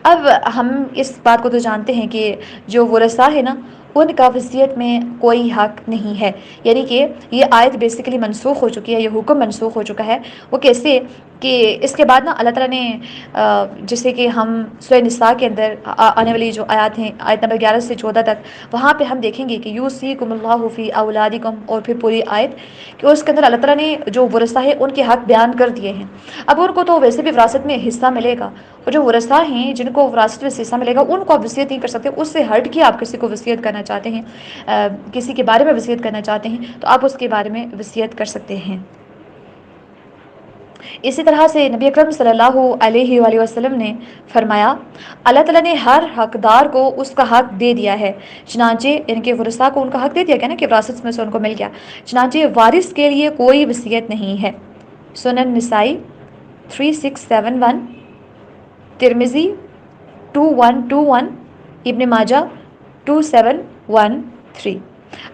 اب ہم اس بات کو تو جانتے ہیں کہ جو ورثاء ہے نا ان کا وصیت میں کوئی حق نہیں ہے، یعنی کہ یہ آیت بیسیکلی منسوخ ہو چکی ہے، یہ حکم منسوخ ہو چکا ہے۔ وہ کیسے کہ اس کے بعد نا اللہ تعالیٰ نے جیسے کہ ہم سورہ نساء کے اندر آنے والی جو آیات ہیں، آیت نمبر 11 سے 14 تک، وہاں پہ ہم دیکھیں گے کہ یوصیکم اللہ فی اولادکم، اور پھر پوری آیت کہ اس کے اندر اللہ تعالیٰ نے جو ورثاء ہے ان کے حق بیان کر دیے ہیں۔ اب ان کو تو ویسے بھی وراثت میں حصہ ملے گا، اور جو ورثاء ہیں جن کو وراثت میں حصہ ملے گا ان کو آپ وصیت نہیں کر سکتے، اس سے ہٹ کے آپ کسی کو وصیت کرنا چاہتے ہیں، کسی کے بارے میں وصیت کرنا چاہتے ہیں تو آپ اس کے بارے میں وصیت کر سکتے ہیں۔ اسی طرح سے نبی اکرم صلی اللہ علیہ وآلہ وسلم نے فرمایا، اللہ تعالیٰ نے ہر حقدار کو اس کا حق دے دیا ہے، چنانچہ یعنی کہ ورثاء کو ان کا حق دے دیا گیا نا کہ وراثت میں سے ان کو مل گیا، چنانچہ وارث کے لیے کوئی وصیت نہیں ہے۔ سنن نسائی 3671، ترمذی 2121، ابن ماجہ 2713۔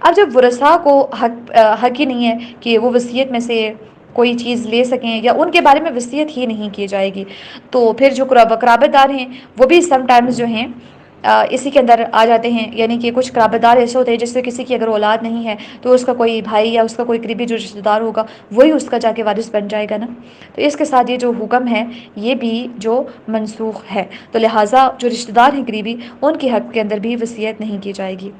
اب جب ورثاء کو حق ہی نہیں ہے کہ وہ وصیت میں سے کوئی چیز لے سکیں، یا ان کے بارے میں وصیت ہی نہیں کی جائے گی، تو پھر جو قرابت دار ہیں وہ بھی سم ٹائمز جو ہیں اسی کے اندر آ جاتے ہیں، یعنی کہ کچھ قرابت دار ایسے ہوتے ہیں جس سے کسی کی اگر اولاد نہیں ہے تو اس کا کوئی بھائی یا اس کا کوئی قریبی جو رشتہ دار ہوگا وہی اس کا جا کے وارث بن جائے گا نا، تو اس کے ساتھ یہ جو حکم ہے یہ بھی جو منسوخ ہے، تو لہٰذا جو رشتہ دار ہیں قریبی ان کے حق کے اندر بھی وصیت نہیں کی جائے گی۔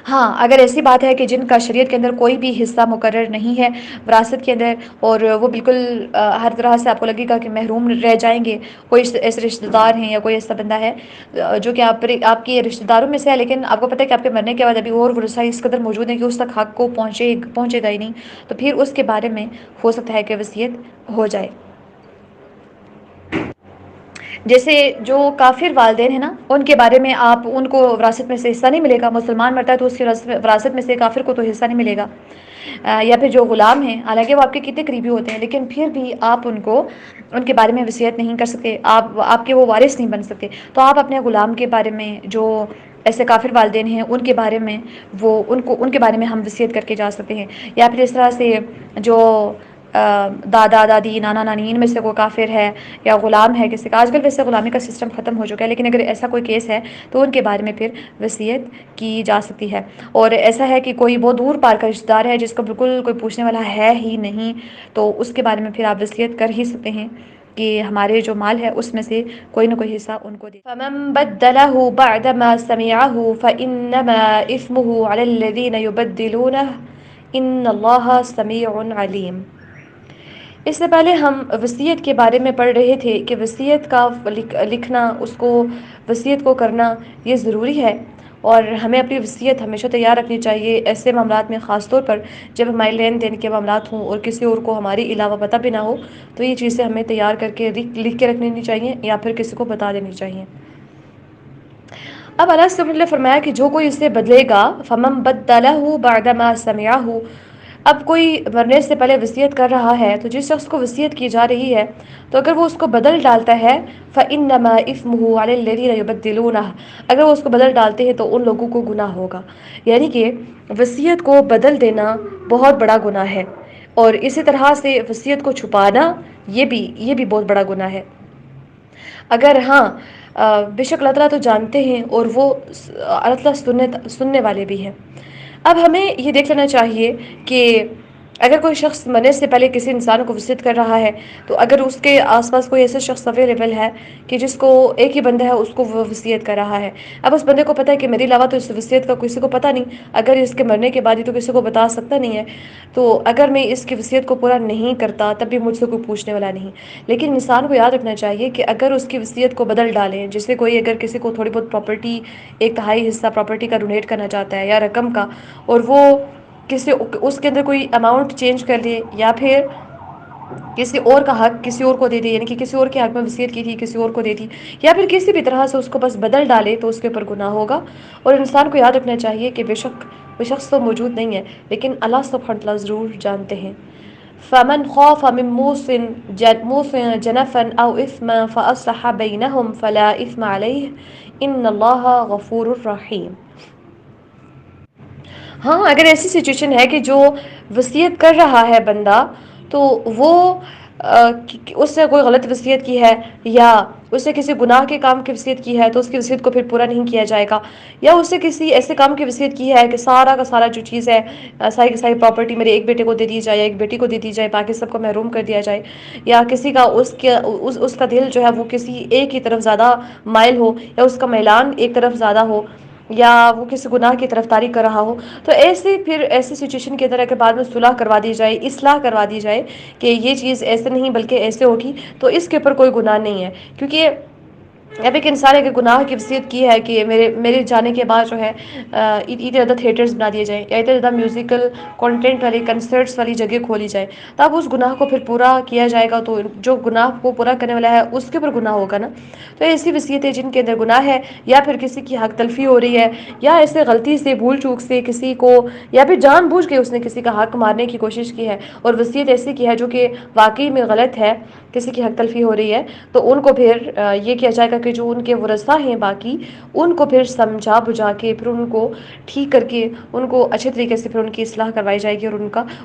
ہاں اگر ایسی بات ہے کہ جن کا شریعت کے اندر کوئی بھی حصہ مقرر نہیں ہے وراثت کے اندر، اور وہ بالکل ہر طرح سے آپ کو لگے گا کہ محروم رہ جائیں گے، کوئی ایسے رشتہ دار ہیں یا کوئی ایسا بندہ ہے جو کہ آپ کے رشتہ داروں میں سے ہے، لیکن آپ کو پتہ ہے کہ آپ کے مرنے کے بعد ابھی اور ورثاء اس قدر موجود ہیں کہ اس تک حق کو پہنچے گا ہی نہیں، تو پھر اس کے بارے میں ہو سکتا ہے کہ وصیت ہو جائے۔ جیسے جو کافر والدین ہیں نا ان کے بارے میں آپ ان کو وراثت میں سے حصہ نہیں ملے گا، مسلمان مرتا ہے تو اس کی وراثت میں سے کافر کو تو حصہ نہیں ملے گا، یا پھر جو غلام ہیں حالانکہ وہ آپ کے کتنے قریبی ہوتے ہیں لیکن پھر بھی آپ ان کے بارے میں وصیت نہیں کر سکتے، آپ کے وہ وارث نہیں بن سکتے، تو آپ اپنے غلام کے بارے میں جو ایسے کافر والدین ہیں ان کے بارے میں ان کے بارے میں ہم وصیت کر کے جا سکتے ہیں، یا پھر اس طرح سے جو دادا دادی نانا نانی ان میں سے کوئی کافر ہے یا غلام ہے کسی کا، آج کل ویسے غلامی کا سسٹم ختم ہو چکا ہے، لیکن اگر ایسا کوئی کیس ہے تو ان کے بارے میں پھر وصیت کی جا سکتی ہے۔ اور ایسا ہے کہ کوئی بہت دور پار کا رشتہ دار ہے جس کو بالکل کوئی پوچھنے والا ہے ہی نہیں، تو اس کے بارے میں پھر آپ وصیت کر ہی سکتے ہیں کہ ہمارے جو مال ہے اس میں سے کوئی نہ کوئی حصہ ان کو دے۔ فَمَن بَدَّلَهُ بَعْدَمَا سَمِعَهُ فَإِنَّمَا إِثْمُهُ عَلَى الَّذِينَ يُبَدِّلُونَهُ إِنَّ اللَّهَ سَمِيعٌ عَلِيمٌ۔ اس سے پہلے ہم وصیت کے بارے میں پڑھ رہے تھے کہ وصیت کا لکھنا، اس کو وصیت کو کرنا یہ ضروری ہے، اور ہمیں اپنی وصیت ہمیشہ تیار رکھنی چاہیے ایسے معاملات میں، خاص طور پر جب ہمارے لین دین کے معاملات ہوں اور کسی اور کو ہماری علاوہ پتہ بھی نہ ہو، تو یہ چیزیں ہمیں تیار کر کے لکھ کے رکھنی چاہیے یا پھر کسی کو بتا دینی چاہیے۔ اب اللہ سبحانہ وتعالی نے فرمایا کہ جو کوئی اسے بدلے گا، فَمَن بَدَّلَهُ بَعْدَمَا سَمِعَهُ، اب کوئی مرنے سے پہلے وصیت کر رہا ہے تو جس شخص کو وصیت کی جا رہی ہے تو اگر وہ اس کو بدل ڈالتا ہے، فَإِنَّمَا إِثْمُهُ عَلَى الَّذِينَ يُبَدِّلُونَهُ، اگر وہ اس کو بدل ڈالتے ہیں تو ان لوگوں کو گناہ ہوگا۔ یعنی کہ وصیت کو بدل دینا بہت بڑا گناہ ہے، اور اسی طرح سے وصیت کو چھپانا یہ بھی بہت بڑا گناہ ہے۔ اگر ہاں بے شک اللہ تعالیٰ تو جانتے ہیں اور وہ اللہ تعالیٰ سننے والے بھی ہیں۔ اب ہمیں یہ دیکھ لینا چاہیے کہ اگر کوئی شخص مرنے سے پہلے کسی انسان کو وصیت کر رہا ہے تو اگر اس کے آس پاس کوئی ایسا شخص اویلیبل ہے کہ جس کو ایک ہی بندہ ہے اس کو وہ وصیت کر رہا ہے، اب اس بندے کو پتہ ہے کہ میرے علاوہ تو اس وصیت کا کسی کو پتہ نہیں، اگر اس کے مرنے کے بعد ہی تو کسی کو بتا سکتا نہیں ہے، تو اگر میں اس کی وصیت کو پورا نہیں کرتا تب بھی مجھ سے کوئی پوچھنے والا نہیں۔ لیکن انسان کو یاد رکھنا چاہیے کہ اگر اس کی وصیت کو بدل ڈالیں، جیسے کوئی اگر کسی کو تھوڑی بہت پراپرٹی، ایک تہائی حصہ پراپرٹی کا ڈونیٹ کرنا چاہتا ہے یا رقم کا، اور وہ اس کے اندر کوئی اماؤنٹ چینج کر دے یا پھر کسی اور کا حق کسی اور کو دے دے، یعنی کہ کسی اور کے حق میں وصیت کی تھی کسی اور کو دے دی، یا پھر کسی بھی طرح سے اس کو بس بدل ڈالے تو اس کے اوپر گناہ ہوگا۔ اور انسان کو یاد رکھنا چاہیے کہ بے شک وہ شخص تو موجود نہیں ہے لیکن اللہ سبحانہ وتعالیٰ ضرور جانتے ہیں۔ فَمَنْ خَافَ مِن مُوصٍ جَنَفًا أَوْ إِثْمًا فَأَصْلَحَ بَيْنَهُمْ فَلَا إِثْمَ عَلَيْهِ إِنَّ اللَّهَ غَفُورٌ رَحِيمٌ۔ ہاں اگر ایسی سچویشن ہے کہ جو وصیت کر رہا ہے بندہ تو وہ اس نے کوئی غلط وصیت کی ہے یا اس نے کسی گناہ کے کام کی وصیت کی ہے تو اس کی وصیت کو پھر پورا نہیں کیا جائے گا، یا اس سے کسی ایسے کام کی وصیت کی ہے کہ سارا کا سارا جو چیز ہے، ساری کی ساری پراپرٹی میرے ایک بیٹے کو دے دی جائے یا ایک بیٹی کو دے دی جائے، باقی سب کو محروم کر دیا جائے، یا کسی کا اس کا دل جو ہے وہ کسی ایک ہی طرف زیادہ مائل ہو، یا اس کا میلان ایک طرف زیادہ ہو، یا وہ کسی گناہ کی طرف طاری کر رہا ہو، تو ایسی سچویشن کے اندر اگر بعد میں صلح کروا دی جائے، اصلاح کروا دی جائے کہ یہ چیز ایسے نہیں بلکہ ایسے ہوگی، تو اس کے اوپر کوئی گناہ نہیں ہے۔ کیونکہ اب ایک انسان اگر گناہ کی وصیت کی ہے کہ میرے جانے کے بعد جو ہے اتنے زیادہ تھیٹرز بنا دیے جائیں یا اتنے زیادہ میوزیکل کنٹینٹ والی کنسرٹس والی جگہ کھولی جائے، تب اس گناہ کو پھر پورا کیا جائے گا تو جو گناہ کو پورا کرنے والا ہے اس کے اوپر گناہ ہوگا نا۔ تو ایسی وصیتیں جن کے اندر گناہ ہے، یا پھر کسی کی حق تلفی ہو رہی ہے، یا ایسے غلطی سے بھول چوک سے کسی کو، یا پھر جان بوجھ کے اس نے کسی کا حق مارنے کی کوشش کی ہے اور وصیت ایسی کی ہے جو کہ واقعی میں غلط ہے، کسی کی حق تلفی ہو رہی ہے، تو ان کو پھر یہ کیا جائے گا کہ جو ان کے ورثاء ہیں باقی، ان کو پھر سمجھا بجھا کے پھر ان کو ٹھیک کر کے ان کو اچھے طریقے سے پھر ان کی اصلاح کروائی جائے گی اور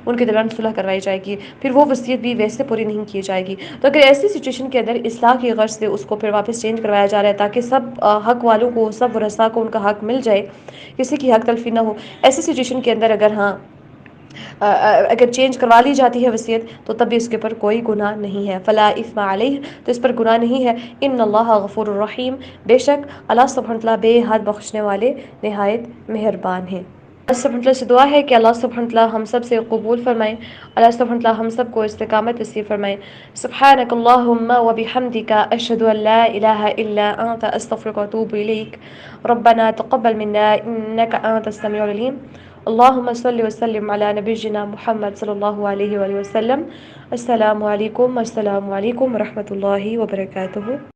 ان کے دوران صلح کروائی جائے گی، پھر وہ وصیت بھی ویسے پوری نہیں کی جائے گی۔ تو اگر ایسی سچویشن کے اندر اصلاح کی غرض سے اس کو پھر واپس چینج کروایا جا رہا ہے تاکہ سب حق والوں کو، سب ورثاء کو ان کا حق مل جائے، کسی کی حق تلفی نہ ہو، ایسی سچویشن کے اندر اگر چینج کروا لی جاتی ہے وصیت تو تب بھی اس کے اوپر کوئی گناہ نہیں ہے، فلا اثم علیہ، تو اس پر گناہ نہیں ہے۔ ان اللہ غفور الرحیم، بے شک اللہ سبحانہ وتعالی بے حد بخشنے والے نہایت مہربان ہیں۔ اللہ سبحانہ وتعالی سے دعا ہے کہ اللہ سبحانہ وتعالی ہم سب سے قبول فرمائیں، اللہ سبحانہ وتعالی ہم سب کو استقامت نصیب فرمائیں۔ سبحانک اللہم و بحمدک، اشہد ان لا الہ الا انت، استغفرک و اتوب الیک۔ ربنا تقبل منا انک انت السمیع العلیم۔ اللہم صلی وسلم علی نبینا محمد صلی اللہ علیہ وآلہ وسلم۔ السلام علیکم و رحمۃ اللہ وبرکاتہ۔